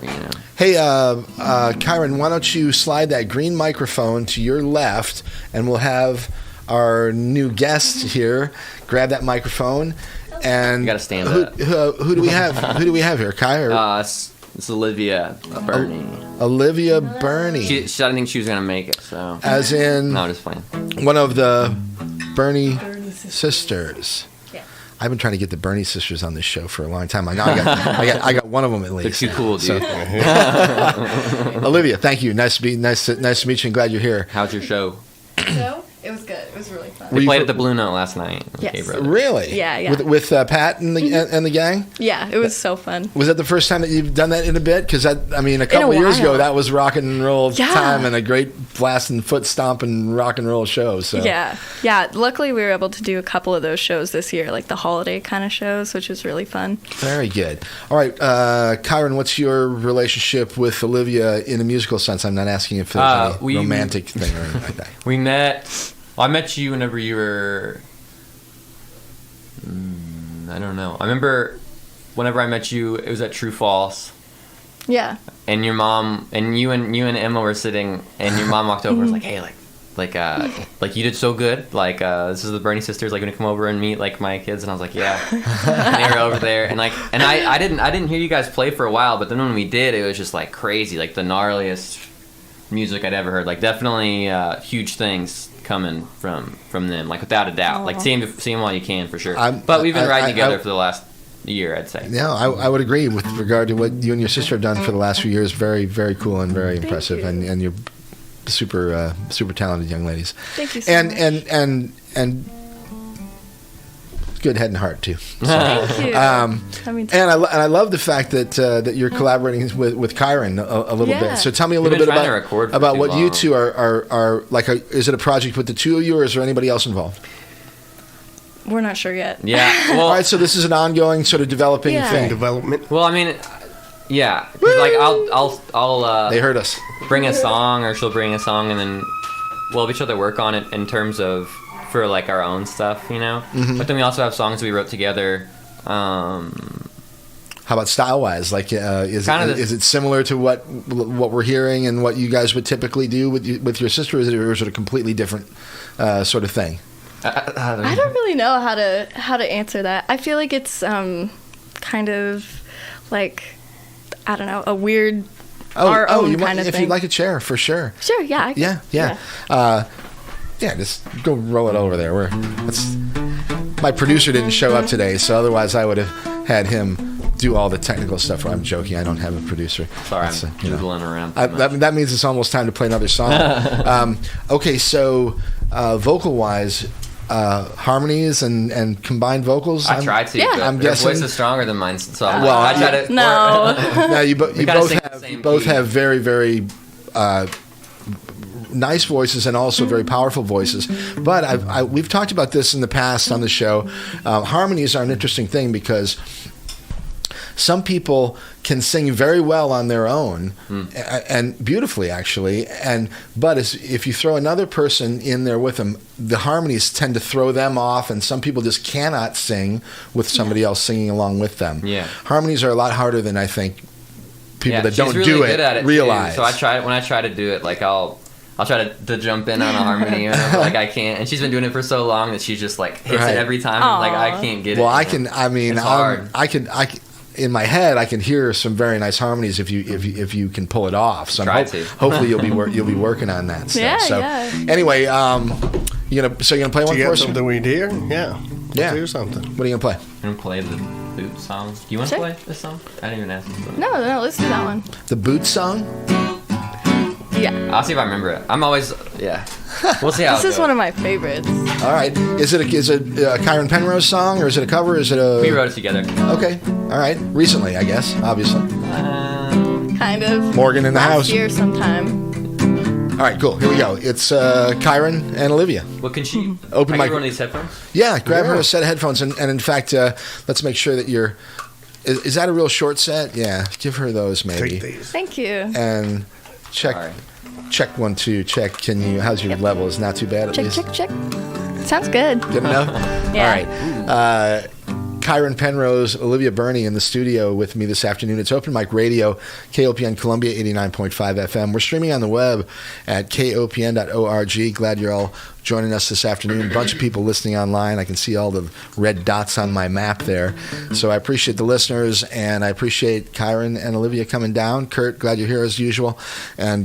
Speaker 1: Hey, Kyron, why don't you slide that green microphone to your left, and we'll have our new guest here grab that microphone, and
Speaker 4: you gotta stand up.
Speaker 1: Who do we have? Who do we have here, Kai?
Speaker 4: It's Olivia Burney.
Speaker 1: Olivia Burney.
Speaker 4: I didn't think she was gonna make it. So
Speaker 1: as in,
Speaker 4: no, just playing.
Speaker 1: One of the Burney sisters.
Speaker 5: Yeah.
Speaker 1: I've been trying to get the Burney sisters on this show for a long time. I got one of them at least.
Speaker 4: They're too cool, dude.
Speaker 1: Olivia, thank you. Nice to meet you, and glad you're here.
Speaker 4: How's your show?
Speaker 5: So it was good. It was really fun.
Speaker 4: We played at the Blue Note last night.
Speaker 5: Yes.
Speaker 1: Really?
Speaker 5: Yeah.
Speaker 1: With Pat and the gang?
Speaker 5: Yeah, it was so fun.
Speaker 1: Was that the first time that you've done that in a bit? Because a couple of years ago, that was rock and roll time and a great blasting, foot stomping rock and roll show. So
Speaker 5: yeah. Luckily, we were able to do a couple of those shows this year, like the holiday kind of shows, which was really fun.
Speaker 1: Very good. All right, Kyron, what's your relationship with Olivia in a musical sense? I'm not asking if there's any romantic thing or anything like that.
Speaker 6: We met. Well, I met you whenever you were. I don't know. I remember whenever I met you, it was at True False.
Speaker 5: Yeah.
Speaker 6: And your mom and you and Emma were sitting, and your mom walked over and was like, "Hey, like you did so good. This is the Burney sisters. Gonna come over and meet my kids." And I was like, "Yeah." And they were over there, and I didn't hear you guys play for a while, but then when we did, it was just crazy, the gnarliest music I'd ever heard. Definitely huge things coming from them, without a doubt. See them while you can, for sure. But we've been riding together for the last year, I'd say.
Speaker 1: Yeah, I would agree with regard to what you and your sister have done for the last few years. Very, very cool and very impressive.
Speaker 5: you.
Speaker 1: And you're super talented young ladies.
Speaker 5: Thank you so much.
Speaker 1: And good head and heart too.
Speaker 5: Thank you. That means
Speaker 1: And I love the fact that you're collaborating with Kyron a little bit. So tell me a little bit about what you two are like. Is it a project with the two of you, or is there anybody else involved?
Speaker 5: we're not sure yet.
Speaker 6: Yeah. Well,
Speaker 1: All right, so this is an ongoing sort of developing thing.
Speaker 3: Development.
Speaker 6: well, I mean, yeah. 'Cause, like I'll
Speaker 1: They heard us.
Speaker 6: bring a song, or she'll bring a song, and then we'll each other work on it in terms of for like our own stuff, you know.
Speaker 1: Mm-hmm.
Speaker 6: But then we also have songs we wrote together.
Speaker 1: How about style-wise? Like, is it similar to what we're hearing and what you guys would typically do with your sister, or is it a completely different sort of thing?
Speaker 5: I don't really know how to answer that. I feel like it's kind of like, I don't know, a weird our own kind of thing.
Speaker 1: If you'd like a chair, for sure.
Speaker 5: Sure, yeah.
Speaker 1: Yeah, just go roll it over there. My producer didn't show up today, so otherwise I would have had him do all the technical stuff. I'm joking. I don't have a producer.
Speaker 6: Sorry, I'm doodling around.
Speaker 1: That means it's almost time to play another song. Okay, so vocal-wise, harmonies and combined vocals.
Speaker 6: I try to.
Speaker 5: Yeah.
Speaker 6: But
Speaker 1: I'm
Speaker 6: her
Speaker 1: guessing.
Speaker 6: voice is stronger than mine, so I'm
Speaker 1: Well,
Speaker 6: like, I try to.
Speaker 5: No.
Speaker 1: Now you
Speaker 6: gotta
Speaker 1: both
Speaker 6: sing the
Speaker 1: have
Speaker 6: same
Speaker 1: both
Speaker 6: key.
Speaker 1: have very, very nice voices and also very powerful voices. But we've talked about this in the past on the show. Harmonies are an interesting thing because some people can sing very well on their own and beautifully, actually. But if you throw another person in there with them, the harmonies tend to throw them off, and some people just cannot sing with somebody else singing along with them.
Speaker 6: Yeah.
Speaker 1: Harmonies are a lot harder than I think people that don't
Speaker 6: really
Speaker 1: do
Speaker 6: good at it
Speaker 1: realize.
Speaker 6: Too. So when I try to do it, like I'll try to jump in on a harmony, whenever, like I can't. And she's been doing it for so long that she just like hits it every time. And, like I can't get it.
Speaker 1: Well, it's
Speaker 6: hard.
Speaker 1: I can in my head I can hear some very nice harmonies if you can pull it off. So hopefully you'll be working on that stuff.
Speaker 5: Yeah,
Speaker 1: so
Speaker 5: yeah.
Speaker 1: anyway, you're gonna play one
Speaker 3: Do you
Speaker 1: for
Speaker 3: have
Speaker 1: us?
Speaker 3: something we'd hear? Yeah.
Speaker 1: Yeah.
Speaker 3: Let's hear something.
Speaker 1: What are you gonna play?
Speaker 6: I'm gonna play the boot song. Do you want to
Speaker 5: Sure.
Speaker 6: play this song? I didn't even ask.
Speaker 5: No, let's do that one.
Speaker 1: The Boot song?
Speaker 5: Yeah.
Speaker 6: I'll see if I remember it. I'm always We'll see how
Speaker 5: This
Speaker 6: it
Speaker 5: is
Speaker 6: goes.
Speaker 5: one of my favorites.
Speaker 1: All right. Is it a Kyren Penrose song, or is it a cover? Is it a?
Speaker 6: We wrote it together.
Speaker 1: Okay. All right. Recently, I guess. Obviously.
Speaker 5: Kind of.
Speaker 1: Morgan in the house.
Speaker 5: Last year sometime.
Speaker 1: All right. Cool. Here we go. It's Kyren and Olivia.
Speaker 6: What can she?
Speaker 1: Open
Speaker 6: I
Speaker 1: mic-
Speaker 6: give her one of these headphones.
Speaker 1: Yeah. Grab her a set of headphones, and in fact, let's make sure that you're. Is that a real short set? Yeah. Give her those maybe.
Speaker 3: Take these.
Speaker 5: Thank you.
Speaker 1: And check.
Speaker 6: Sorry.
Speaker 1: Check 1 2. Check. How's your level? Is not too bad at
Speaker 5: Check,
Speaker 1: least.
Speaker 5: check. Sounds good.
Speaker 1: Good enough?
Speaker 5: Yeah.
Speaker 1: All right. Kyren Penrose, Olivia Burney in the studio with me this afternoon. It's Open Mic Radio, KOPN Columbia 89.5 FM. We're streaming on the web at kopn.org. Glad you're all joining us this afternoon. A bunch of people listening online. I can see all the red dots on my map there. So I appreciate the listeners, and I appreciate Kyren and Olivia coming down. Kurt, glad you're here as usual. And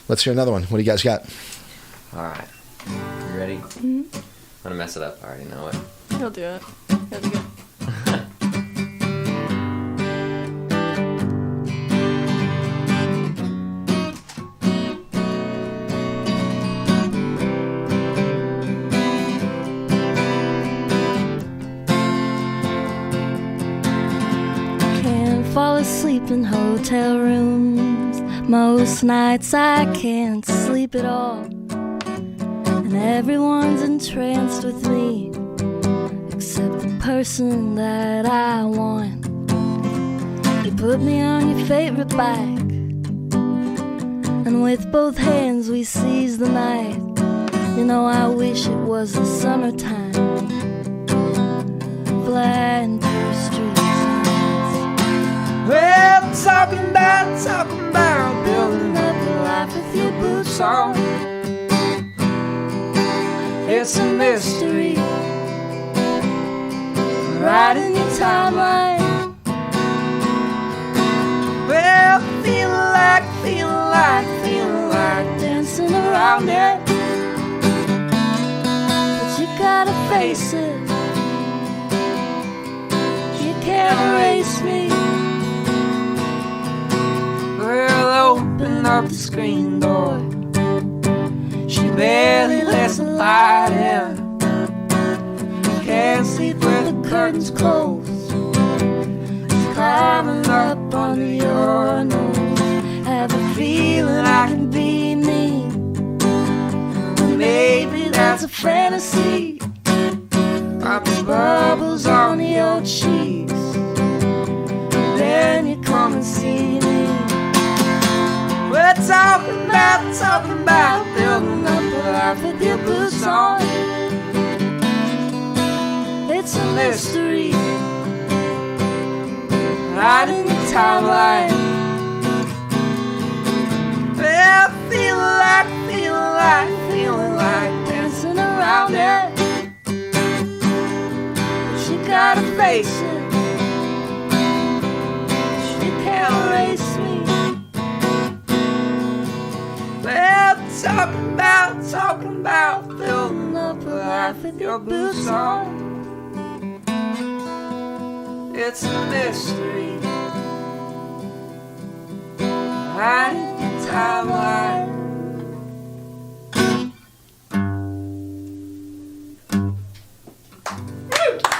Speaker 1: let's hear another one. What do you guys got?
Speaker 6: All right. You ready? I'm gonna mess it up. I already know it.
Speaker 5: He'll do it. He'll be good.
Speaker 7: Can't fall asleep in hotel rooms. Most nights I can't sleep at all. And everyone's entranced with me, except the person that I want. You put me on your favorite bike, and with both hands we seize the night. You know, I wish it was the summertime. Flying through the streets.
Speaker 2: Well, talking about building
Speaker 7: Up your life with your boots
Speaker 2: on. It's a mystery,
Speaker 7: right in your timeline.
Speaker 2: well, feel like
Speaker 7: Dancing around it, but you gotta face it. You can't
Speaker 2: opened up the screen door. She barely lets the light in. Can't sleep with the curtains closed. She's climbing up under your nose. Have a feeling I can be me. Maybe that's a fantasy. Popping bubbles on your cheeks. And then you come and see me. We're talking about building up a life with your boots on. It's a mystery, right in the timeline. Well, feeling like dancing around it. But you gotta face it. She can't erase me. Well, talking about building up a life with your boots on. It's a mystery, right in the timeline.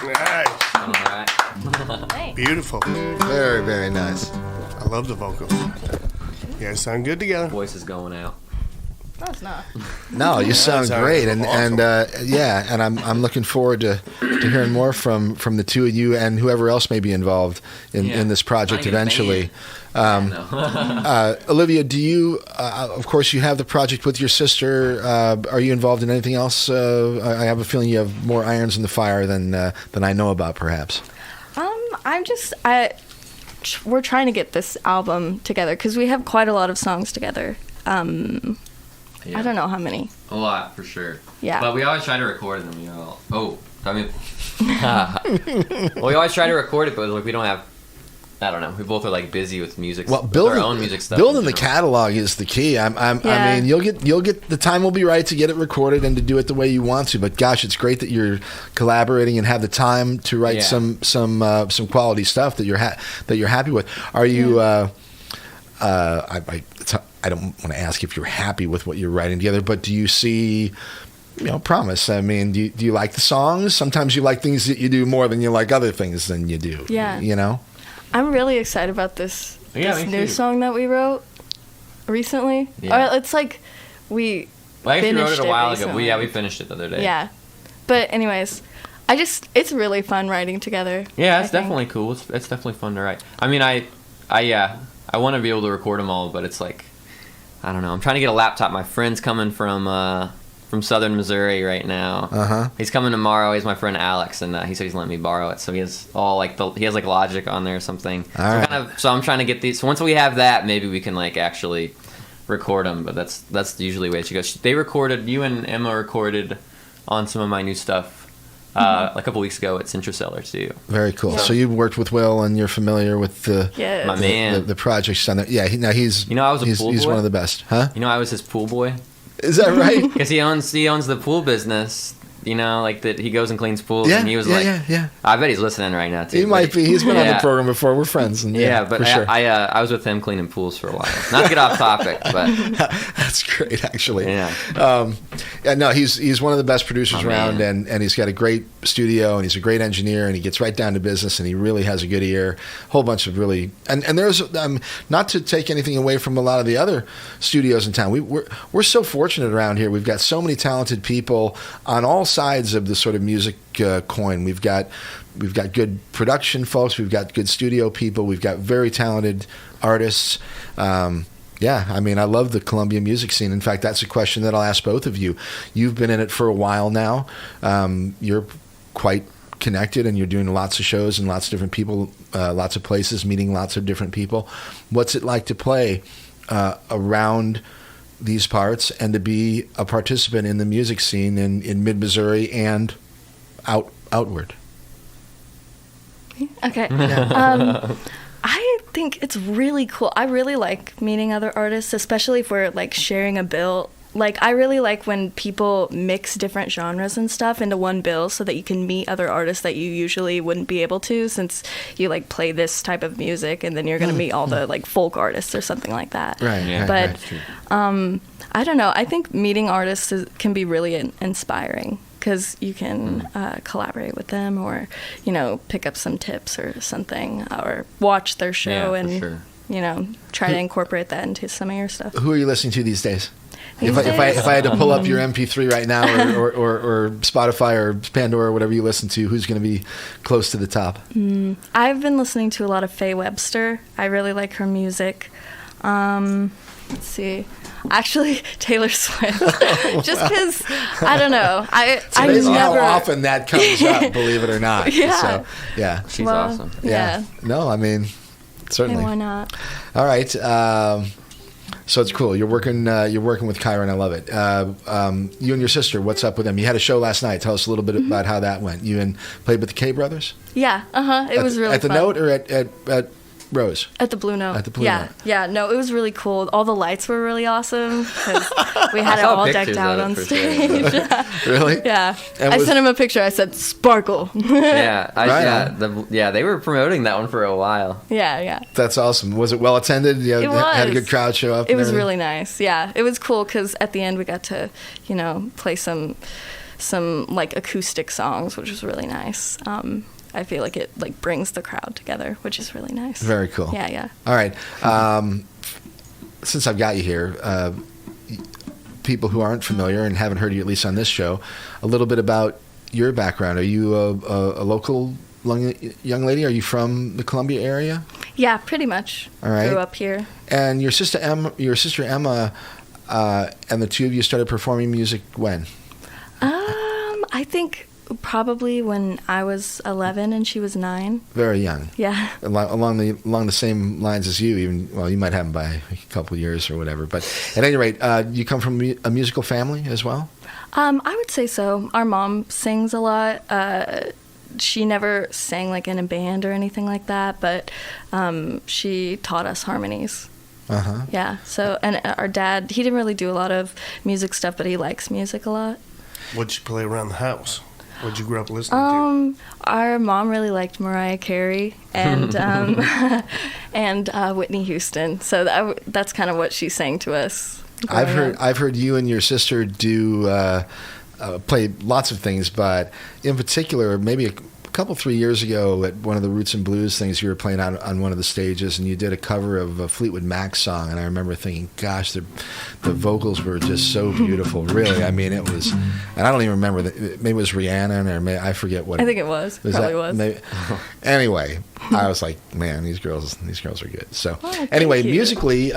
Speaker 3: Nice.
Speaker 6: All right.
Speaker 3: Beautiful.
Speaker 1: Very, very nice.
Speaker 3: I love the vocals. You guys sound good together.
Speaker 6: Voice is going out.
Speaker 5: No, it's not.
Speaker 1: No, you sound
Speaker 3: sounds
Speaker 1: great, and
Speaker 3: awesome.
Speaker 1: and I'm looking forward to hearing more from the two of you and whoever else may be involved in this project
Speaker 6: Trying to get a
Speaker 1: eventually.
Speaker 6: No.
Speaker 1: Olivia, do you? Of course, you have the project with your sister. Are you involved in anything else? I have a feeling you have more irons in the fire than I know about, perhaps.
Speaker 5: We're trying to get this album together because we have quite a lot of songs together.
Speaker 6: Yeah.
Speaker 5: I don't know how many.
Speaker 6: A lot, for sure.
Speaker 5: Yeah.
Speaker 6: But we always try to record them, you know. Oh, I mean... well, we always try to record it, but like we don't have... I don't know. We both are like busy with music.
Speaker 1: Well,
Speaker 6: with
Speaker 1: building
Speaker 6: our own music stuff.
Speaker 1: building the catalog is the key. I mean, you'll get the time will be right to get it recorded and to do it the way you want to. But gosh, it's great that you're collaborating and have the time to write some quality stuff that you're happy with. Are you? I don't want to ask if you're happy with what you're writing together, but do you see? Promise. I mean, do you like the songs? Sometimes you like things that you do more than you like other things than you do.
Speaker 5: Yeah. I'm really excited about this new song that we wrote recently.
Speaker 6: Yeah.
Speaker 5: Or it's like we
Speaker 6: actually
Speaker 5: finished
Speaker 6: wrote it a while ago.
Speaker 5: recently.
Speaker 6: We finished it the other day.
Speaker 5: Yeah. But anyways, it's really fun writing together.
Speaker 6: Yeah, it's definitely cool. It's definitely fun to write. I mean, I want to be able to record them all, but it's like, I don't know. I'm trying to get a laptop. My friend's coming from Southern Missouri right now. He's coming tomorrow. He's my friend Alex, and he said he's letting me borrow it. So he has he has like Logic on there or something. So I'm trying to get these. So once we have that, maybe we can like actually record them. But that's usually the way it should go. They recorded. You and Emma recorded on some of my new stuff a couple weeks ago at Centroseller too.
Speaker 1: Very cool. So you've worked with Will, and you're familiar with
Speaker 6: My man.
Speaker 1: the projects on there. Yeah, he's
Speaker 6: I was a pool boy.
Speaker 1: He's one of the best, huh?
Speaker 6: I was his pool boy.
Speaker 1: Is that right?
Speaker 6: Because he owns the pool business. Like that he goes and cleans pools. And he was
Speaker 1: yeah.
Speaker 6: I bet he's listening right now too.
Speaker 1: He might be. He's been on the program before. We're friends. And
Speaker 6: but
Speaker 1: for sure.
Speaker 6: I was with him cleaning pools for a while. Not to get off topic, but
Speaker 1: that's great actually.
Speaker 6: Yeah.
Speaker 1: No, he's one of the best producers around,
Speaker 6: man.
Speaker 1: and he's got a great studio, and he's a great engineer, and he gets right down to business, and he really has a good ear. A whole bunch of really and there's not to take anything away from a lot of the other studios in town. We're so fortunate around here. We've got so many talented people on all sides of the sort of music coin. We've got good production folks. We've got good studio people. We've got very talented artists. I mean, I love the Columbia music scene. In fact, that's a question that I'll ask both of you. You've been in it for a while now. You're quite connected, and you're doing lots of shows and lots of different people, lots of places, meeting lots of different people. What's it like to play around these parts and to be a participant in the music scene in mid-Missouri and outward?
Speaker 5: Okay. I think it's really cool. I really like meeting other artists, especially if we're like sharing a bill like, I really like when people mix different genres and stuff into one bill so that you can meet other artists that you usually wouldn't be able to, since you, like, play this type of music and then you're going to meet all the, like, folk artists or something like that.
Speaker 1: Right, yeah.
Speaker 5: But,
Speaker 1: Right.
Speaker 5: I don't know. I think meeting artists can be really inspiring because you can collaborate with them or, you know, pick up some tips or something or watch their show and, you know, try to incorporate that into some of your stuff.
Speaker 1: Who are you listening to these days? If I had to pull up your MP3 right now, or Spotify or Pandora or whatever you listen to, who's going to be close to the top?
Speaker 5: I've been listening to a lot of Faye Webster. I really like her music. Let's see. Actually, Taylor Swift. Just because, I don't know. I
Speaker 1: amazing
Speaker 5: never...
Speaker 1: how often that comes up, believe it or not.
Speaker 5: Yeah.
Speaker 1: So, yeah.
Speaker 4: She's awesome.
Speaker 1: Yeah. No, I mean, certainly.
Speaker 5: Hey, why not?
Speaker 1: All right. So it's cool. You're working with Kyron. I love it. You and your sister, what's up with them? You had a show last night. Tell us a little bit about how that went. You played with the K Brothers?
Speaker 5: Yeah. It was really
Speaker 1: fun. At the
Speaker 5: fun.
Speaker 1: Note or at Rose?
Speaker 5: At the Blue Note.
Speaker 1: At the Blue Note.
Speaker 5: Yeah. No, it was really cool. All the lights were really awesome because we had it all decked out on stage.
Speaker 1: Sure. Really?
Speaker 5: Yeah. I sent him a picture. I said, "Sparkle."
Speaker 4: Yeah. They were promoting that one for a while.
Speaker 5: Yeah.
Speaker 1: That's awesome. Was it well attended?
Speaker 5: It was.
Speaker 1: Had a good crowd show up?
Speaker 5: It was really nice. Yeah. It was cool because at the end we got to, you know, play some like acoustic songs, which was really nice. I feel like it like brings the crowd together, which is really nice.
Speaker 1: Very cool.
Speaker 5: Yeah.
Speaker 1: All right. Since I've got you here, people who aren't familiar and haven't heard you, at least on this show, a little bit about your background. Are you a local young lady? Are you from the Columbia area?
Speaker 5: Yeah, pretty much.
Speaker 1: All right.
Speaker 5: Grew up here.
Speaker 1: And your sister Emma, and the two of you started performing music when?
Speaker 5: I think probably when I was 11 and she was 9.
Speaker 1: Very young.
Speaker 5: Yeah.
Speaker 1: Along the same lines as you, you might have them by a couple of years or whatever. But at any rate, you come from a musical family as well?
Speaker 5: I would say so. Our mom sings a lot. She never sang like in a band or anything like that, but she taught us harmonies.
Speaker 1: Uh-huh.
Speaker 5: Yeah. So, and our dad, he didn't really do a lot of music stuff, but he likes music a lot.
Speaker 3: What'd you play around the house? What'd you grow up listening to?
Speaker 5: Our mom really liked Mariah Carey and and Whitney Houston. So that's kind of what she sang to us.
Speaker 1: I've heard you and your sister do play lots of things, but in particular, maybe a couple 3 years ago at one of the Roots and Blues things, you were playing on one of the stages, and you did a cover of a Fleetwood Mac song, and I remember thinking, gosh, the vocals were just so beautiful. Really, I mean, it was, and I don't even remember maybe it was Rhiannon or I forget what.
Speaker 5: I think it was. Probably was.
Speaker 1: Maybe, anyway, I was like, man, these girls are good. So
Speaker 5: anyway,
Speaker 1: musically,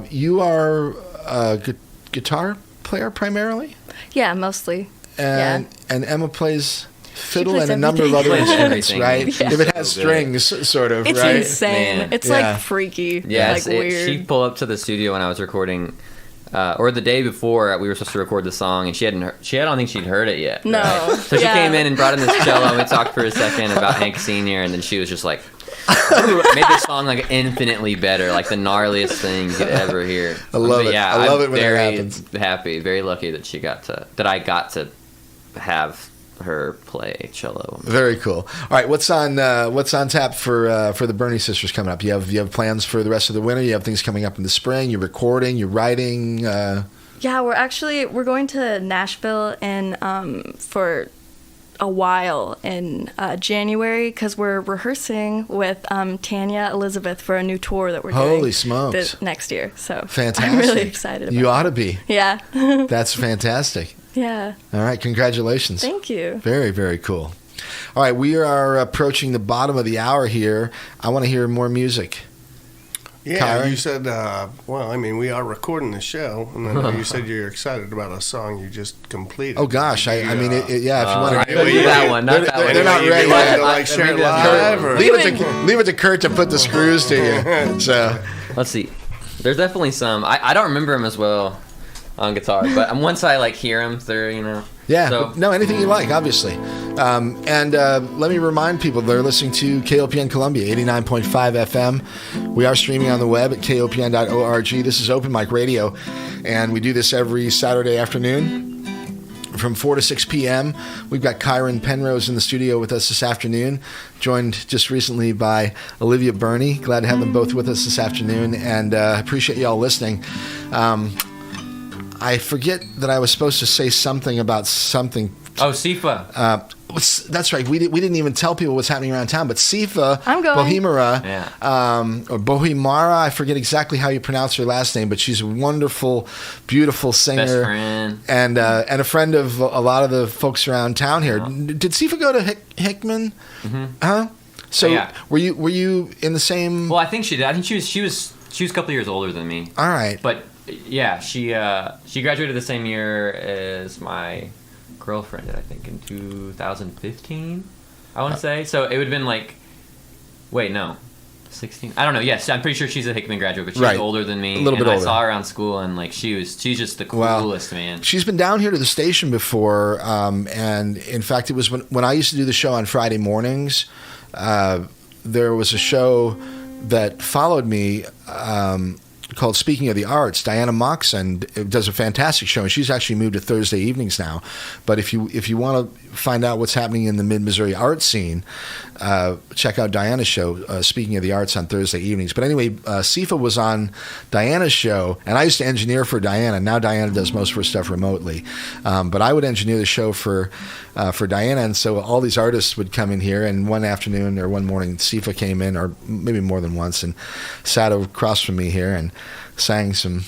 Speaker 1: you are a guitar player primarily.
Speaker 5: Yeah, mostly.
Speaker 1: And Emma plays fiddle
Speaker 5: plays
Speaker 1: and a number of other instruments,
Speaker 4: everything.
Speaker 1: right?
Speaker 5: Yeah.
Speaker 1: If it has strings, sort of,
Speaker 5: it's
Speaker 1: right?
Speaker 5: insane.
Speaker 4: Man.
Speaker 5: It's
Speaker 1: Yeah.
Speaker 5: like freaky.
Speaker 4: Yes,
Speaker 5: like weird.
Speaker 4: She'd pull up to the studio when I was recording, or the day before we were supposed to record the song, and I don't think she'd heard it yet.
Speaker 5: No.
Speaker 4: Right? So she came in and brought in this cello, and we talked for a second about Hank Sr., and then she was just like, made the song like infinitely better, like the gnarliest thing you could ever hear.
Speaker 1: I love it.
Speaker 4: Yeah,
Speaker 1: I love
Speaker 4: I'm
Speaker 1: it when
Speaker 4: very
Speaker 1: it happens.
Speaker 4: happy, very lucky that I got to have her play cello.
Speaker 1: Very cool. All right, what's on tap for the Burney sisters coming up? You have plans for the rest of the winter? You have things coming up in the spring? You're recording? You're writing?
Speaker 5: Yeah, we're going to Nashville and for a while in January because we're rehearsing with Tanya Elizabeth for a new tour that we're doing.
Speaker 1: Holy smokes.
Speaker 5: Next year. So
Speaker 1: Fantastic.
Speaker 5: I'm really excited about
Speaker 1: You ought to be.
Speaker 5: Yeah.
Speaker 1: That's fantastic.
Speaker 5: Yeah.
Speaker 1: All right, congratulations.
Speaker 5: Thank you.
Speaker 1: Very, very cool. All right, we are approaching the bottom of the hour here. I want to hear more music.
Speaker 3: Yeah,
Speaker 1: Kyron?
Speaker 3: You said, we are recording the show, and then you said you're excited about a song you just completed.
Speaker 1: Oh, gosh. I mean, yeah, if you want to...
Speaker 4: That one, not that one.
Speaker 1: They're not ready yet.
Speaker 3: Like share it live, or?
Speaker 1: Leave it to Kurt to put the screws to you. So
Speaker 4: Let's see. There's definitely some. I don't remember them as well
Speaker 6: on guitar. But once I like hear them, they're
Speaker 1: Yeah,
Speaker 6: So,
Speaker 1: no, anything you like, obviously. And let me remind people they're listening to KOPN Columbia, 89.5 FM. We are streaming on the web at kopn.org. This is Open Mic Radio, and we do this every Saturday afternoon from 4 to 6 p.m. We've got Kyren Penrose in the studio with us this afternoon, joined just recently by Olivia Burney. Glad to have them both with us this afternoon, and appreciate you all listening. I forget that I was supposed to say something about something.
Speaker 6: Oh, SIFA.
Speaker 1: That's right. We didn't even tell people what's happening around town. But SIFA,
Speaker 5: I'm going.
Speaker 1: Bohemara,
Speaker 6: Yeah.
Speaker 1: or Bohemara, I forget exactly how you pronounce her last name, but she's a wonderful, beautiful singer.
Speaker 6: Best friend.
Speaker 1: And a friend of a lot of the folks around town here. Did SIFA go to Hickman?
Speaker 6: Mm-hmm.
Speaker 1: Huh? So
Speaker 6: Yeah.
Speaker 1: were you in the same?
Speaker 6: Well, I think she did. I think she was a couple years older than me.
Speaker 1: All right.
Speaker 6: But yeah, she graduated the same year as my girlfriend did, I think, in 2015, I want to say. So it would have been like, wait, no, 16. I don't know. Yes, I'm pretty sure she's a Hickman graduate, but she's
Speaker 1: Right.
Speaker 6: older than me.
Speaker 1: A little bit older.
Speaker 6: I saw her around school, and like she's just the coolest, man.
Speaker 1: She's been down here to the station before, and in fact, it was when I used to do the show on Friday mornings. There was a show that followed me called Speaking of the Arts. Diana Moxon does a fantastic show, and she's actually moved to Thursday evenings now. But if you want to find out what's happening in the mid-Missouri art scene, check out Diana's show, Speaking of the Arts, on Thursday evenings. But anyway, SIFA was on Diana's show, and I used to engineer for Diana. Now Diana does most of her stuff remotely. But I would engineer the show for Diana, and so all these artists would come in here, and one afternoon or one morning, SIFA came in, or maybe more than once, and sat across from me here and sang some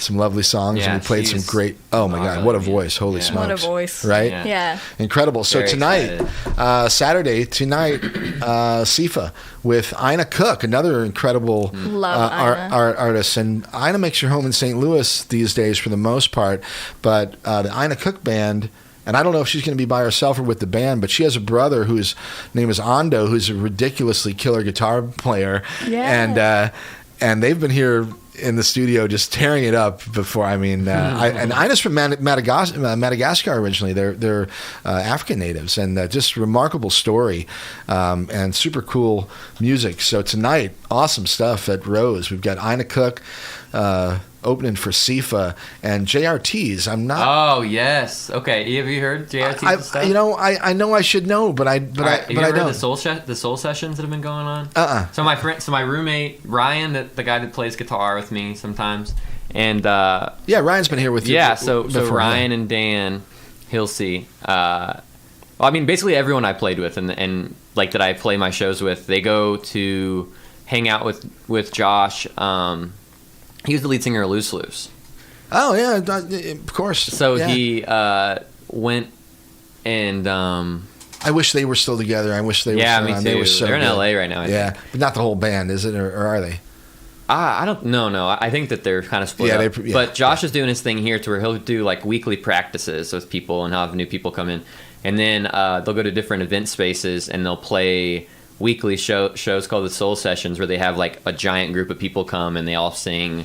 Speaker 1: lovely songs,
Speaker 6: Yeah,
Speaker 1: and we played some great. Oh my God, what a voice! Holy smokes!
Speaker 5: What a voice!
Speaker 1: Right?
Speaker 5: Yeah.
Speaker 1: Incredible. So
Speaker 6: Very
Speaker 1: tonight, Saturday tonight, SIFA with Ina Cook, another incredible
Speaker 5: Love Ina.
Speaker 1: artist. And Ina makes her home in St. Louis these days for the most part, but the Ina Cook band. And I don't know if she's going to be by herself or with the band, but she has a brother whose name is Ando, who's a ridiculously killer guitar player.
Speaker 5: Yeah.
Speaker 1: And they've been here in the studio just tearing it up before. I mean, and Ina's from Madagascar originally. They're African natives, and just remarkable story, and super cool music. So tonight, awesome stuff at Rose. We've got Ina Cook opening for SIFA and JRTs. I'm not.
Speaker 6: Oh yes. Okay. Have you heard JRT's stuff?
Speaker 1: I know I should know, but I
Speaker 6: Have you
Speaker 1: I
Speaker 6: heard
Speaker 1: don't.
Speaker 6: the soul sessions that have been going on? So my roommate Ryan, the guy that plays guitar with me sometimes, and
Speaker 1: Yeah, Ryan's been here with you.
Speaker 6: yeah. So
Speaker 1: before,
Speaker 6: Ryan
Speaker 1: yeah.
Speaker 6: and Dan Hilsey. Well, I mean, basically everyone I played with and like that I play my shows with, they go to hang out with Josh. He was the lead singer of Loose Loose.
Speaker 1: Oh yeah, of course.
Speaker 6: So
Speaker 1: yeah.
Speaker 6: he went and
Speaker 1: I wish they were still together. I wish they were.
Speaker 6: yeah,
Speaker 1: still
Speaker 6: me
Speaker 1: on.
Speaker 6: too.
Speaker 1: They were so
Speaker 6: They're in
Speaker 1: good.
Speaker 6: LA right now. I think.
Speaker 1: But not the whole band, is it, or are they?
Speaker 6: I don't no. I think that they're kind of split
Speaker 1: Yeah,
Speaker 6: up.
Speaker 1: they- yeah,
Speaker 6: but Josh is doing his thing here to where he'll do like weekly practices with people and he'll have new people come in, and then they'll go to different event spaces and they'll play weekly shows called the Soul Sessions, where they have like a giant group of people come and they all sing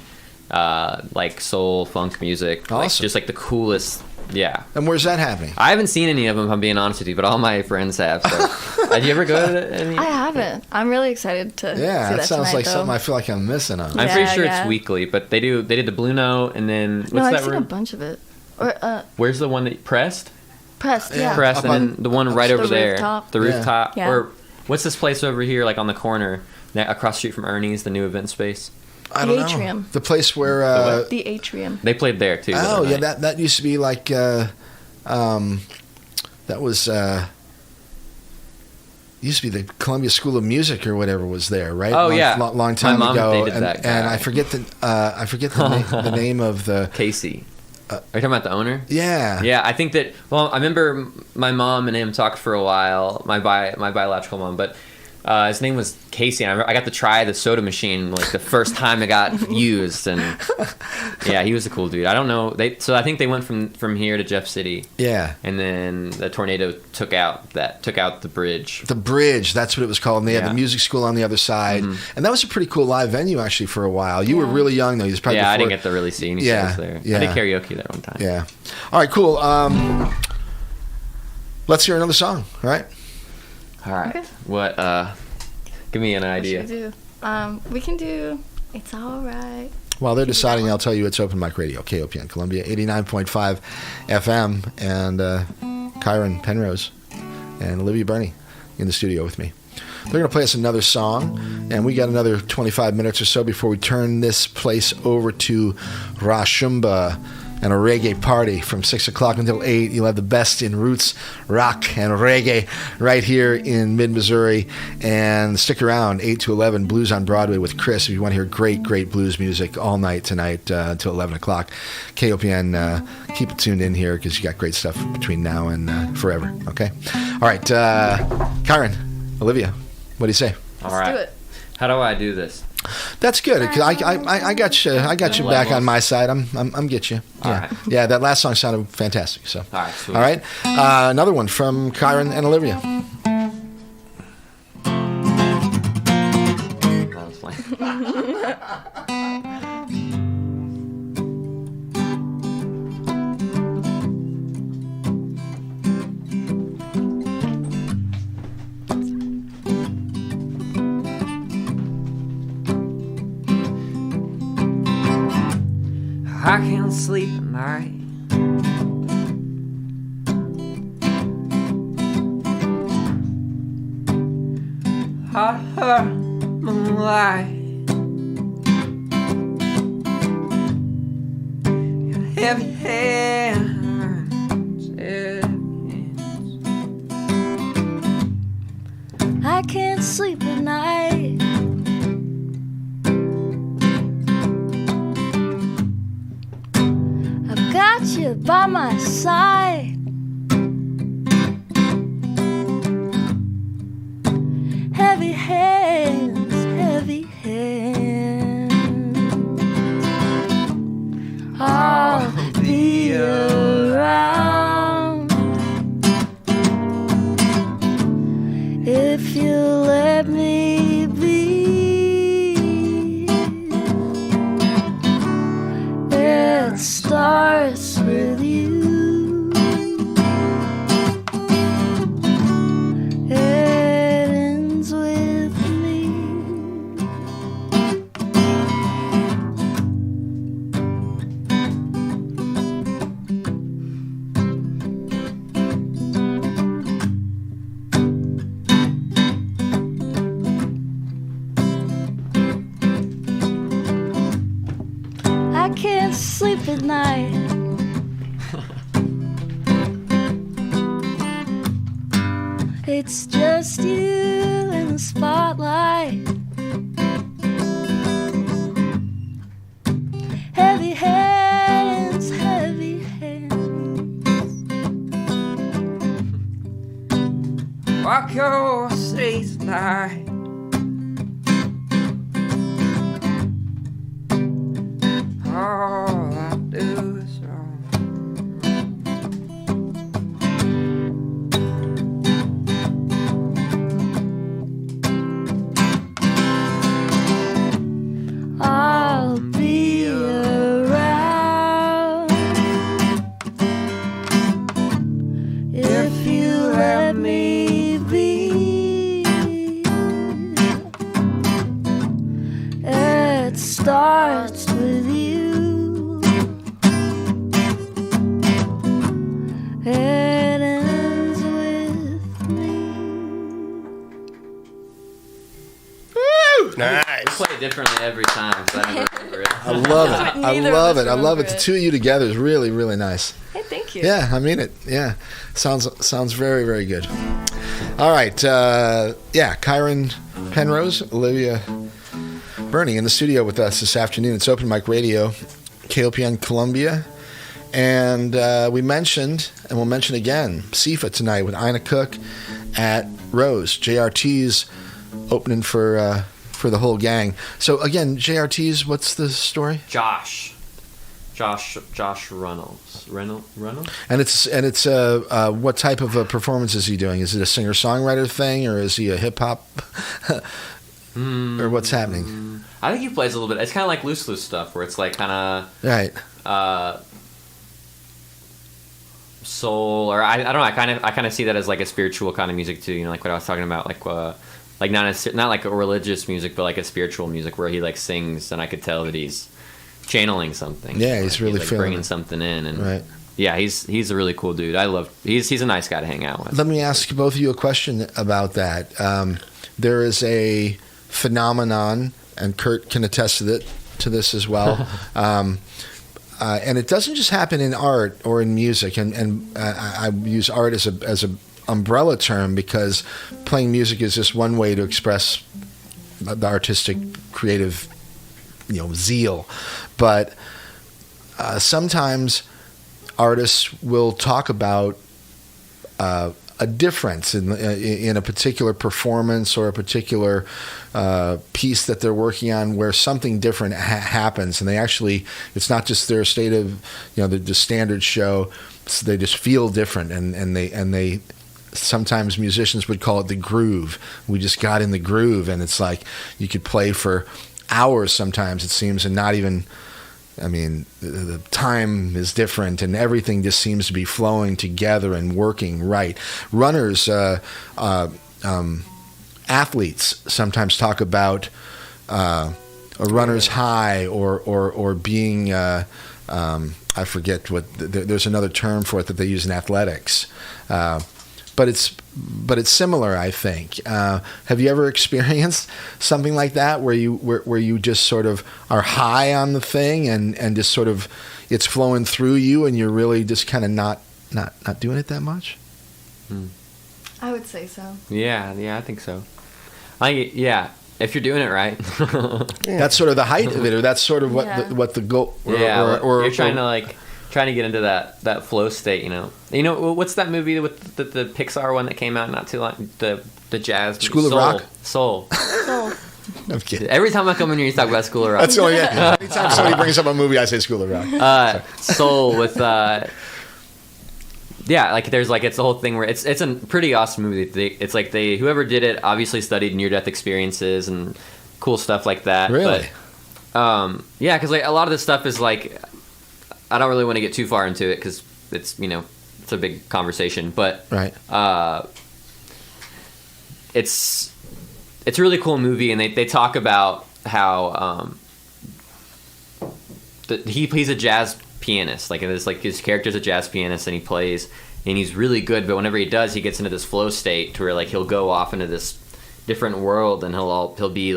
Speaker 6: like soul funk music.
Speaker 1: Awesome.
Speaker 6: Like, just like the coolest. Yeah.
Speaker 1: And where's that happening?
Speaker 6: I haven't seen any of them, if I'm being honest with you, but all my friends have. So. Did you ever go to any?
Speaker 5: I haven't. I'm really excited to see
Speaker 1: Yeah,
Speaker 5: that
Speaker 1: that sounds
Speaker 5: tonight,
Speaker 1: like
Speaker 5: though.
Speaker 1: something I feel like I'm missing on.
Speaker 6: I'm pretty
Speaker 5: Yeah,
Speaker 6: sure
Speaker 5: yeah.
Speaker 6: it's weekly, but they did the Blue Note, and then what's
Speaker 5: No, I've
Speaker 6: that
Speaker 5: seen a
Speaker 6: room?
Speaker 5: bunch of it. Or
Speaker 6: Where's the one that Pressed?
Speaker 5: Pressed, yeah.
Speaker 6: Pressed,
Speaker 1: Up
Speaker 6: and
Speaker 1: on-
Speaker 6: then the one right
Speaker 5: the
Speaker 6: over there,
Speaker 5: rooftop.
Speaker 6: the
Speaker 1: Yeah.
Speaker 6: rooftop.
Speaker 5: Yeah.
Speaker 6: Or what's this place over here, like on the corner, across the street from Ernie's, the new event space?
Speaker 1: I
Speaker 5: The
Speaker 1: don't know.
Speaker 5: atrium.
Speaker 1: The place where.
Speaker 5: The atrium.
Speaker 6: They played there too. the
Speaker 1: Oh
Speaker 6: other
Speaker 1: yeah,
Speaker 6: night.
Speaker 1: that used to be like. That was. Used to be the Columbia School of Music or whatever was there, right?
Speaker 6: Oh, yeah.
Speaker 1: long time
Speaker 6: My mom
Speaker 1: ago.
Speaker 6: dated that
Speaker 1: And
Speaker 6: guy.
Speaker 1: I forget the name of the.
Speaker 6: Casey. Are you talking about the owner?
Speaker 1: Yeah.
Speaker 6: Yeah, I think that. Well, I remember my mom and him talked for a while. My biological mom, but
Speaker 4: His name was Casey. And I got to try the soda machine like the first time it got used, and yeah, he was a cool dude. I don't know. So I think they went from here to Jeff City.
Speaker 1: Yeah,
Speaker 4: and then the tornado took out the bridge.
Speaker 1: The bridge, that's what it was called. And they had the music school on the other side, and that was a pretty cool live venue actually for a while. You were really young though. You was probably
Speaker 4: I didn't get to really see any shows there.
Speaker 1: Yeah.
Speaker 4: I did karaoke there one time.
Speaker 1: Yeah. All right, cool. Let's hear another song. All right.
Speaker 4: All right. Okay. What? Give me an idea.
Speaker 5: What should we do? We can do It's All Right.
Speaker 1: While they're deciding, I'll tell you it's Open Mic Radio, KOPN Columbia, 89.5 FM, and Kyren Penrose and Olivia Burney in the studio with me. They're going to play us another song, and we got another 25 minutes or so before we turn this place over to Rashumba and a reggae party from 6 o'clock until 8. You'll have the best in roots, rock, and reggae right here in mid-Missouri. And stick around, 8 to 11, Blues on Broadway with Chris. If you want to hear great, great blues music all night tonight until 11 o'clock. KOPN, keep it tuned in here because you got great stuff between now and forever, okay? All right, Kyren, Olivia, what do you say?
Speaker 4: All right.
Speaker 5: Let's do it.
Speaker 4: How do I do this?
Speaker 1: That's good. I got you. I got you back on my side. I'm get you. Yeah,
Speaker 4: right.
Speaker 1: Yeah. That last song sounded fantastic. So,
Speaker 4: all right. Sweet.
Speaker 1: All right. Another one from Kyren and Olivia.
Speaker 4: That was fine.
Speaker 2: I can't sleep at night. Hot moonlight. Your heavy hands, heavy hands.
Speaker 7: I can't sleep at night. I've got you by my side. Heavy hands, heavy hands. I'll be around if you let me be. It starts with you. It ends with me. I can't sleep at night. It's just you in the spotlight. Heavy hands, heavy hands.
Speaker 2: Walk your streets tonight. All I do is wrong.
Speaker 7: I'll be around if you let me be. It starts with you. It ends with me.
Speaker 3: Nice.
Speaker 4: Play it differently every time, so I never remember it.
Speaker 1: I love it. I
Speaker 5: Neither
Speaker 1: love
Speaker 5: of
Speaker 1: it.
Speaker 5: us
Speaker 1: I love it.
Speaker 5: remember
Speaker 1: The
Speaker 5: it.
Speaker 1: two of you together is really, really nice.
Speaker 5: Hey, thank you.
Speaker 1: Yeah, I mean it. Yeah, sounds very, very good. All right, Kyren Penrose, Olivia Burney in the studio with us this afternoon. It's Open Mic Radio, KOPN Columbia, and we mentioned, and we'll mention again, SIFA tonight with Ina Cook at Rose, JRT's opening for the whole gang. So again, JRT's, what's the story?
Speaker 4: Josh Reynolds.
Speaker 1: And it's what type of a performance is he doing? Is it a singer-songwriter thing, or is he a hip-hop? Or what's happening?
Speaker 4: I think he plays a little bit. It's kind of like loose stuff, where it's like kind of
Speaker 1: right.
Speaker 4: Soul, or I don't know. I kind of see that as like a spiritual kind of music too. You know, like what I was talking about, like not like a religious music, but like a spiritual music where he like sings, and I could tell that he's channeling something.
Speaker 1: Yeah, he's really
Speaker 4: like
Speaker 1: feeling
Speaker 4: bringing
Speaker 1: it.
Speaker 4: something in, and
Speaker 1: right.
Speaker 4: Yeah, he's a really cool dude. He's a nice guy to hang out with.
Speaker 1: Let me ask both of you a question about that. There is a phenomenon, and Kurt can attest to this as well. And it doesn't just happen in art or in music. And I use art as a umbrella term, because playing music is just one way to express the artistic, creative, zeal. But sometimes artists will talk about a difference in a particular performance or a particular piece that they're working on, where something different happens, and it's not just their state of the standard show. So they just feel different, and they sometimes musicians would call it the groove. We just got in the groove, and it's like you could play for hours sometimes, it seems, and not even. I mean, the time is different, and everything just seems to be flowing together and working right. Runners, athletes sometimes talk about a runner's high, or being. I forget what. There's another term for it that they use in athletics, but it's similar, I think. Have you ever experienced something like that, where you just sort of are high on the thing, and just sort of it's flowing through you, and you're really just kind of not doing it that much?
Speaker 5: I would say so.
Speaker 4: Yeah, I think so. If you're doing it right.
Speaker 1: That's sort of the height of it, or that's sort of what the goal. Or
Speaker 4: you're trying to get into that flow state, what's that movie with the Pixar one that came out not too long, the jazz
Speaker 1: School of Rock?
Speaker 4: Soul.
Speaker 1: I'm kidding.
Speaker 4: Every time I come in here, you talk about School of Rock.
Speaker 1: That's the only. Anytime somebody brings up a movie, I say School of Rock.
Speaker 4: Soul with there's it's the whole thing where it's a pretty awesome movie. It's like whoever did it obviously studied near-death experiences and cool stuff like that.
Speaker 1: Really?
Speaker 4: But, because a lot of this stuff is I don't really want to get too far into it, because it's it's a big conversation. But
Speaker 1: right.
Speaker 4: It's a really cool movie, and they talk about how he's a jazz pianist. His character's a jazz pianist, and he plays, and he's really good. But whenever he does, he gets into this flow state to where he'll go off into this different world, and he'll be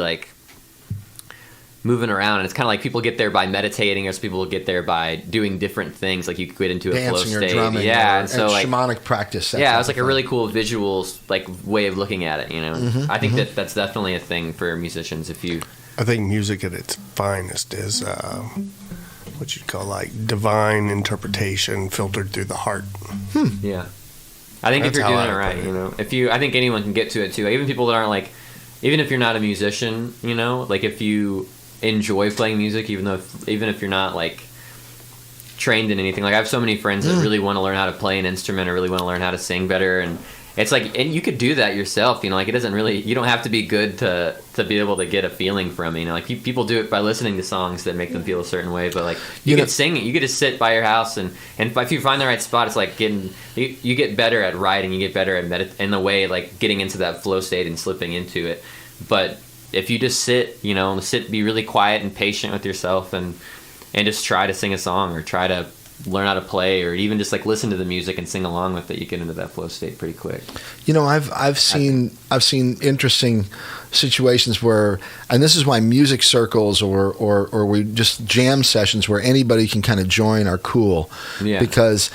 Speaker 4: moving around. And it's kind of like people get there by meditating, or some people get there by doing different things. Like you could get into a
Speaker 1: dancing
Speaker 4: flow state,
Speaker 1: or drumming,
Speaker 4: and so
Speaker 1: shamanic practice.
Speaker 4: Yeah, it was a really cool visuals way of looking at it.
Speaker 1: Mm-hmm,
Speaker 4: I think that's definitely a thing for musicians.
Speaker 3: I think music at its finest is what you'd call divine interpretation filtered through the heart.
Speaker 4: Yeah, I think if you're doing it right, I think anyone can get to it too. Even people that aren't even if you're not a musician, if you enjoy playing music, even if you're not trained in anything. I have so many friends that really want to learn how to play an instrument, or really want to learn how to sing better, and it's and you could do that yourself. It doesn't really. You don't have to be good to be able to get a feeling from it. People do it by listening to songs that make them feel a certain way. But you could sing it. You could just sit by your house, and if you find the right spot, it's you get better at writing. You get better at in the way getting into that flow state and slipping into it. But if you just sit, be really quiet and patient with yourself, and just try to sing a song, or try to learn how to play, or even just listen to the music and sing along with it, you get into that flow state pretty quick.
Speaker 1: I've seen interesting situations where, and this is why music circles or we just jam sessions where anybody can kind of join are cool. Yeah. Because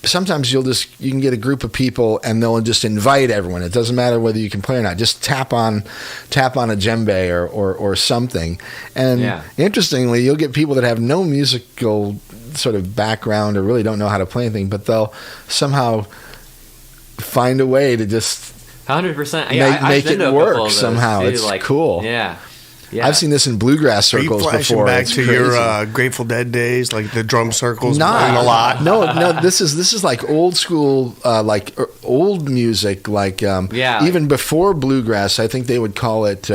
Speaker 1: sometimes you can get a group of people and they'll just invite everyone. It doesn't matter whether you can play or not. Just tap on a djembe or something. And interestingly, you'll get people that have no musical sort of background or really don't know how to play anything, but they'll somehow find a way to just
Speaker 6: 100%. Yeah,
Speaker 1: make it work somehow. It's like, cool.
Speaker 6: Yeah. Yeah.
Speaker 1: I've seen this in bluegrass circles before.
Speaker 3: Are you flashing back to your Grateful Dead days, like the drum circles? Not a lot.
Speaker 1: No. This is like old school, like old music, like even before bluegrass. I think they would call it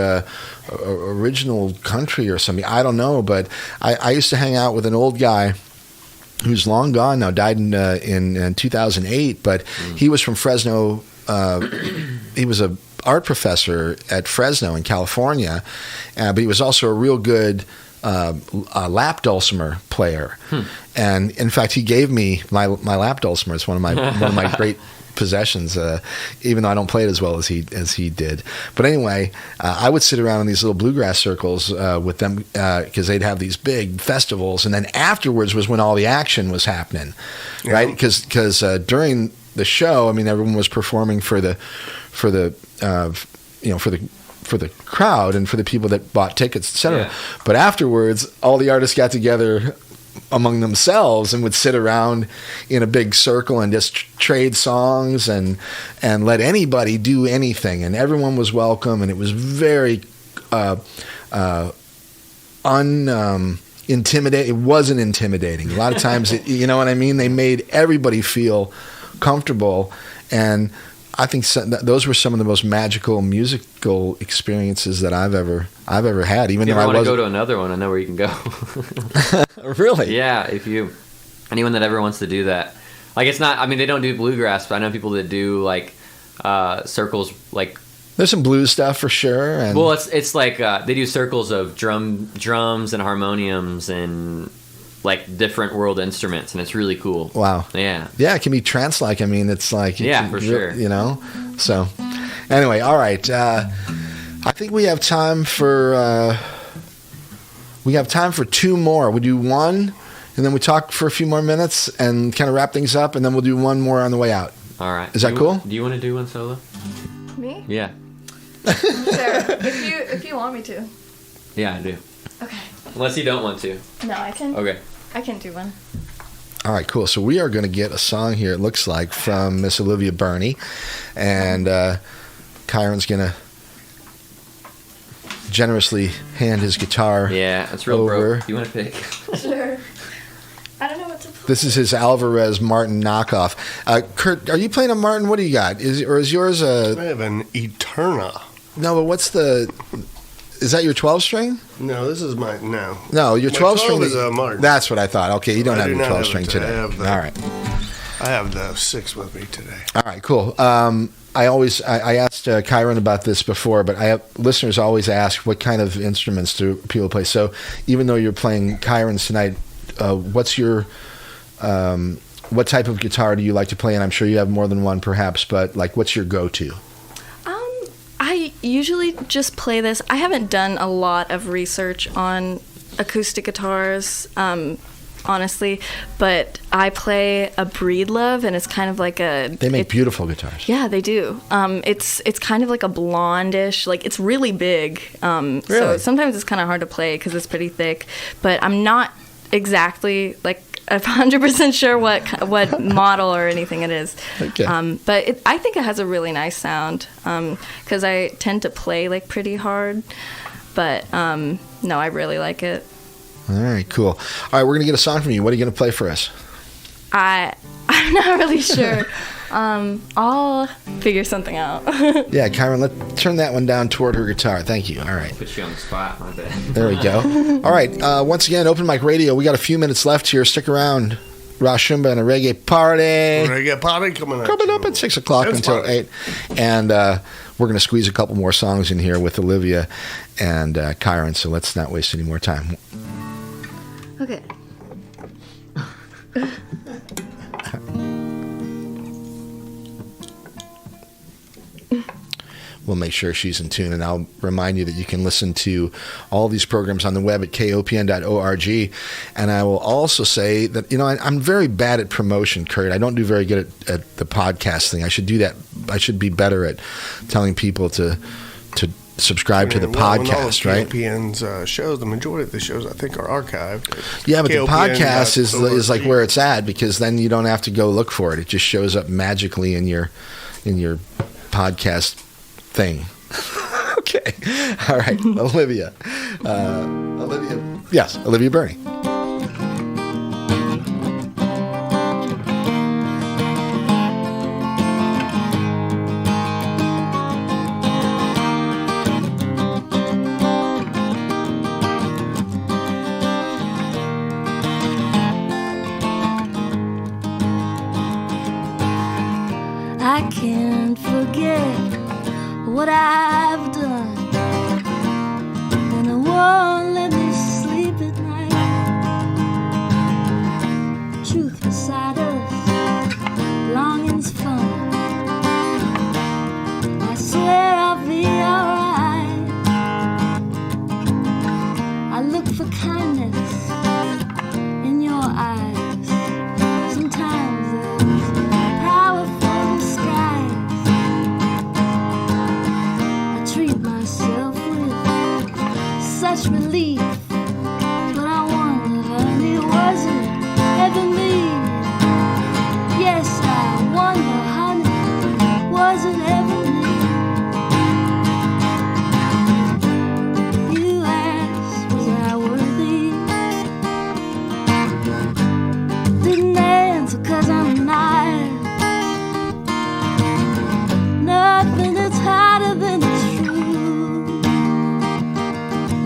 Speaker 1: original country or something. I don't know, but I used to hang out with an old guy who's long gone now, died in 2008, but he was from Fresno. He was a art professor at Fresno in California, but he was also a real good lap dulcimer player. And in fact, he gave me my lap dulcimer. It's one of my great possessions, even though I don't play it as well as he did. But anyway, I would sit around in these little bluegrass circles with them because they'd have these big festivals, and then afterwards was when all the action was happening, right? Because during the show, I mean, everyone was performing for the crowd and for the people that bought tickets, etc. Yeah. But afterwards, all the artists got together among themselves and would sit around in a big circle and just trade songs and let anybody do anything, and everyone was welcome, and it was very intimidating. It wasn't intimidating. A lot of times, you know what I mean? They made everybody feel comfortable, and I think those were some of the most magical musical experiences that I've ever had. Even though I want to
Speaker 6: go to another one, I know where you can go.
Speaker 1: Really?
Speaker 6: Yeah, anyone that ever wants to do that, like it's not. I mean, they don't do bluegrass, but I know people that do like circles. Like
Speaker 1: there's some blues stuff for sure. And
Speaker 6: well, it's like they do circles of drums and harmoniums and like different world instruments, and it's really cool.
Speaker 1: Wow.
Speaker 6: Yeah.
Speaker 1: Yeah, it can be trance-like. I mean, it's like...
Speaker 6: Yeah, for sure.
Speaker 1: You know? So, anyway, all right. I think we have time for... two more. We do one, and then we talk for a few more minutes and kind of wrap things up, and then we'll do one more on the way out.
Speaker 6: All right.
Speaker 1: Is that cool?
Speaker 6: Do you want to do one solo?
Speaker 5: Me?
Speaker 6: Yeah.
Speaker 5: Sure. If you want me to.
Speaker 6: Yeah, I do.
Speaker 5: Okay.
Speaker 6: Unless you don't want to.
Speaker 5: No, I can.
Speaker 6: Okay.
Speaker 5: I can do one.
Speaker 1: All right, cool. So we are going to get a song here, it looks like, from Miss Olivia Burney. And Kyron's going to generously hand his guitar
Speaker 6: Yeah, it's real
Speaker 1: over.
Speaker 6: broke. Do you want to pick?
Speaker 5: Sure. I don't know what to play.
Speaker 1: This is his Alvarez Martin knockoff. Kurt, are you playing a Martin? What do you got? Is yours a...
Speaker 3: I have an Eterna.
Speaker 1: No, but what's the... Is that your 12-string?
Speaker 3: No, this is my... No.
Speaker 1: No, your 12-string
Speaker 3: is a Martin.
Speaker 1: That's what I thought. Okay, you don't have your 12-string today.
Speaker 3: I have the,
Speaker 1: all right.
Speaker 3: I have the 6 with me today.
Speaker 1: All right, cool. I asked Kyron about this before, but listeners always ask what kind of instruments do people play. So even though you're playing Kyron's tonight, what's your... what type of guitar do you like to play? And I'm sure you have more than one, perhaps, but like, what's your go-to?
Speaker 5: I usually just play this. I haven't done a lot of research on acoustic guitars, honestly, but I play a Breedlove, and it's kind of like a...
Speaker 1: They make beautiful guitars.
Speaker 5: Yeah, they do. It's kind of like a blondish, like it's really big.
Speaker 1: Really?
Speaker 5: So sometimes it's kind of hard to play because it's pretty thick, but I'm not exactly like 100% sure what model or anything it is.
Speaker 1: Okay.
Speaker 5: But I think it has a really nice sound because I tend to play like pretty hard. But no, I really like it.
Speaker 1: All right, cool. All right, we're going to get a song from you. What are you going to play for us?
Speaker 5: I'm not really sure. I'll figure something out.
Speaker 1: Yeah, Kyron, let's turn that one down toward her guitar. Thank you. All right.
Speaker 6: Put you on the spot, my bad.
Speaker 1: There we go. All right. Once again, Open Mic Radio. We got a few minutes left here. Stick around. Rashumba and a reggae party.
Speaker 3: Reggae party coming
Speaker 1: up at 6 o'clock until 8. And we're going to squeeze a couple more songs in here with Olivia and Kyron, so let's not waste any more time.
Speaker 5: Okay.
Speaker 1: We'll make sure she's in tune, and I'll remind you that you can listen to all these programs on the web at kopn.org. And I will also say that, I'm very bad at promotion, Kurt. I don't do very good at the podcast thing. I should do that. I should be better at telling people to subscribe to the podcast, right?
Speaker 3: KOPN's shows, the majority of the shows, I think, are archived.
Speaker 1: Yeah, but the podcast is like where it's at, because then you don't have to go look for it. It just shows up magically in your podcast thing. Okay. All right. Olivia. Yes, Olivia Burney.
Speaker 7: I can't forget what I've done, and it won't let me sleep at night. Truth beside us, longing's fun. I swear I'll be alright. I look for kindness in your eyes. Sometimes there's power for the skies. I treat myself with such relief, but I wonder, honey, was it ever me? Yes, I wonder, honey, was it ever me? You asked, was I worthy? Didn't answer 'cause I'm not. Nothing is harder than the truth,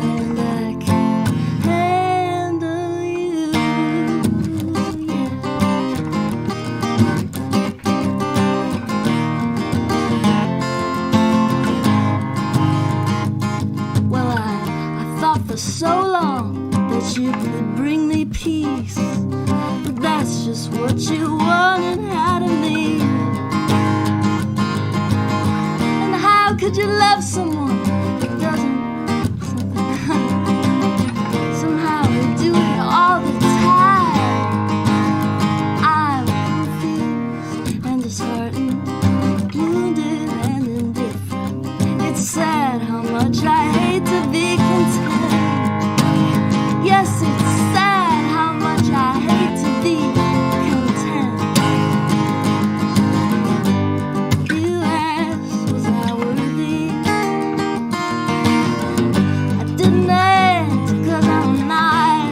Speaker 7: and I can't handle you. Well, I thought for so long that you could bring me peace, but that's just what you wanted out of me. And how could you love someone that doesn't somehow we do it all the time? I'm confused and disheartened, wounded and indifferent. It's sad how much I hate to be content. Yes, it's sad how much I hate to be content. You asked, was I worthy? I didn't answer 'cause I'm not.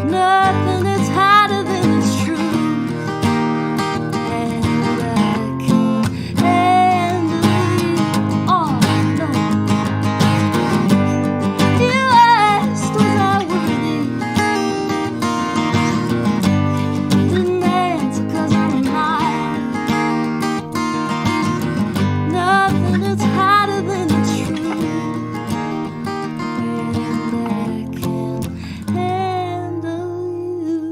Speaker 7: Nothing is harder than the truth, and I can't handle it. Oh, no. You asked, was I worthy? Didn't answer 'cause I'm not. Nothing is harder than the truth, and I can't handle you.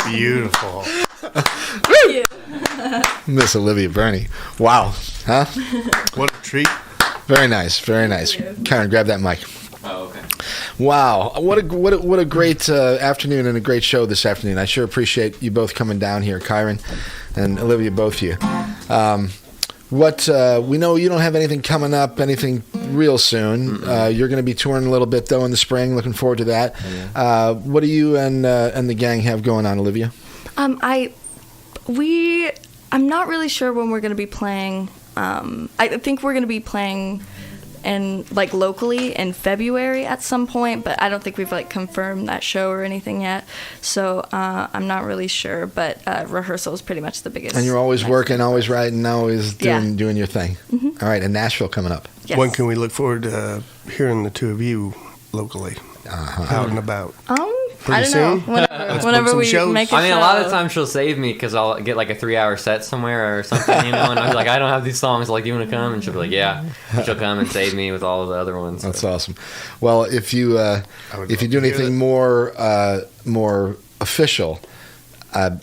Speaker 3: Beautiful.
Speaker 1: Miss Olivia Burney. Wow. Huh?
Speaker 3: What a treat.
Speaker 1: Very nice. Very nice. Kyron, grab that mic.
Speaker 6: Oh, okay.
Speaker 1: Wow, what a great afternoon and a great show this afternoon. I sure appreciate you both coming down here, Kyron and Olivia, both of you. We know you don't have anything coming up, anything real soon. You're going to be touring a little bit though in the spring. Looking forward to that. What do you and the gang have going on, Olivia?
Speaker 5: I'm not really sure when we're going to be playing. I think we're going to be playing locally in February at some point, but I don't think we've confirmed that show or anything yet. So I'm not really sure, but rehearsal is pretty much the biggest.
Speaker 1: And you're always working, always writing, always doing your thing.
Speaker 5: Mm-hmm.
Speaker 1: All right, and Nashville coming up.
Speaker 5: Yes.
Speaker 3: When can we look forward to hearing the two of you locally, out and about?
Speaker 5: I don't know. Whenever we make a show.
Speaker 6: I mean, a lot of times she'll save me because I'll get like a 3-hour set somewhere or something, you know, and I'll be like, I don't have these songs. Like, do you want to come? And she'll be like, yeah. And she'll come and save me with all of the other ones.
Speaker 1: That's awesome. Well, if you do anything more official, I'd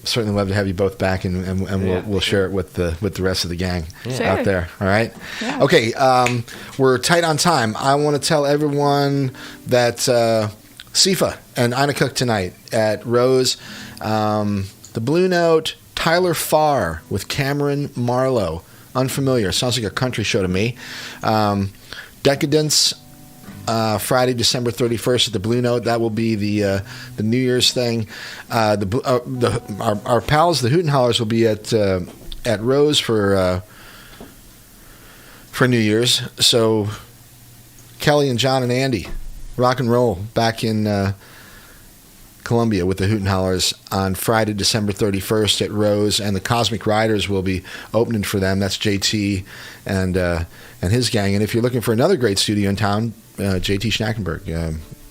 Speaker 1: certainly love to have you both back, and we'll share it with the rest of the gang out there. All right.
Speaker 5: Yeah.
Speaker 1: Okay. We're tight on time. I want to tell everyone that. Sifa and Ina Cook tonight at Rose. The Blue Note, Tyler Farr with Cameron Marlowe. Unfamiliar. Sounds like a country show to me. Decadence Friday, December 31st at the Blue Note. That will be the New Year's thing. Our pals, the Hoot and Hollers, will be at Rose for New Year's. So Kelly and John and Andy, rock and roll back in Columbia with the Hoot and Hollers on Friday, December 31st at Rose, and the Cosmic Riders will be opening for them. That's JT and his gang. And if you're looking for another great studio in town, JT Schnackenberg,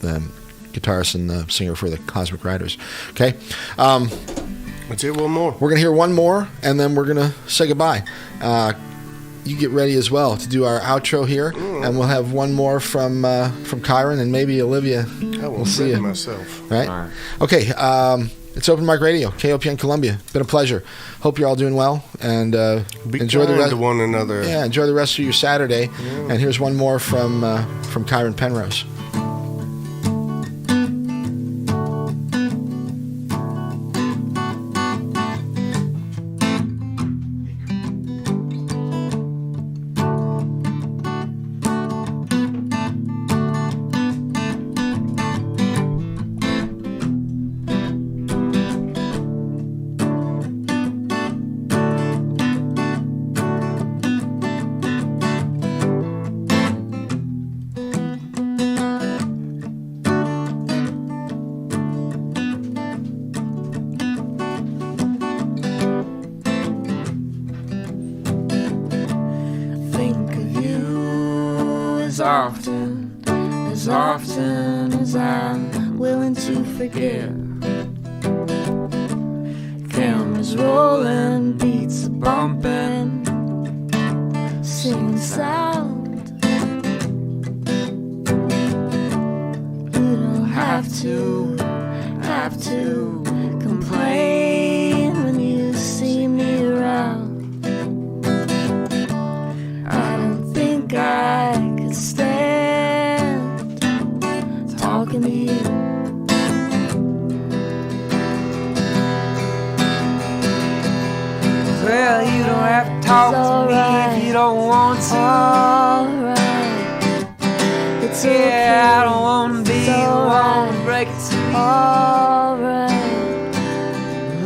Speaker 1: the guitarist and the singer for the Cosmic Riders. Okay.
Speaker 3: Let's hear one more.
Speaker 1: We're going to hear one more, and then we're going to say goodbye. You get ready as well to do our outro here, and we'll have one more from Kyron and maybe Olivia.
Speaker 3: We'll see you myself.
Speaker 1: Right? Okay. It's Open Mic Radio, KOPN Columbia. Been a pleasure. Hope you're all doing well, and enjoy the rest
Speaker 3: to one another.
Speaker 1: Yeah, enjoy the rest of your Saturday. Yeah. And here's one more from Kyren Penrose.
Speaker 2: As often as I'm willing to forget. Cameras rolling, beats bumping, singing sound. You don't have to complain when you see me around. I don't think I could stand talking to you. Well, you don't have to talk to me if you don't want to. Alright. It's okay. I don't want to be the one to break it to you. Alright.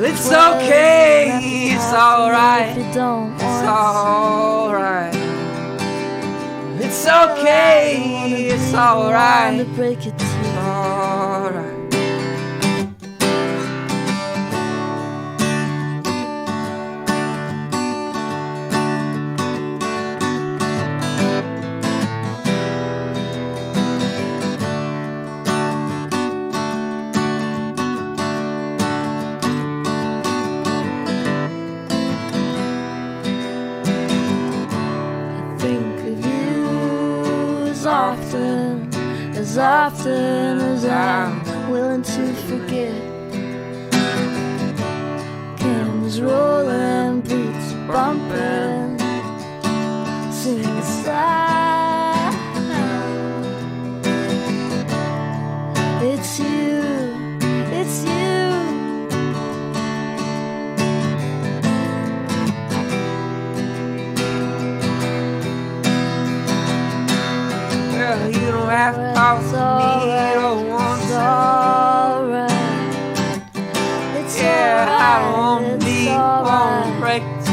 Speaker 2: It's okay. It's alright. It's alright. It's okay. It's alright. It's alright. As often as I'm willing to forget. Cameras rolling, beats bumping, singing sound. It's you, it's you. Well, you don't have to talk to me, you don't want to. It's yeah, I don't want to be one to break it to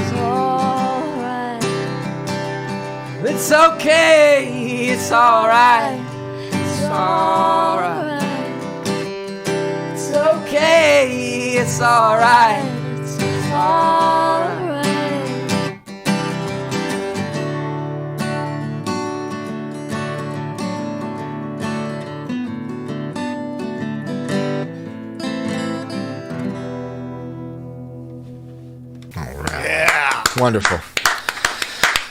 Speaker 2: you. It's okay, it's alright. It's alright. It's okay, it's alright. It's alright.
Speaker 1: Wonderful.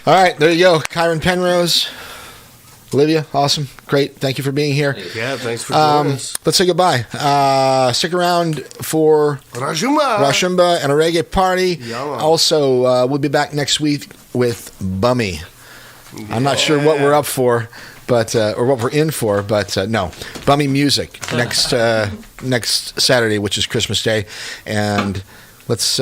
Speaker 1: All right, there you go. Kyren Penrose. Olivia, awesome. Great. Thank you for being here.
Speaker 3: Yeah, thanks for joining us.
Speaker 1: Let's say goodbye. Stick around for Rashumba and a reggae party. Also, we'll be back next week with Bummy. I'm not sure what we're up for, but or what we're in for, but no. Bummy music next Saturday, which is Christmas Day. And let's...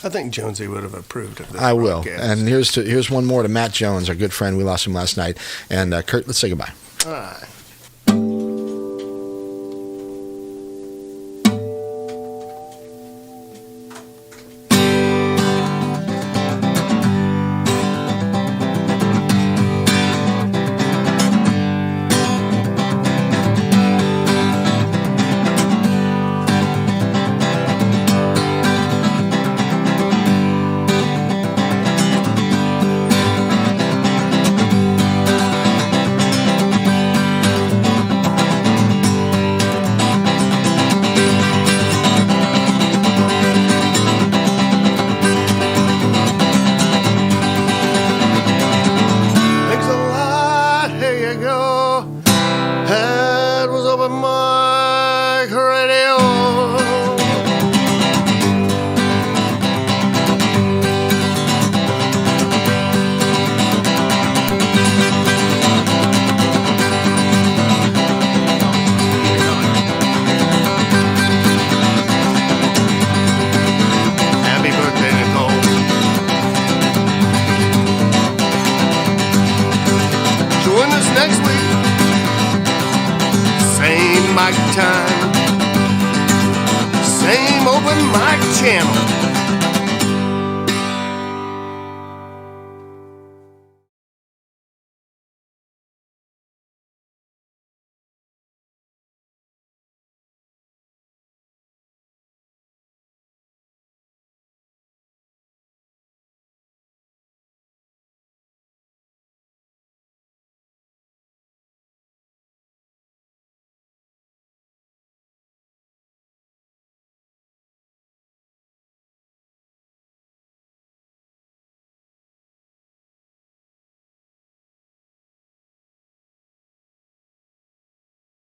Speaker 3: I think Jonesy would have approved of this.
Speaker 1: I will. And here's one more to Matt Jones, our good friend. We lost him last night. And Kurt, let's say goodbye.
Speaker 3: All right. mic time. Same open mic channel.